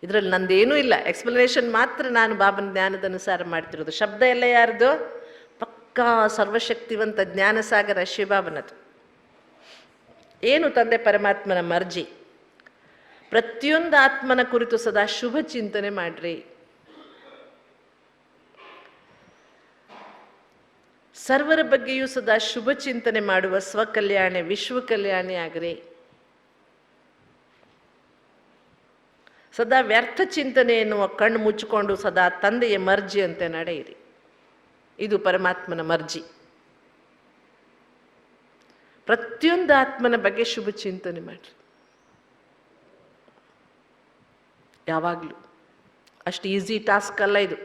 ಇದರಲ್ಲಿ ನಂದೇನೂ ಇಲ್ಲ, ಎಕ್ಸ್ಪ್ಲನೇಷನ್ ಮಾತ್ರ ನಾನು ಬಾಬನ ಜ್ಞಾನದ ಅನುಸಾರ ಮಾಡ್ತಿರೋದು. ಶಬ್ದ ಎಲ್ಲ ಯಾರ್ದು? ಪಕ್ಕಾ ಸರ್ವಶಕ್ತಿವಂತ ಜ್ಞಾನಸಾಗರ ಶಿವಬಾಬನದು. ಏನು ತಂದೆ ಪರಮಾತ್ಮನ ಮರ್ಜಿ? ಪ್ರತಿಯೊಂದು ಆತ್ಮನ ಕುರಿತು ಸದಾ ಶುಭ ಚಿಂತನೆ ಮಾಡ್ರಿ. ಸರ್ವರ ಬಗ್ಗೆಯೂ ಸದಾ ಶುಭ ಚಿಂತನೆ ಮಾಡುವ ಸ್ವಕಲ್ಯಾಣಿ ವಿಶ್ವ ಕಲ್ಯಾಣಿ ಆಗ್ರಿ. ಸದಾ ವ್ಯರ್ಥ ಚಿಂತನೆ ಎನ್ನುವ ಕಣ್ಣು ಮುಚ್ಚಿಕೊಂಡು ಸದಾ ತಂದೆಯ ಮರ್ಜಿಯಂತೆ ನಡೆಯಿರಿ. ಇದು ಪರಮಾತ್ಮನ ಮರ್ಜಿ. ಪ್ರತಿಯೊಂದು ಆತ್ಮನ ಬಗ್ಗೆ ಶುಭ ಚಿಂತನೆ ಮಾಡ್ರಿ ಯಾವಾಗಲೂ. ಅಷ್ಟು ಈಸಿ ಟಾಸ್ಕ್ ಅಲ್ಲ ಇದು.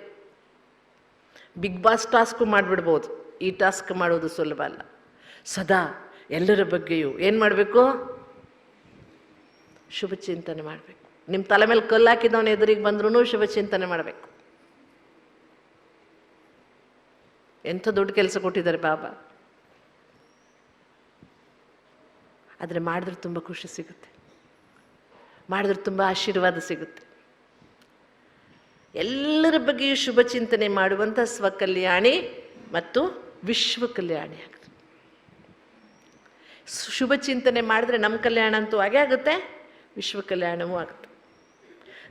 ಬಿಗ್ ಬಾಸ್ ಟಾಸ್ಕು ಮಾಡಿಬಿಡ್ಬೋದು, ಈ ಟಾಸ್ಕ್ ಮಾಡೋದು ಸುಲಭ ಅಲ್ಲ. ಸದಾ ಎಲ್ಲರ ಬಗ್ಗೆಯೂ ಏನು ಮಾಡಬೇಕು? ಶುಭ ಚಿಂತನೆ ಮಾಡಬೇಕು. ನಿಮ್ಮ ತಲೆ ಮೇಲೆ ಕಲ್ಲು ಹಾಕಿದವನ ಎದುರಿಗೆ ಬಂದ್ರೂ ಶುಭ ಚಿಂತನೆ ಮಾಡಬೇಕು. ಎಂಥ ದೊಡ್ಡ ಕೆಲಸ ಕೊಟ್ಟಿದ್ದಾರೆ ಬಾಬಾ. ಆದರೆ ಮಾಡಿದ್ರೆ ತುಂಬ ಖುಷಿ ಸಿಗುತ್ತೆ, ಮಾಡಿದ್ರೆ ತುಂಬ ಆಶೀರ್ವಾದ ಸಿಗುತ್ತೆ. ಎಲ್ಲರ ಬಗ್ಗೆಯೂ ಶುಭ ಚಿಂತನೆ ಮಾಡುವಂಥ ಸ್ವಕಲ್ಯಾಣಿ ಮತ್ತು ವಿಶ್ವ ಕಲ್ಯಾಣಿ ಆಗುತ್ತೆ. ಶುಭ ಚಿಂತನೆ ಮಾಡಿದ್ರೆ ನಮ್ಮ ಕಲ್ಯಾಣ ಅಂತೂ ಹಾಗೆ ಆಗುತ್ತೆ, ವಿಶ್ವ ಕಲ್ಯಾಣವೂ ಆಗುತ್ತೆ.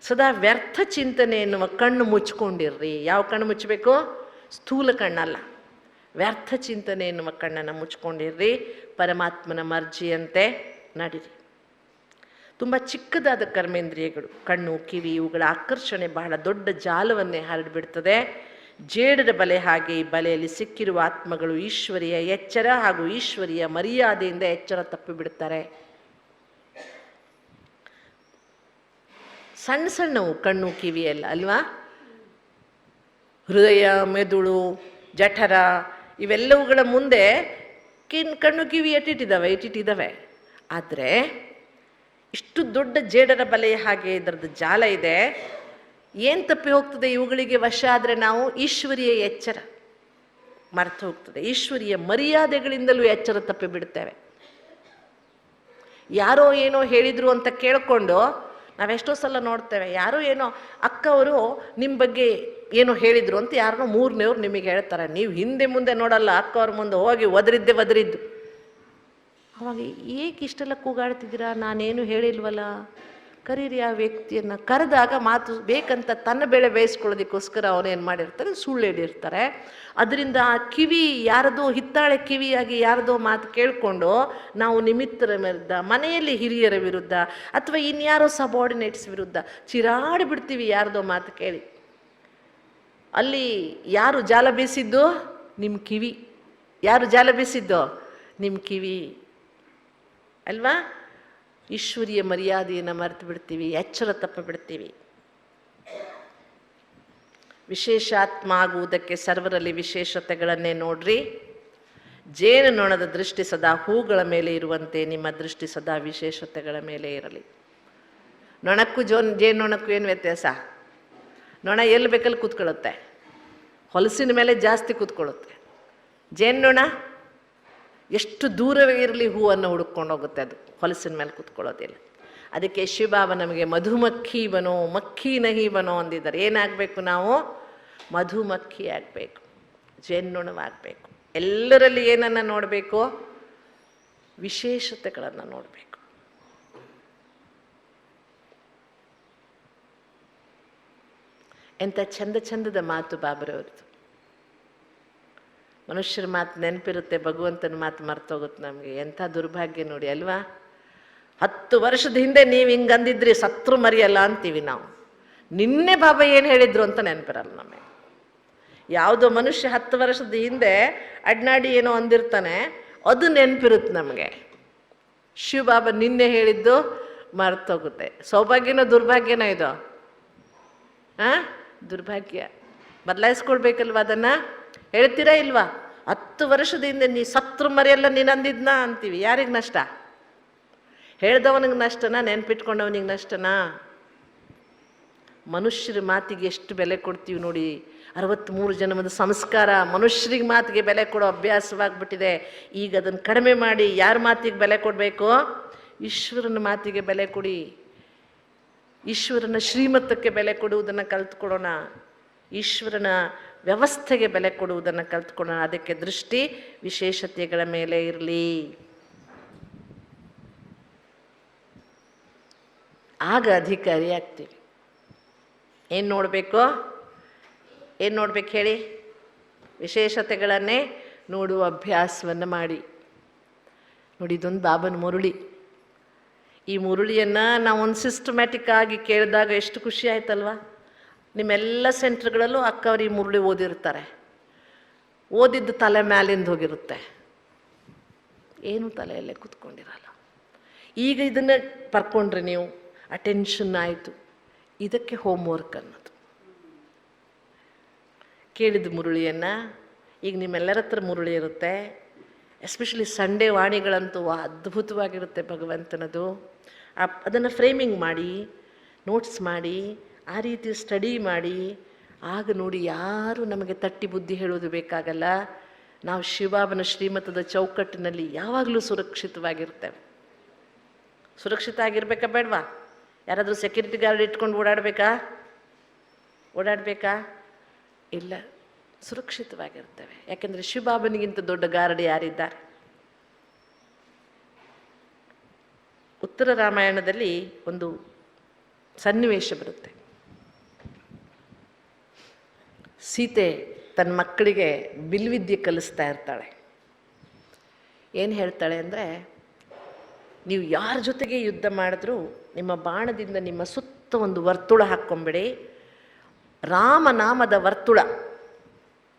ಸದಾ ವ್ಯರ್ಥ ಚಿಂತನೆ ಎನ್ನುವ ಕಣ್ಣು ಮುಚ್ಕೊಂಡಿರ್ರಿ. ಯಾವ ಕಣ್ಣು ಮುಚ್ಚಬೇಕು? ಸ್ಥೂಲ ಕಣ್ಣಲ್ಲ, ವ್ಯರ್ಥ ಚಿಂತನೆ ಎನ್ನುವ ಕಣ್ಣನ್ನು ಮುಚ್ಕೊಂಡಿರ್ರಿ. ಪರಮಾತ್ಮನ ಮರ್ಜಿಯಂತೆ ನಡೀರಿ. ತುಂಬ ಚಿಕ್ಕದಾದ ಕರ್ಮೇಂದ್ರಿಯಗಳು, ಕಣ್ಣು, ಕಿವಿ, ಇವುಗಳ ಆಕರ್ಷಣೆ ಬಹಳ ದೊಡ್ಡ ಜಾಲವನ್ನೇ ಹರಡಿಬಿಡ್ತದೆ. ಜೇಡರ ಬಲೆ ಹಾಗೆ ಈ ಬಲೆಯಲ್ಲಿ ಸಿಕ್ಕಿರುವ ಆತ್ಮಗಳು ಈಶ್ವರಿಯ ಎಚ್ಚರ ಹಾಗೂ ಈಶ್ವರಿಯ ಮರ್ಯಾದೆಯಿಂದ ಎಚ್ಚರ ತಪ್ಪಿಬಿಡ್ತಾರೆ. ಸಣ್ಣ ಸಣ್ಣವು ಕಣ್ಣು, ಕಿವಿ ಎಲ್ಲ ಅಲ್ವಾ? ಹೃದಯ, ಮೆದುಳು, ಜಠರ ಇವೆಲ್ಲವುಗಳ ಮುಂದೆ ಕಣ್ಣು, ಕಿವಿ ಇಟ್ಟಿಟ್ಟಿದ್ದಾವೆ. ಆದರೆ ಇಷ್ಟು ದೊಡ್ಡ ಜೇಡರ ಬಲೆಯ ಹಾಗೆ ಇದರದ್ದು ಜಾಲ ಇದೆ. ಏನು ತಪ್ಪಿ ಹೋಗ್ತದೆ ಇವುಗಳಿಗೆ ವಶ ಆದರೆ? ನಾವು ಈಶ್ವರಿಯ ಎಚ್ಚರ ಮರೆತು ಹೋಗ್ತದೆ. ಈಶ್ವರಿಯ ಮರ್ಯಾದೆಗಳಿಂದಲೂ ಎಚ್ಚರ ತಪ್ಪಿ ಬಿಡ್ತೇವೆ. ಯಾರೋ ಏನೋ ಹೇಳಿದರು ಅಂತ ಕೇಳಿಕೊಂಡು ನಾವೆಷ್ಟೋ ಸಲ ನೋಡ್ತೇವೆ, ಯಾರೋ ಏನೋ ಅಕ್ಕ ಅವರು ನಿಮ್ಮ ಬಗ್ಗೆ ಏನೋ ಹೇಳಿದರು ಅಂತ ಯಾರೋ 3ನೇವ್ರು ನಿಮಗೆ ಹೇಳ್ತಾರೆ. ನೀವು ಹಿಂದೆ ಮುಂದೆ ನೋಡಲ್ಲ, ಅಕ್ಕ ಅವ್ರ ಮುಂದೆ ಹೋಗಿ ಒದರಿದ್ದು. ಅವಾಗ ಏಕೆ ಇಷ್ಟೆಲ್ಲ ಕೂಗಾಡ್ತಿದ್ದೀರಾ? ನಾನೇನು ಹೇಳಿಲ್ವಲ್ಲ. ಕರೀರಿ ಆ ವ್ಯಕ್ತಿಯನ್ನು. ಕರೆದಾಗ ಮಾತು ಬೇಕಂತ ತನ್ನ ಬೆಳೆ ಬೇಯಿಸ್ಕೊಳ್ಳೋದಕ್ಕೋಸ್ಕರ ಅವನೇನು ಮಾಡಿರ್ತಾರೆ? ಸುಳ್ಳು ಹೇಳಿರ್ತಾರೆ. ಅದರಿಂದ ಆ ಕಿವಿ ಯಾರದೋ ಹಿತ್ತಾಳೆ ಕಿವಿಯಾಗಿ ಯಾರದೋ ಮಾತು ಕೇಳಿಕೊಂಡು ನಾವು ನಿಮಿತ್ತರ ವಿರುದ್ಧ, ಮನೆಯಲ್ಲಿ ಹಿರಿಯರ ವಿರುದ್ಧ ಅಥವಾ ಇನ್ಯಾರೋ ಸಬಾರ್ಡಿನೇಟ್ಸ್ ವಿರುದ್ಧ ಚಿರಾಡಿ ಬಿಡ್ತೀವಿ ಯಾರದೋ ಮಾತು ಕೇಳಿ. ಅಲ್ಲಿ ಯಾರು ಜಾಲ ಬೀಸಿದ್ದು? ನಿಮ್ಮ ಕಿವಿ. ಯಾರು ಜಾಲ ಬೀಸಿದ್ದು? ನಿಮ್ಮ ಕಿವಿ ಅಲ್ವಾ? ಈಶ್ವರಿಯ ಮರ್ಯಾದೆಯನ್ನು ಮರೆತು ಬಿಡ್ತೀವಿ, ಎಚ್ಚರ ತಪ್ಪಿ ಬಿಡ್ತೀವಿ. ವಿಶೇಷಾತ್ಮ ಆಗುವುದಕ್ಕೆ ಸರ್ವರಲ್ಲಿ ವಿಶೇಷತೆಗಳನ್ನೇ ನೋಡ್ರಿ. ಜೇನು ನೊಣದ ದೃಷ್ಟಿ ಸದಾ ಹೂಗಳ ಮೇಲೆ ಇರುವಂತೆ ನಿಮ್ಮ ದೃಷ್ಟಿ ಸದಾ ವಿಶೇಷತೆಗಳ ಮೇಲೆ ಇರಲಿ. ನೊಣಕ್ಕೂ ಜೇನುನೊಣಕ್ಕೂ ಏನು ವ್ಯತ್ಯಾಸ? ನೊಣ ಎಲ್ಲಿ ಬೇಕಲ್ಲಿ ಕೂತ್ಕೊಳ್ಳುತ್ತೆ, ಹೊಲಸಿನ ಮೇಲೆ ಜಾಸ್ತಿ ಕೂತ್ಕೊಳ್ಳುತ್ತೆ. ಜೇನುನೊಣ ಎಷ್ಟು ದೂರವೇ ಇರಲಿ ಹೂವನ್ನು ಹುಡುಕೊಂಡು ಹೋಗುತ್ತೆ, ಅದು ಹೊಲಸಿನ ಮೇಲೆ ಕೂತ್ಕೊಳ್ಳೋದಿಲ್ಲ. ಅದಕ್ಕೆ ಶಿವಬಾಬಾ ನಮಗೆ ಮಧುಮಕ್ಕಿ ಬನೋ ಮಕ್ಕಿ ನಹಿ ಬನೋ ಅಂದಿದ್ದಾರೆ. ಏನಾಗಬೇಕು ನಾವು? ಮಧುಮಕ್ಕಿ ಆಗಬೇಕು, ಜೇನುನೊಣವಾಗಬೇಕು. ಎಲ್ಲರಲ್ಲಿ ಏನನ್ನು ನೋಡಬೇಕು? ವಿಶೇಷತೆಗಳನ್ನು ನೋಡಬೇಕು. ಎಂಥ ಚಂದ ಚಂದದ ಮಾತು ಬಾಬರವ್ರದ್ದು. ಮನುಷ್ಯರ ಮಾತು ನೆನಪಿರುತ್ತೆ, ಭಗವಂತನ ಮಾತು ಮರ್ತೋಗುತ್ತೆ ನಮಗೆ. ಎಂಥ ದುರ್ಭಾಗ್ಯ ನೋಡಿ ಅಲ್ವಾ? 10 ವರ್ಷದ ಹಿಂದೆ ನೀವು ಹಿಂಗೆ ಅಂದಿದ್ರಿ, ಸತ್ರು ಮರಿಯಲ್ಲ ಅಂತೀವಿ ನಾವು. ನಿನ್ನೆ ಬಾಬಾ ಏನು ಹೇಳಿದ್ರು ಅಂತ ನೆನಪಿರಲ್ಲ ನಮಗೆ. ಯಾವುದೋ ಮನುಷ್ಯ 10 ವರ್ಷದ ಹಿಂದೆ ಅಡ್ನಾಡಿ ಏನೋ ಅಂದಿರ್ತಾನೆ, ಅದು ನೆನಪಿರುತ್ತೆ ನಮಗೆ. ಶಿವಬಾಬಾ ನಿನ್ನೆ ಹೇಳಿದ್ದು ಮರ್ತೋಗುತ್ತೆ. ಸೌಭಾಗ್ಯನೋ ದುರ್ಭಾಗ್ಯನೋ ಇದು? ದುರ್ಭಾಗ್ಯ. ಬದಲಾಯಿಸ್ಕೊಳ್ಬೇಕಲ್ವ ಅದನ್ನು? ಹೇಳ್ತೀರಾ ಇಲ್ವಾ? 10 ವರ್ಷದ ಹಿಂದೆ ನೀ ಸತ್ರು ಮರೆಯಲ್ಲ ನೀನು ಅಂದಿದ್ನಾ ಅಂತೀವಿ. ಯಾರಿಗೆ ನಷ್ಟ? ಹೇಳ್ದವನಿಗೆ ನಷ್ಟನಾ? ನೆನ್ಪಿಟ್ಕೊಂಡವನಿಗೆ ನಷ್ಟನಾ? ಮನುಷ್ಯರ ಮಾತಿಗೆ ಎಷ್ಟು ಬೆಲೆ ಕೊಡ್ತೀವಿ ನೋಡಿ. 63 ಜನ್ಮದ ಸಂಸ್ಕಾರ ಮನುಷ್ಯರಿಗೆ ಮಾತಿಗೆ ಬೆಲೆ ಕೊಡೋ ಅಭ್ಯಾಸವಾಗಿಬಿಟ್ಟಿದೆ. ಈಗ ಅದನ್ನು ಕಡಿಮೆ ಮಾಡಿ ಯಾರ ಮಾತಿಗೆ ಬೆಲೆ ಕೊಡಬೇಕು? ಈಶ್ವರನ ಮಾತಿಗೆ ಬೆಲೆ ಕೊಡಿ. ಈಶ್ವರನ ಶ್ರೀಮತಕ್ಕೆ ಬೆಲೆ ಕೊಡುವುದನ್ನು ಕಲ್ತ್ಕೊಡೋಣ. ಈಶ್ವರನ ವ್ಯವಸ್ಥೆಗೆ ಬೆಲೆ ಕೊಡುವುದನ್ನು ಕಲ್ತ್ಕೊಳ್ಳೋಣ. ಅದಕ್ಕೆ ದೃಷ್ಟಿ ವಿಶೇಷತೆಗಳ ಮೇಲೆ ಇರಲಿ. ಆಗ ಅಧಿಕಾರಿ ಆಗ್ತೀವಿ. ಏನು ನೋಡಬೇಕು? ಏನು ನೋಡ್ಬೇಕು ಹೇಳಿ? ವಿಶೇಷತೆಗಳನ್ನೇ ನೋಡುವ ಅಭ್ಯಾಸವನ್ನು ಮಾಡಿ. ನೋಡಿ, ಇದೊಂದು ಬಾಬನ ಮುರುಳಿ. ಈ ಮುರುಳಿಯನ್ನು ನಾವು ಒಂದು ಸಿಸ್ಟಮ್ಯಾಟಿಕ್ ಆಗಿ ಕೇಳಿದಾಗ ಎಷ್ಟು ಖುಷಿ ಆಯ್ತಲ್ವ? ನಿಮ್ಮೆಲ್ಲ ಸೆಂಟ್ರ್ಗಳಲ್ಲೂ ಅಕ್ಕವ್ರು ಈ ಮುರುಳಿ ಓದಿರ್ತಾರೆ. ಓದಿದ್ದು ತಲೆ ಮ್ಯಾಲಿಂದ ಹೋಗಿರುತ್ತೆ, ಏನು ತಲೆಯಲ್ಲೇ ಕೂತ್ಕೊಂಡಿರಲ್ಲ. ಈಗ ಇದನ್ನು ಬರ್ಕೊಂಡ್ರೆ ನೀವು ಅಟೆನ್ಷನ್ ಆಯಿತು. ಇದಕ್ಕೆ ಹೋಮ್ವರ್ಕ್ ಅನ್ನೋದು. ಕೇಳಿದ ಮುರುಳಿಯನ್ನು ಈಗ ನಿಮ್ಮೆಲ್ಲರ ಹತ್ರ ಮುರುಳಿ ಇರುತ್ತೆ. ಎಸ್ಪೆಷಲಿ ಸಂಡೇ ವಾಣಿಗಳಂತೂ ಅದ್ಭುತವಾಗಿರುತ್ತೆ ಭಗವಂತನದು. ಅದನ್ನು ಫ್ರೇಮಿಂಗ್ ಮಾಡಿ, ನೋಟ್ಸ್ ಮಾಡಿ, ಆ ರೀತಿ ಸ್ಟಡಿ ಮಾಡಿ. ಆಗ ನೋಡಿ ಯಾರು ನಮಗೆ ತಟ್ಟಿ ಬುದ್ಧಿ ಹೇಳೋದು ಬೇಕಾಗಲ್ಲ. ನಾವು ಶಿವಬಾಬನ ಶ್ರೀಮತದ ಚೌಕಟ್ಟಿನಲ್ಲಿ ಯಾವಾಗಲೂ ಸುರಕ್ಷಿತವಾಗಿರ್ತೇವೆ. ಸುರಕ್ಷಿತ ಆಗಿರ್ಬೇಕಾ ಬೇಡವಾ? ಯಾರಾದರೂ ಸೆಕ್ಯೂರಿಟಿ ಗಾರ್ಡ್ ಇಟ್ಕೊಂಡು ಓಡಾಡಬೇಕಾ? ಇಲ್ಲ, ಸುರಕ್ಷಿತವಾಗಿರ್ತೇವೆ. ಯಾಕೆಂದರೆ ಶಿವಬಾಬನಿಗಿಂತ ದೊಡ್ಡ ಗಾರ್ಡ್ ಯಾರಿದ್ದಾರೆ? ಉತ್ತರ ರಾಮಾಯಣದಲ್ಲಿ ಒಂದು ಸನ್ನಿವೇಶ ಬರುತ್ತೆ. ಸೀತೆ ತನ್ನ ಮಕ್ಕಳಿಗೆ ಬಿಲ್ವಿದ್ಯೆ ಕಲಿಸ್ತಾ ಇರ್ತಾಳೆ. ಏನು ಹೇಳ್ತಾಳೆ ಅಂದರೆ, ನೀವು ಯಾರ ಜೊತೆಗೆ ಯುದ್ಧ ಮಾಡಿದ್ರೂ ನಿಮ್ಮ ಬಾಣದಿಂದ ನಿಮ್ಮ ಸುತ್ತ ಒಂದು ವರ್ತುಳ ಹಾಕ್ಕೊಂಬಿಡಿ. ರಾಮನಾಮದ ವರ್ತುಳ,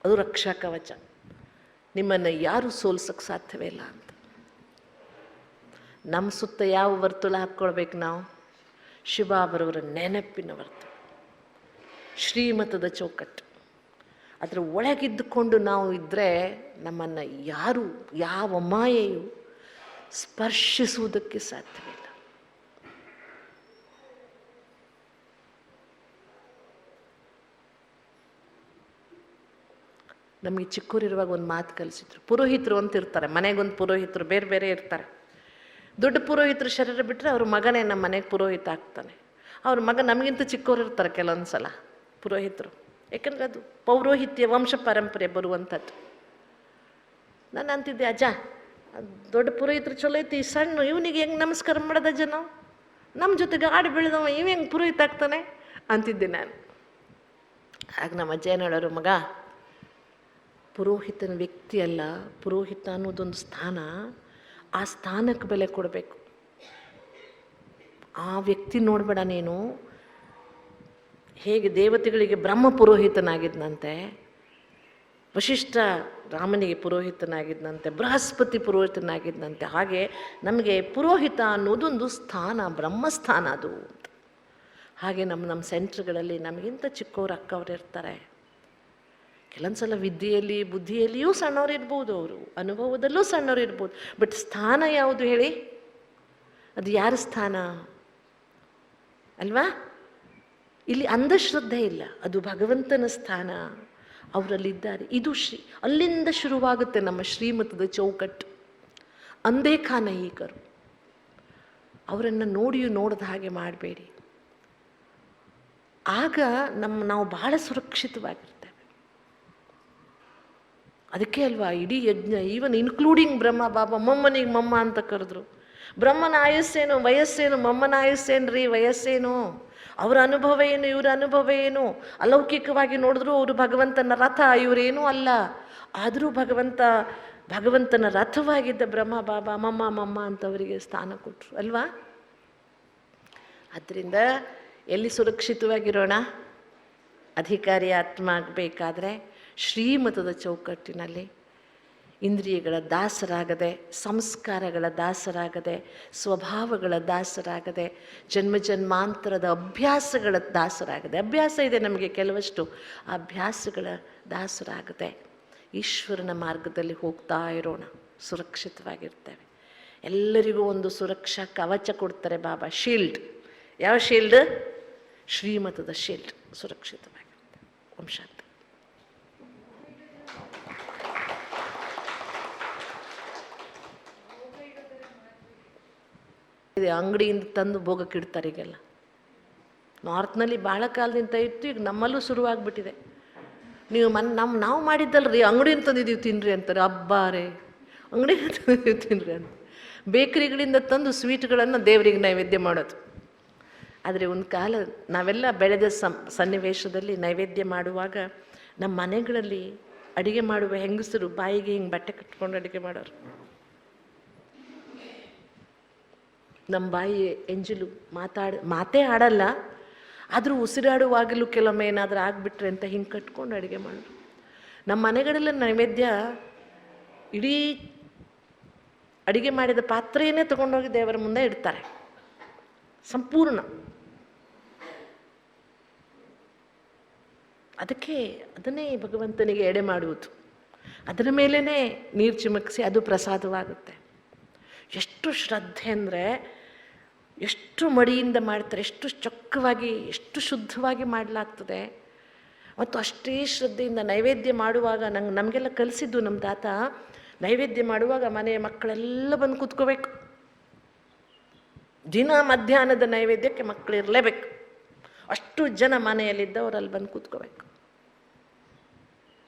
ಅದು ರಕ್ಷಾ ಕವಚ. ನಿಮ್ಮನ್ನು ಯಾರೂ ಸೋಲ್ಸೋಕ್ಕೆ ಸಾಧ್ಯವೇ ಇಲ್ಲ ಅಂತ. ನಮ್ಮ ಸುತ್ತ ಯಾವ ವರ್ತುಳ ಹಾಕ್ಕೊಳ್ಬೇಕು ನಾವು? ಶಿವಬಾಬರವರ ನೆನಪಿನ ವರ್ತುಳ, ಶ್ರೀಮತದ ಚೌಕಟ್ಟು. ಅದರ ಒಳಗಿದ್ದುಕೊಂಡು ನಾವು ಇದ್ದರೆ ನಮ್ಮನ್ನು ಯಾರು, ಯಾವ ಮಾಯೆಯು ಸ್ಪರ್ಶಿಸುವುದಕ್ಕೆ ಸಾಧ್ಯವಿಲ್ಲ. ನಮಗೆ ಚಿಕ್ಕವರಿರುವಾಗ ಒಂದು ಮಾತು ಕಲಿಸಿದ್ರು. ಪುರೋಹಿತರು ಅಂತ ಇರ್ತಾರೆ, ಮನೆಗೊಂದು ಪುರೋಹಿತರು ಬೇರೆ ಬೇರೆ ಇರ್ತಾರೆ. ದೊಡ್ಡ ಪುರೋಹಿತರು ಶರೀರ ಬಿಟ್ಟರೆ ಅವ್ರ ಮಗನೇ ನಮ್ಮ ಮನೆಗೆ ಪುರೋಹಿತ ಆಗ್ತಾನೆ. ಅವ್ರ ಮಗ ನಮಗಿಂತ ಚಿಕ್ಕವರು ಇರ್ತಾರೆ ಕೆಲವೊಂದು ಸಲ ಪುರೋಹಿತರು. ಯಾಕಂದರೆ ಅದು ಪೌರೋಹಿತ್ಯ ವಂಶ ಪರಂಪರೆ ಬರುವಂಥದ್ದು. ನಾನು ಅಂತಿದ್ದೆ, ಅಜ್ಜ ದೊಡ್ಡ ಪುರೋಹಿತರು ಚಲೋ ಐತಿ, ಸಣ್ಣ ಇವನಿಗೆ ಹೆಂಗೆ ನಮಸ್ಕಾರ ಮಾಡೋದ ಅಜ್ಜ? ನಾವು ನಮ್ಮ ಜೊತೆಗೆ ಆಡಿ ಬೆಳೆದವ ಇವ ಹೆಂಗೆ ಪುರೋಹಿತ ಆಗ್ತಾನೆ ಅಂತಿದ್ದೆ ನಾನು. ಆಗ ನಮ್ಮ ಅಜ್ಜ ಏನು ಹೇಳೋರು, ಮಗ ಪುರೋಹಿತನ ವ್ಯಕ್ತಿ ಅಲ್ಲ, ಪುರೋಹಿತ ಅನ್ನೋದೊಂದು ಸ್ಥಾನ. ಆ ಸ್ಥಾನಕ್ಕೆ ಬೆಲೆ ಕೊಡಬೇಕು. ಆ ವ್ಯಕ್ತಿ ನೋಡಬೇಡ ನೀನು. ಹೇಗೆ ದೇವತೆಗಳಿಗೆ ಬ್ರಹ್ಮ ಪುರೋಹಿತನಾಗಿದ್ದಂತೆ, ವಶಿಷ್ಠ ರಾಮನಿಗೆ ಪುರೋಹಿತನಾಗಿದ್ದಂತೆ, ಬೃಹಸ್ಪತಿ ಪುರೋಹಿತನಾಗಿದ್ದಂತೆ, ಹಾಗೆ ನಮಗೆ ಪುರೋಹಿತ ಅನ್ನೋದೊಂದು ಸ್ಥಾನ, ಬ್ರಹ್ಮಸ್ಥಾನ ಅದು ಅಂತ. ಹಾಗೆ ನಮ್ಮ ಸೆಂಟ್ರ್ಗಳಲ್ಲಿ ನಮಗಿಂತ ಚಿಕ್ಕವರು ಅಕ್ಕವ್ರು ಇರ್ತಾರೆ. ಕೆಲವೊಂದ್ಸಲ ವಿದ್ಯೆಯಲ್ಲಿ ಬುದ್ಧಿಯಲ್ಲಿಯೂ ಸಣ್ಣವ್ರು ಇರ್ಬೋದು, ಅವರು ಅನುಭವದಲ್ಲೂ ಸಣ್ಣವ್ರು ಇರ್ಬೋದು. ಬಟ್ ಸ್ಥಾನ ಯಾವುದು ಹೇಳಿ? ಅದು ಯಾರ ಸ್ಥಾನ ಅಲ್ವಾ? ಇಲ್ಲಿ ಅಂಧಶ್ರದ್ಧೆ ಇಲ್ಲ, ಅದು ಭಗವಂತನ ಸ್ಥಾನ, ಅವರಲ್ಲಿದ್ದಾರೆ. ಇದು ಅಲ್ಲಿಂದ ಶುರುವಾಗುತ್ತೆ ನಮ್ಮ ಶ್ರೀಮತದ ಚೌಕಟ್ಟು. ಅಂಧೇಖಾನಯಿಕರು, ಅವರನ್ನು ನೋಡಿಯೂ ನೋಡದ ಹಾಗೆ ಮಾಡಬೇಡಿ. ಆಗ ನಾವು ಬಹಳ ಸುರಕ್ಷಿತವಾಗಿರ್ತೇವೆ. ಅದಕ್ಕೆ ಅಲ್ವಾ ಇಡೀ ಯಜ್ಞ, ಈವನ್ ಇನ್ಕ್ಲೂಡಿಂಗ್ ಬ್ರಹ್ಮ ಬಾಬಾ ಮೊಮ್ಮನಿಗೆ ಮೊಮ್ಮ ಅಂತ ಕರೆದ್ರು. ಬ್ರಹ್ಮನ ಆಯಸ್ಸೇನು ವಯಸ್ಸೇನು, ಮೊಮ್ಮನ ಆಯಸ್ಸೇನ್ರಿ ವಯಸ್ಸೇನು, ಅವರ ಅನುಭವ ಏನು ಇವರ ಅನುಭವ ಏನು? ಅಲೌಕಿಕವಾಗಿ ನೋಡಿದ್ರು ಅವರು ಭಗವಂತನ ರಥ, ಇವರೇನೂ ಅಲ್ಲ. ಆದರೂ ಭಗವಂತನ ರಥವಾಗಿದ್ದ ಬ್ರಹ್ಮ ಬಾಬಾ ಮೊಮ್ಮ ಅಂತವರಿಗೆ ಸ್ಥಾನ ಕೊಟ್ಟರು ಅಲ್ವಾ? ಆದ್ದರಿಂದ ಎಲ್ಲಿ ಸುರಕ್ಷಿತವಾಗಿರೋಣ? ಅಧಿಕಾರಿ ಆತ್ಮ ಆಗಬೇಕಾದ್ರೆ ಶ್ರೀಮತದ ಚೌಕಟ್ಟಿನಲ್ಲಿ ಇಂದ್ರಿಯಗಳ ದಾಸರಾಗದೆ, ಸಂಸ್ಕಾರಗಳ ದಾಸರಾಗದೆ, ಸ್ವಭಾವಗಳ ದಾಸರಾಗದೆ, ಜನ್ಮಾಂತರದ ಅಭ್ಯಾಸಗಳ ದಾಸರಾಗದೆ, ಅಭ್ಯಾಸ ಇದೆ ನಮಗೆ ಕೆಲವಷ್ಟು, ಆ ಅಭ್ಯಾಸಗಳ ದಾಸರಾಗದೆ ಈಶ್ವರನ ಮಾರ್ಗದಲ್ಲಿ ಹೋಗ್ತಾ ಇರೋಣ, ಸುರಕ್ಷಿತವಾಗಿರ್ತೇವೆ. ಎಲ್ಲರಿಗೂ ಒಂದು ಸುರಕ್ಷಾ ಕವಚ ಕೊಡ್ತಾರೆ ಬಾಬಾ, ಶೀಲ್ಡ್. ಯಾವ ಶೀಲ್ಡ್? ಶ್ರೀಮತದ ಶೀಲ್ಡ್. ಸುರಕ್ಷಿತವಾಗಿರುತ್ತೆ. ಓಂ ಶಾಂತಿ. ಅಂಗಡಿಯಿಂದ ತಂದು ಭೋಗಕ್ಕಿಡ್ತಾರೆ ಈಗೆಲ್ಲ. ನಾರ್ತ್ನಲ್ಲಿ ಭಾಳ ಕಾಲದಿಂದ ಇತ್ತು, ಈಗ ನಮ್ಮಲ್ಲೂ ಶುರುವಾಗ್ಬಿಟ್ಟಿದೆ. ನೀವು ನಾವು ಮಾಡಿದ್ದಲ್ರಿ, ಅಂಗಡಿಯಿಂದ ತಂದಿದ್ದೀವಿ ತಿನ್ನಿರಿ ಅಂತಾರೆ. ಅಬ್ಬಾರೆ, ಅಂಗಡಿಯಿಂದ ತಂದಿದ್ದೀವಿ ತಿನ್ನಿರಿ ಅಂತ. ಬೇಕರಿಗಳಿಂದ ತಂದು ಸ್ವೀಟ್ಗಳನ್ನು ದೇವರಿಗೆ ನೈವೇದ್ಯ ಮಾಡೋದು. ಆದರೆ ಒಂದು ಕಾಲ ನಾವೆಲ್ಲ ಬೆಳೆದ ಸನ್ನಿವೇಶದಲ್ಲಿ ನೈವೇದ್ಯ ಮಾಡುವಾಗ ನಮ್ಮ ಮನೆಗಳಲ್ಲಿ ಅಡುಗೆ ಮಾಡುವ ಹೆಂಗಸರು ಬಾಯಿಗೆ ಹಿಂಗೆ ಬಟ್ಟೆ ಕಟ್ಕೊಂಡು ಅಡುಗೆ ಮಾಡೋರು. ನಮ್ಮ ಬಾಯಿ ಎಂಜಲು ಮಾತೇ ಆಡಲ್ಲ, ಆದರೂ ಉಸಿರಾಡುವಾಗಲೂ ಕೆಲವೊಮ್ಮೆ ಏನಾದರೂ ಆಗಿಬಿಟ್ರೆ ಅಂತ ಹಿಂಗೆ ಕಟ್ಕೊಂಡು ಅಡುಗೆ ಮಾಡೋರು. ನಮ್ಮ ಮನೆಗಳೆಲ್ಲ ನೈವೇದ್ಯ ಇಡೀ ಅಡುಗೆ ಮಾಡಿದ ಪಾತ್ರೆಯನ್ನೇ ತೊಗೊಂಡೋಗಿ ದೇವರ ಮುಂದೆ ಇಡ್ತಾರೆ, ಸಂಪೂರ್ಣ. ಅದನ್ನೇ ಭಗವಂತನಿಗೆ ಎಡೆ ಮಾಡುವುದು. ಅದರ ಮೇಲೇ ನೀರು ಚಿಮುಕಿಸಿ ಅದು ಪ್ರಸಾದವಾಗುತ್ತೆ. ಎಷ್ಟು ಶ್ರದ್ಧೆ ಅಂದರೆ, ಎಷ್ಟು ಮಡಿಯಿಂದ ಮಾಡ್ತಾರೆ, ಎಷ್ಟು ಚೊಕ್ಕವಾಗಿ, ಎಷ್ಟು ಶುದ್ಧವಾಗಿ ಮಾಡಲಾಗ್ತದೆ. ಮತ್ತು ಅಷ್ಟೇ ಶ್ರದ್ಧೆಯಿಂದ ನೈವೇದ್ಯ ಮಾಡುವಾಗ ನಮಗೆಲ್ಲ ಕಲಿಸಿದ್ದು ನಮ್ಮ ತಾತ, ನೈವೇದ್ಯ ಮಾಡುವಾಗ ಮನೆಯ ಮಕ್ಕಳೆಲ್ಲ ಬಂದು ಕೂತ್ಕೋಬೇಕು. ದಿನ ಮಧ್ಯಾಹ್ನದ ನೈವೇದ್ಯಕ್ಕೆ ಮಕ್ಕಳು ಇರಲೇಬೇಕು. ಅಷ್ಟು ಜನ ಮನೆಯಲ್ಲಿದ್ದವರು ಅಲ್ಲಿ ಬಂದು ಕೂತ್ಕೋಬೇಕು.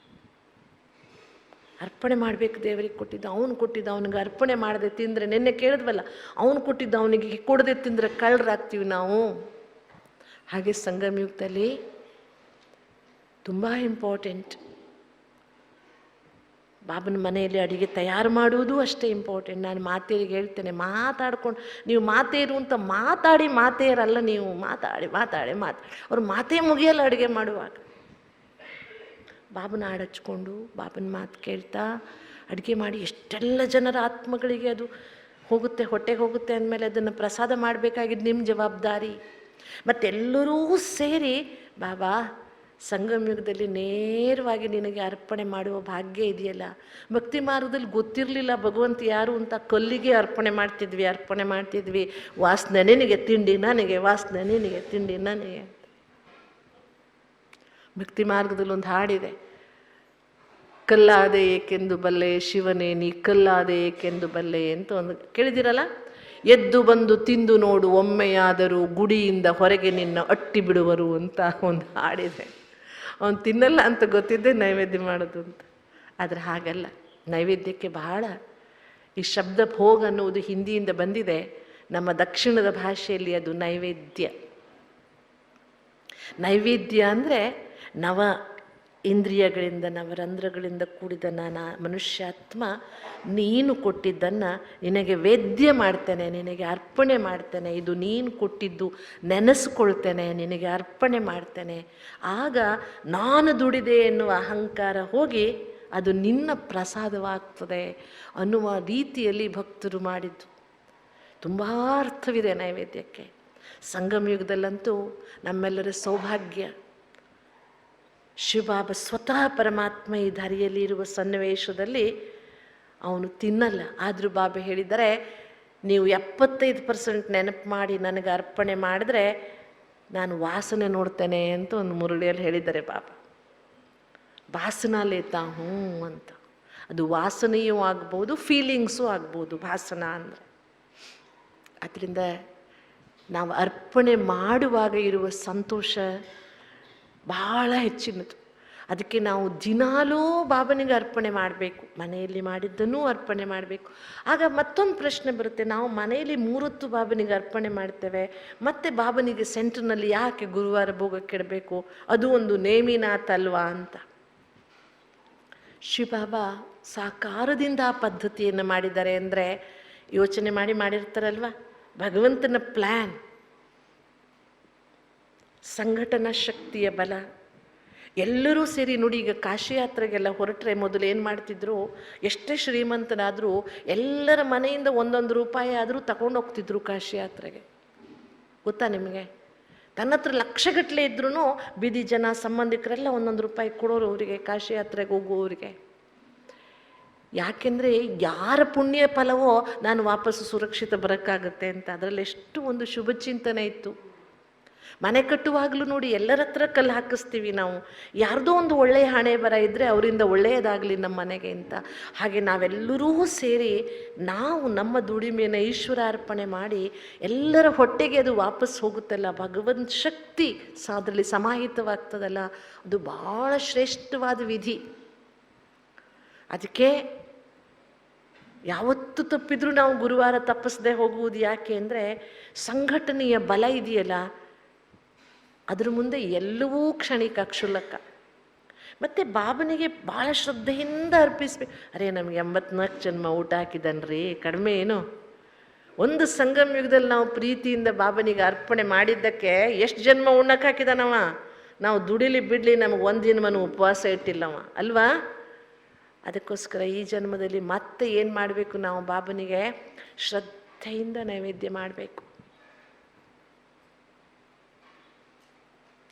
ಅರ್ಪಣೆ ಮಾಡಬೇಕು. ದೇವರಿಗೆ ಕೊಟ್ಟಿದ್ದ ಅವನು ಕೊಟ್ಟಿದ್ದ ಅವನಿಗೆ ಅರ್ಪಣೆ ಮಾಡದೆ ತಿಂದರೆ, ನಿನ್ನೆ ಕೇಳಿದ್ವಲ್ಲ, ಅವನು ಕೊಟ್ಟಿದ್ದ ಅವನಿಗೆ ಕೊಡದೆ ತಿಂದರೆ ಕಳ್ಳರಾಗ್ತೀವಿ ನಾವು. ಹಾಗೆ ಸಂಗಮಯುಗದಲ್ಲಿ ತುಂಬ ಇಂಪಾರ್ಟೆಂಟ್. ಬಾಬನ ಮನೆಯಲ್ಲಿ ಅಡುಗೆ ತಯಾರು ಮಾಡುವುದು ಅಷ್ಟೇ ಇಂಪಾರ್ಟೆಂಟ್. ನಾನು ಮಾತೇರಿಗೆ ಹೇಳ್ತೇನೆ, ಮಾತಾಡ್ಕೊಂಡು ನೀವು ಮಾತೇರು ಅಂತ ಮಾತೇರಲ್ಲ, ನೀವು ಮಾತಾಡಿ ಅವ್ರು ಮಾತೇ ಮುಗಿಯಲ್ಲ ಅಡುಗೆ ಮಾಡುವಾಗ. ಬಾಬನ ಹಾಡು ಹಚ್ಕೊಂಡು ಬಾಬನ ಮಾತು ಕೇಳ್ತಾ ಅಡುಗೆ ಮಾಡಿ ಎಷ್ಟೆಲ್ಲ ಜನರ ಆತ್ಮಗಳಿಗೆ ಅದು ಹೋಗುತ್ತೆ, ಹೊಟ್ಟೆಗೆ ಹೋಗುತ್ತೆ ಅಂದಮೇಲೆ ಅದನ್ನು ಪ್ರಸಾದ ಮಾಡಬೇಕಾಗಿದ್ದು ನಿಮ್ಮ ಜವಾಬ್ದಾರಿ. ಮತ್ತೆಲ್ಲರೂ ಸೇರಿ ಬಾಬಾ ಸಂಗಮಯುಗದಲ್ಲಿ ನೇರವಾಗಿ ನಿನಗೆ ಅರ್ಪಣೆ ಮಾಡುವ ಭಾಗ್ಯ ಇದೆಯಲ್ಲ. ಭಕ್ತಿ ಮಾರ್ಗದಲ್ಲಿ ಗೊತ್ತಿರಲಿಲ್ಲ ಭಗವಂತ ಯಾರು ಅಂತ, ಕಲ್ಲಿಗೆ ಅರ್ಪಣೆ ಮಾಡ್ತಿದ್ವಿ. ವಾಸನೆ ನಿನಗೆ, ತಿಂಡಿ ನನಗೆ, ವಾಸನೆ ನಿನಗೆ, ತಿಂಡಿ ನನಗೆ. ಭಕ್ತಿ ಮಾರ್ಗದಲ್ಲಿ ಒಂದು ಹಾಡಿದೆ, ಕಲ್ಲಾದೆ ಏಕೆಂದು ಬಲ್ಲೆ ಶಿವನೇ ನೀ ಕಲ್ಲಾದೆ ಏಕೆಂದು ಬಲ್ಲೆ ಅಂತ ಒಂದು ಕೇಳಿದಿರಲ್ಲ. ಎದ್ದು ಬಂದು ತಿಂದು ನೋಡು ಒಮ್ಮೆಯಾದರೂ ಗುಡಿಯಿಂದ ಹೊರಗೆ ನಿನ್ನ ಅಟ್ಟಿ ಬಿಡುವರು ಅಂತ ಒಂದು ಹಾಡಿದೆ. ಅವನು ತಿನ್ನಲ್ಲ ಅಂತ ಗೊತ್ತಿದ್ದೆ ನೈವೇದ್ಯ ಮಾಡೋದು ಅಂತ. ಆದರೆ ಹಾಗಲ್ಲ, ನೈವೇದ್ಯಕ್ಕೆ ಬಹಳ ಈ ಶಬ್ದ ಭೋಗ ಅನ್ನುವುದು ಹಿಂದಿಯಿಂದ ಬಂದಿದೆ. ನಮ್ಮ ದಕ್ಷಿಣದ ಭಾಷೆಯಲ್ಲಿ ಅದು ನೈವೇದ್ಯ. ನೈವೇದ್ಯ ಅಂದರೆ ನವ ಇಂದ್ರಿಯಗಳಿಂದ, ನವರಂಧ್ರಗಳಿಂದ ಕೂಡಿದ ನಾನು ಮನುಷ್ಯಾತ್ಮ ನೀನು ಕೊಟ್ಟಿದ್ದನ್ನು ನಿನಗೆ ವೇದ್ಯ ಮಾಡ್ತೇನೆ, ನಿನಗೆ ಅರ್ಪಣೆ ಮಾಡ್ತೇನೆ. ಇದು ನೀನು ಕೊಟ್ಟಿದ್ದು ನೆನೆಸ್ಕೊಳ್ತೇನೆ, ನಿನಗೆ ಅರ್ಪಣೆ ಮಾಡ್ತೇನೆ. ಆಗ ನಾನು ದುಡಿದೆ ಎನ್ನುವ ಅಹಂಕಾರ ಹೋಗಿ ಅದು ನಿನ್ನ ಪ್ರಸಾದವಾಗ್ತದೆ ಅನ್ನುವ ರೀತಿಯಲ್ಲಿ ಭಕ್ತರು ಮಾಡಿದ್ದು. ತುಂಬ ಅರ್ಥವಿದೆ ನೈವೇದ್ಯಕ್ಕೆ. ಸಂಗಮಯುಗದಲ್ಲಂತೂ ನಮ್ಮೆಲ್ಲರ ಸೌಭಾಗ್ಯ. ಶಿವಬಾಬಾ ಸ್ವತಃ ಪರಮಾತ್ಮ ಈ ದಾರಿಯಲ್ಲಿ ಇರುವ ಸನ್ನಿವೇಶದಲ್ಲಿ ಅವನು ತಿನ್ನಲ್ಲ. ಆದರೂ ಬಾಬಾ ಹೇಳಿದರೆ, ನೀವು 75% ನೆನಪು ಮಾಡಿ ನನಗೆ ಅರ್ಪಣೆ ಮಾಡಿದ್ರೆ ನಾನು ವಾಸನೆ ನೋಡ್ತೇನೆ ಅಂತ ಒಂದು ಮುರುಳಿಯಲ್ಲಿ ಹೇಳಿದ್ದಾರೆ ಬಾಬಾ. ವಾಸನಾ ಲೇತಾ ಹ್ಞೂ ಅಂತ. ಅದು ವಾಸನೆಯೂ ಆಗ್ಬೋದು, ಫೀಲಿಂಗ್ಸು ಆಗ್ಬೋದು ಭಾಸನ ಅಂದರೆ. ಅದರಿಂದ ನಾವು ಅರ್ಪಣೆ ಮಾಡುವಾಗ ಇರುವ ಸಂತೋಷ ಬಹಳ ಹೆಚ್ಚಿನದು. ಅದಕ್ಕೆ ನಾವು ದಿನಾಲೂ ಬಾಬನಿಗೆ ಅರ್ಪಣೆ ಮಾಡಬೇಕು, ಮನೆಯಲ್ಲಿ ಮಾಡಿದ್ದನ್ನೂ ಅರ್ಪಣೆ ಮಾಡಬೇಕು. ಆಗ ಮತ್ತೊಂದು ಪ್ರಶ್ನೆ ಬರುತ್ತೆ, ನಾವು ಮನೆಯಲ್ಲಿ 3 ಹೊತ್ತು ಬಾಬನಿಗೆ ಅರ್ಪಣೆ ಮಾಡ್ತೇವೆ, ಮತ್ತು ಬಾಬನಿಗೆ ಸೆಂಟ್ರ್ನಲ್ಲಿ ಯಾಕೆ ಗುರುವಾರ ಭೋಗಕ್ಕಿಡಬೇಕು, ಅದು ಒಂದು ನೇಮಿನಾಥ್ ಅಲ್ವಾ ಅಂತ. ಶಿವಬಾಬಾ ಸಾಕಾರದಿಂದ ಆ ಪದ್ಧತಿಯನ್ನು ಮಾಡಿದ್ದಾರೆ ಅಂದರೆ ಯೋಚನೆ ಮಾಡಿರ್ತಾರಲ್ವ. ಭಗವಂತನ ಪ್ಲ್ಯಾನ್, ಸಂಘಟನಾ ಶಕ್ತಿಯ ಬಲ. ಎಲ್ಲರೂ ಸೇರಿ ನೋಡಿ, ಈಗ ಕಾಶಿ ಯಾತ್ರೆಗೆಲ್ಲ ಹೊರಟ್ರೆ ಮೊದಲು ಏನು ಮಾಡ್ತಿದ್ರು, ಎಷ್ಟೇ ಶ್ರೀಮಂತನಾದರೂ ಎಲ್ಲರ ಮನೆಯಿಂದ 1 ರೂಪಾಯಿ ಆದರೂ ತಗೊಂಡೋಗ್ತಿದ್ರು ಕಾಶಿ ಯಾತ್ರೆಗೆ. ಗೊತ್ತಾ ನಿಮಗೆ? ತನ್ನ ಹತ್ರ ಲಕ್ಷಗಟ್ಟಲೆ ಇದ್ರೂ ಬೀದಿ ಜನ ಸಂಬಂಧಿಕರೆಲ್ಲ 1 ರೂಪಾಯಿ ಕೊಡೋರು ಅವರಿಗೆ, ಕಾಶಿ ಯಾತ್ರೆಗೆ ಹೋಗುವವರಿಗೆ. ಯಾಕೆಂದರೆ ಯಾರ ಪುಣ್ಯ ಫಲವೋ ನಾನು ವಾಪಸ್ಸು ಸುರಕ್ಷಿತ ಬರೋಕ್ಕಾಗತ್ತೆ ಅಂತ. ಅದರಲ್ಲಿ ಎಷ್ಟು ಒಂದು ಶುಭ ಚಿಂತನೆ ಇತ್ತು. ಮನೆ ಕಟ್ಟುವಾಗಲೂ ನೋಡಿ, ಎಲ್ಲರ ಹತ್ರ ಕಲ್ಲು ಹಾಕಿಸ್ತೀವಿ ನಾವು. ಯಾರ್ದೋ ಒಂದು ಒಳ್ಳೆಯ ಹಣೆ ಬರ ಇದ್ದರೆ ಅವರಿಂದ ಒಳ್ಳೆಯದಾಗಲಿ ನಮ್ಮ ಮನೆಗೆ ಅಂತ. ಹಾಗೆ ನಾವೆಲ್ಲರೂ ಸೇರಿ ನಾವು ನಮ್ಮ ದುಡಿಮೆಯನ್ನು ಈಶ್ವರ ಅರ್ಪಣೆ ಮಾಡಿ ಎಲ್ಲರ ಹೊಟ್ಟೆಗೆ ಅದು ವಾಪಸ್ ಹೋಗುತ್ತಲ್ಲ, ಭಗವಂತ ಶಕ್ತಿ ಅದರಲ್ಲಿ ಸಮಾಹಿತವಾಗ್ತದಲ್ಲ, ಅದು ಭಾಳ ಶ್ರೇಷ್ಠವಾದ ವಿಧಿ. ಅದಕ್ಕೆ ಯಾವತ್ತು ತಪ್ಪಿದ್ರೂ ನಾವು ಗುರುವಾರ ತಪ್ಪಿಸದೆ ಹೋಗುವುದು. ಯಾಕೆ ಅಂದರೆ ಸಂಘಟನೆಯ ಬಲ ಇದೆಯಲ್ಲ, ಅದ್ರ ಮುಂದೆ ಎಲ್ಲವೂ ಕ್ಷಣಿಕ, ಕ್ಷುಲ್ಲಕ. ಮತ್ತು ಬಾಬನಿಗೆ ಭಾಳ ಶ್ರದ್ಧೆಯಿಂದ ಅರ್ಪಿಸ್ಬೇಕು. ಅರೇ, ನಮಗೆ 84 ಜನ್ಮ ಊಟ ಹಾಕಿದನ್ರಿ, ಕಡಿಮೆ ಏನು? ಒಂದು ಸಂಗಮ ಯುಗದಲ್ಲಿ ನಾವು ಪ್ರೀತಿಯಿಂದ ಬಾಬನಿಗೆ ಅರ್ಪಣೆ ಮಾಡಿದ್ದಕ್ಕೆ ಎಷ್ಟು ಜನ್ಮ ಉಣ್ಣಕ್ಕೆ ಹಾಕಿದಾನವ. ನಾವು ದುಡಿಲಿ ಬಿಡಲಿ, ನಮಗೆ 1 ಜನ್ಮನೂ ಉಪವಾಸ ಇಟ್ಟಿಲ್ಲವ ಅಲ್ವಾ? ಅದಕ್ಕೋಸ್ಕರ ಈ ಜನ್ಮದಲ್ಲಿ ಮತ್ತೆ ಏನು ಮಾಡಬೇಕು, ನಾವು ಬಾಬನಿಗೆ ಶ್ರದ್ಧೆಯಿಂದ ನೈವೇದ್ಯ ಮಾಡಬೇಕು.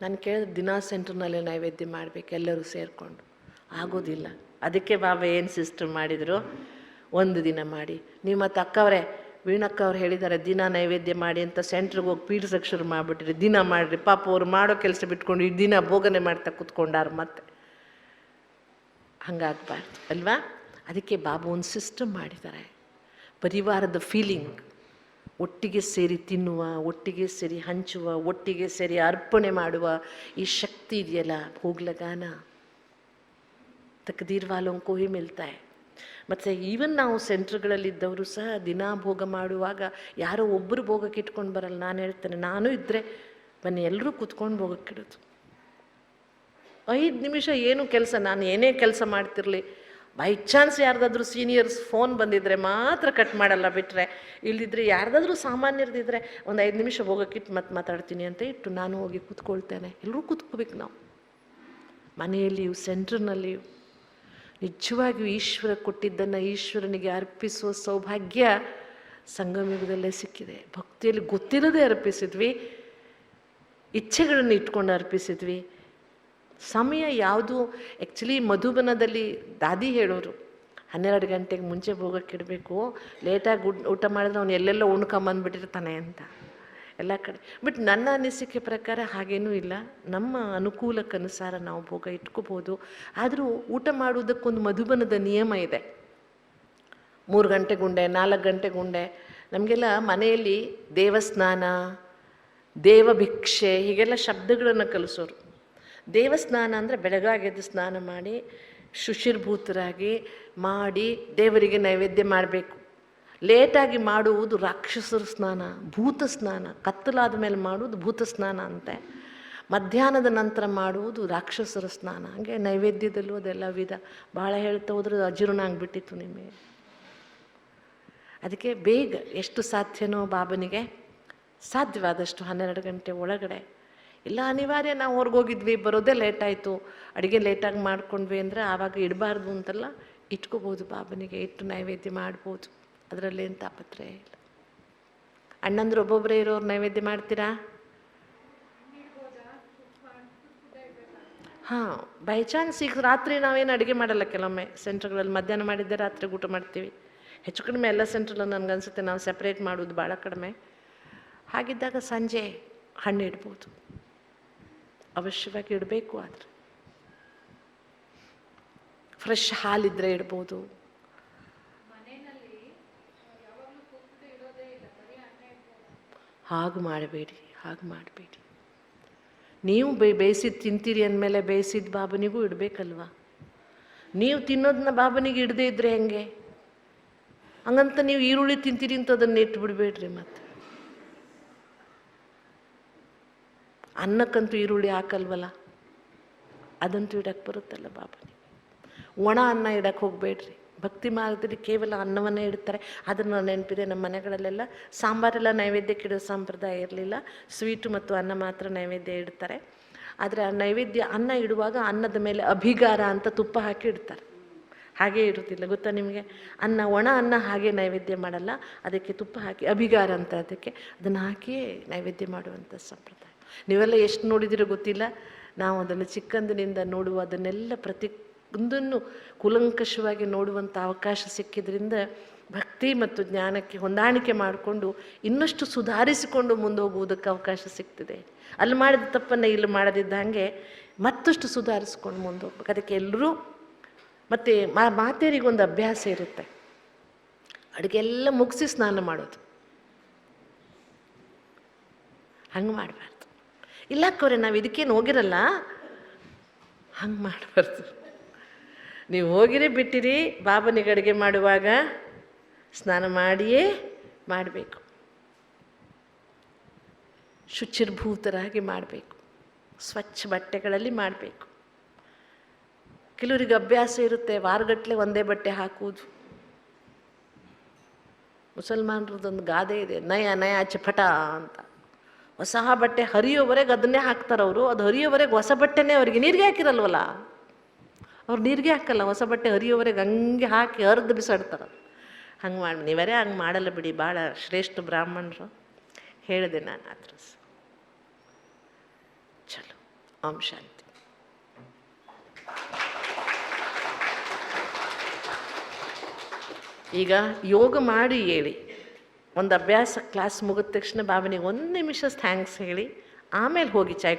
ನಾನು ಕೇಳಿದ್ರೆ ದಿನಾ ಸೆಂಟ್ರ್ನಲ್ಲೇ ನೈವೇದ್ಯ ಮಾಡಬೇಕು ಎಲ್ಲರೂ ಸೇರಿಕೊಂಡು. ಆಗೋದಿಲ್ಲ. ಅದಕ್ಕೆ ಬಾಬಾ ಏನು ಸಿಸ್ಟಮ್ ಮಾಡಿದರು, 1 ದಿನ ಮಾಡಿ. ನೀವು ಮತ್ತು ಅಕ್ಕವರೇ, ವೀಣಕ್ಕವ್ರು ಹೇಳಿದ್ದಾರೆ ದಿನ ನೈವೇದ್ಯ ಮಾಡಿ ಅಂತ. ಸೆಂಟ್ರಿಗೆ ಹೋಗಿ ಪೀಡ್ಸಕ್ಕೆ ಶುರು ಮಾಡಿಬಿಟ್ರಿ. ದಿನ ಮಾಡಿರಿ. ಪಾಪ ಅವ್ರು ಮಾಡೋ ಕೆಲಸ ಬಿಟ್ಕೊಂಡು ಈ ದಿನ ಭೋಗನೆ ಮಾಡ್ತಾ ಕೂತ್ಕೊಂಡಾರು. ಮತ್ತೆ ಹಂಗಾಗಬಾರ್ದು ಅಲ್ವಾ? ಅದಕ್ಕೆ ಬಾಬಾ ಒಂದು ಸಿಸ್ಟಮ್ ಮಾಡಿದ್ದಾರೆ. ಪರಿವಾರದ ಫೀಲಿಂಗ್, ಒಟ್ಟಿಗೆ ಸೇರಿ ತಿನ್ನುವ, ಒಟ್ಟಿಗೆ ಸೇರಿ ಹಂಚುವ, ಒಟ್ಟಿಗೆ ಸೇರಿ ಅರ್ಪಣೆ ಮಾಡುವ ಈ ಶಕ್ತಿ ಇದೆಯಲ್ಲ, ಭೋಗ್ ಲಗಾನ ತಕದೀರ್ ವಾಲೋಂ ಕೋ ಹಿ ಮಿಲ್ತಾ ಹೈ. ಮತ್ತು ಈವನ್ ನಾವು ಸೆಂಟ್ರ್ಗಳಲ್ಲಿದ್ದವರು ಸಹ ದಿನ ಭೋಗ ಮಾಡುವಾಗ ಯಾರೋ ಒಬ್ಬರು ಭೋಗಕ್ಕೆ ಇಟ್ಕೊಂಡು ಬರಲ್ಲ. ನಾನು ಹೇಳ್ತೇನೆ, ನಾನು ಇದ್ದರೆ ಬನ್ನಿ ಎಲ್ಲರೂ ಕೂತ್ಕೊಂಡು ಭೋಗಕ್ಕಿಡೋದು. 5 ನಿಮಿಷ ಏನು ಕೆಲಸ, ನಾನು ಏನೇ ಕೆಲಸ ಮಾಡ್ತಿರಲಿ, ಬೈ ಚಾನ್ಸ್ ಯಾರ್ದಾದ್ರೂ ಸೀನಿಯರ್ಸ್ ಫೋನ್ ಬಂದಿದ್ದರೆ ಮಾತ್ರ ಕಟ್ ಮಾಡಲ್ಲ, ಬಿಟ್ಟರೆ ಇಲ್ಲಿದ್ದರೆ ಯಾರ್ದಾದ್ರೂ ಸಾಮಾನ್ಯರದಿದ್ದರೆ ಒಂದು 5 ನಿಮಿಷ ಹೋಗೋಕ್ಕಿಟ್ಟು ಮತ್ತೆ ಮಾತಾಡ್ತೀನಿ ಅಂತ ಇಟ್ಟು ನಾನು ಹೋಗಿ ಕೂತ್ಕೊಳ್ತೇನೆ. ಎಲ್ಲರೂ ಕೂತ್ಕೋಬೇಕು ನಾವು ಮನೆಯಲ್ಲಿಯೂ ಸೆಂಟ್ರ್ನಲ್ಲಿಯೂ. ನಿಜವಾಗಿಯೂ ಈಶ್ವರ ಕೊಟ್ಟಿದ್ದನ್ನು ಈಶ್ವರನಿಗೆ ಅರ್ಪಿಸುವ ಸೌಭಾಗ್ಯ ಸಂಗಮಯುಗದಲ್ಲೇ ಸಿಕ್ಕಿದೆ. ಭಕ್ತಿಯಲ್ಲಿ ಗೊತ್ತಿಲ್ಲದೆ ಅರ್ಪಿಸಿದ್ವಿ, ಇಚ್ಛೆಗಳನ್ನು ಇಟ್ಕೊಂಡು ಅರ್ಪಿಸಿದ್ವಿ. ಸಮಯ ಯಾವುದು? ಆ್ಯಕ್ಚುಲಿ ಮಧುಬನದಲ್ಲಿ ದಾದಿ ಹೇಳೋರು 12 ಗಂಟೆಗೆ ಮುಂಚೆ ಭೋಗಕ್ಕಿಡಬೇಕು, ಲೇಟಾಗಿ ಊಟ ಮಾಡಿದ್ರೆ ಅವನು ಎಲ್ಲೆಲ್ಲೋ ಉಣ್ಕೊಂಬಂದ್ಬಿಟ್ಟಿರ್ತಾನೆ ಅಂತ ಎಲ್ಲ ಕಡೆ. ಬಟ್ ನನ್ನ ಅನಿಸಿಕೆ ಪ್ರಕಾರ ಹಾಗೇನೂ ಇಲ್ಲ. ನಮ್ಮ ಅನುಕೂಲಕ್ಕನುಸಾರ ನಾವು ಭೋಗ ಇಟ್ಕೋಬೋದು. ಆದರೂ ಊಟ ಮಾಡುವುದಕ್ಕೊಂದು ಮಧುಬನದ ನಿಯಮ ಇದೆ. 3 ಗಂಟೆಗುಂಡೆ, 4 ಗಂಟೆಗುಂಡೆ. ನಮಗೆಲ್ಲ ಮನೆಯಲ್ಲಿ ದೇವಸ್ನಾನ, ದೇವಭಿಕ್ಷೆ ಹೀಗೆಲ್ಲ ಶಬ್ದಗಳನ್ನು ಕಲಿಸೋರು. ದೇವಸ್ನಾನ ಅಂದರೆ ಬೆಳಗಾಗೆದ್ದು ಸ್ನಾನ ಮಾಡಿ ಶುಚಿರ್ಭೂತರಾಗಿ ಮಾಡಿ ದೇವರಿಗೆ ನೈವೇದ್ಯ ಮಾಡಬೇಕು. ಲೇಟಾಗಿ ಮಾಡುವುದು ರಾಕ್ಷಸರ ಸ್ನಾನ, ಭೂತ ಸ್ನಾನ. ಕತ್ತಲಾದ ಮೇಲೆ ಮಾಡುವುದು ಭೂತ ಸ್ನಾನ ಅಂತೆ. ಮಧ್ಯಾಹ್ನದ ನಂತರ ಮಾಡುವುದು ರಾಕ್ಷಸರ ಸ್ನಾನ. ಹಾಗೆ ನೈವೇದ್ಯದಲ್ಲೂ ಅದೆಲ್ಲ ವಿಧ. ಭಾಳ ಹೇಳ್ತಾ ಹೋದ್ರೆ ಅಜೀರ್ಣ ಆಗಿಬಿಟ್ಟಿತ್ತು ನಿಮಗೆ. ಅದಕ್ಕೆ ಬೇಗ ಎಷ್ಟು ಸಾಧ್ಯನೋ ಬಾಬನಿಗೆ ಸಾಧ್ಯವಾದಷ್ಟು 12 ಗಂಟೆ ಒಳಗಡೆ. ಇಲ್ಲ ಅನಿವಾರ್ಯ ನಾವು ಹೊರಗೋಗಿದ್ವಿ, ಬರೋದೇ ಲೇಟಾಯಿತು, ಅಡುಗೆ ಲೇಟಾಗಿ ಮಾಡ್ಕೊಂಡ್ವಿ ಅಂದರೆ ಆವಾಗ ಇಡಬಾರ್ದು ಅಂತಲ್ಲ, ಇಟ್ಕೋಬೋದು. ಬಾಬನಿಗೆ ಇಟ್ಟು ನೈವೇದ್ಯ ಮಾಡ್ಬೋದು, ಅದರಲ್ಲೇನು ತಾಪತ್ರಯ ಇಲ್ಲ. ಅಣ್ಣಂದ್ರು ಒಬ್ಬೊಬ್ಬರೇ ಇರೋರು ನೈವೇದ್ಯ ಮಾಡ್ತೀರಾ? ಹಾಂ, ಬೈ ಚಾನ್ಸ್ ಈಗ ರಾತ್ರಿ ನಾವೇನು ಅಡುಗೆ ಮಾಡಲ್ಲ, ಕೆಲವೊಮ್ಮೆ ಸೆಂಟ್ರ್ಗಳಲ್ಲಿ ಮಧ್ಯಾಹ್ನ ಮಾಡಿದ್ದೆ ರಾತ್ರಿ ಊಟ ಮಾಡ್ತೀವಿ. ಹೆಚ್ಚು ಕಡಿಮೆ ಎಲ್ಲ ಸೆಂಟ್ರಲ್ಲಿ ನನಗನ್ಸುತ್ತೆ ನಾವು ಸೆಪ್ರೇಟ್ ಮಾಡೋದು ಭಾಳ ಕಡಿಮೆ. ಹಾಗಿದ್ದಾಗ ಸಂಜೆ ಹಣ್ಣು ಇಡ್ಬೋದು, ಅವಶ್ಯವಾಗಿ ಇಡಬೇಕು. ಆದರೆ ಫ್ರೆಶ್ ಹಾಲಿದ್ರೆ ಇಡ್ಬೋದು. ಹಾಗೆ ಮಾಡಬೇಡಿ, ಹಾಗೆ ಮಾಡಬೇಡಿ. ನೀವು ಬೇಯಿಸಿದ್ದು ತಿಂತೀರಿ ಅಂದಮೇಲೆ ಬೇಯಿಸಿದ ಬಾಬನಿಗೂ ಇಡಬೇಕಲ್ವ. ನೀವು ತಿನ್ನೋದನ್ನ ಬಾಬನಿಗೆ ಇಡದೇ ಇದ್ದರೆ ಹೆಂಗೆ? ಹಂಗಂತ ನೀವು ಈರುಳ್ಳಿ ತಿಂತೀರಿ ಅಂತ ಅದನ್ನು ಇಟ್ಬಿಡ್ಬೇಡ್ರಿ. ಮತ್ತು ಅನ್ನಕ್ಕಂತೂ ಈರುಳ್ಳಿ ಹಾಕಲ್ವಲ್ಲ, ಅದಂತೂ ಇಡಕ್ಕೆ ಬರುತ್ತಲ್ಲ ಬಾಬನಿಗೆ. ಒಣ ಅನ್ನ ಇಡಕ್ಕೆ ಹೋಗಬೇಡ್ರಿ. ಭಕ್ತಿ ಮಾರ್ಗದಲ್ಲಿ ಕೇವಲ ಅನ್ನವನ್ನೇ ಇಡ್ತಾರೆ. ಅದನ್ನು ನೆನಪಿದೆ, ನಮ್ಮ ಮನೆಗಳಲ್ಲೆಲ್ಲ ಸಾಂಬಾರೆಲ್ಲ ನೈವೇದ್ಯಕ್ಕೆ ಇಡೋ ಸಂಪ್ರದಾಯ ಇರಲಿಲ್ಲ. ಸ್ವೀಟು ಮತ್ತು ಅನ್ನ ಮಾತ್ರ ನೈವೇದ್ಯ ಇಡ್ತಾರೆ. ಆದರೆ ಆ ನೈವೇದ್ಯ ಅನ್ನ ಇಡುವಾಗ ಅನ್ನದ ಮೇಲೆ ಅಭಿಗಾರ ಅಂತ ತುಪ್ಪ ಹಾಕಿ ಇಡ್ತಾರೆ. ಹಾಗೇ ಇರುತ್ತಿಲ್ಲ, ಗೊತ್ತಾ ನಿಮಗೆ? ಅನ್ನ, ಒಣ ಅನ್ನ ಹಾಗೆ ನೈವೇದ್ಯ ಮಾಡಲ್ಲ, ಅದಕ್ಕೆ ತುಪ್ಪ ಹಾಕಿ ಅಭಿಗಾರ ಅಂತ ಅದಕ್ಕೆ ಅದನ್ನು ಹಾಕಿಯೇ ನೈವೇದ್ಯ ಮಾಡುವಂಥ ಸಂಪ್ರದಾಯ. ನೀವೆಲ್ಲ ಎಷ್ಟು ನೋಡಿದಿರೋ ಗೊತ್ತಿಲ್ಲ. ನಾವು ಅದನ್ನು ಚಿಕ್ಕಂದಿನಿಂದ ನೋಡುವ ಅದನ್ನೆಲ್ಲ ಒಂದನ್ನು ಕೂಲಂಕಷವಾಗಿ ನೋಡುವಂಥ ಅವಕಾಶ ಸಿಕ್ಕಿದ್ರಿಂದ ಭಕ್ತಿ ಮತ್ತು ಜ್ಞಾನಕ್ಕೆ ಹೊಂದಾಣಿಕೆ ಮಾಡಿಕೊಂಡು ಇನ್ನಷ್ಟು ಸುಧಾರಿಸಿಕೊಂಡು ಮುಂದೋಗುವುದಕ್ಕೆ ಅವಕಾಶ ಸಿಗ್ತಿದೆ. ಅಲ್ಲಿ ಮಾಡಿದ ತಪ್ಪನ್ನು ಇಲ್ಲಿ ಮಾಡದಿದ್ದ ಹಾಗೆ ಮತ್ತಷ್ಟು ಸುಧಾರಿಸ್ಕೊಂಡು ಮುಂದೋಗ್ಬೇಕು. ಅದಕ್ಕೆ ಎಲ್ಲರೂ ಮತ್ತು ಮಾತೆಯರಿಗೊಂದು ಅಭ್ಯಾಸ ಇರುತ್ತೆ, ಅಡುಗೆ ಎಲ್ಲ ಮುಗಿಸಿ ಸ್ನಾನ ಮಾಡೋದು. ಹಂಗೆ ಮಾಡಬಾರ್ದು. ಇಲ್ಲಕ್ಕವ್ರೆ ನಾವು ಇದಕ್ಕೇನು ಹೋಗಿರಲ್ಲ, ಹಂಗೆ ಮಾಡಬಾರ್ದು. ನೀವು ಹೋಗಿರಿ ಬಿಟ್ಟಿರಿ, ಬಾಬನಿಗೆ ಅಡುಗೆ ಮಾಡುವಾಗ ಸ್ನಾನ ಮಾಡಿಯೇ ಮಾಡಬೇಕು. ಶುಚಿರ್ಭೂತರಾಗಿ ಮಾಡಬೇಕು, ಸ್ವಚ್ಛ ಬಟ್ಟೆಗಳಲ್ಲಿ ಮಾಡಬೇಕು. ಕೆಲವರಿಗೆ ಅಭ್ಯಾಸ ಇರುತ್ತೆ ವಾರಗಟ್ಟಲೆ ಒಂದೇ ಬಟ್ಟೆ ಹಾಕುವುದು. ಮುಸಲ್ಮಾನರದೊಂದು ಗಾದೆ ಇದೆ, ನಯ ನಯ ಚಪಟ ಅಂತ. ಹೊಸ ಬಟ್ಟೆ ಹರಿಯೋವರೆಗೆ ಅದನ್ನೇ ಹಾಕ್ತಾರೆ ಅವರು. ಅದು ಹರಿಯೋವರೆಗೆ ಹೊಸ ಬಟ್ಟೆನೇ ಅವರಿಗೆ ನೀರಿಗೆ ಹಾಕಿರಲ್ವಲ್ಲ, ಅವ್ರು ನೀರಿಗೆ ಹಾಕಲ್ಲ, ಹೊಸ ಬಟ್ಟೆ ಹರಿಯೋವರೆಗೆ ಹಂಗೆ ಹಾಕಿ ಹರಿದು ಬಿಸಾಡ್ತಾರೆ. ಹಂಗೆ ಮಾಡಿ ನೀವರೇ ಹಂಗೆ ಮಾಡಲ್ಲ ಬಿಡಿ, ಭಾಳ ಶ್ರೇಷ್ಠ ಬ್ರಾಹ್ಮಣರು. ಹೇಳಿದೆ ನಾನು ಅದ್ರ. ಚಲೋ, ಓಂ ಶಾಂತಿ. ಈಗ ಯೋಗ ಮಾಡಿ ಹೇಳಿ, ಒಂದು ಅಭ್ಯಾಸ ಕ್ಲಾಸ್ ಮುಗಿದ ತಕ್ಷಣ ಬಾಬನಿಗೆ 1 ನಿಮಿಷ ಥ್ಯಾಂಕ್ಸ್ ಹೇಳಿ ಆಮೇಲೆ ಹೋಗಿ ಚಾಯ್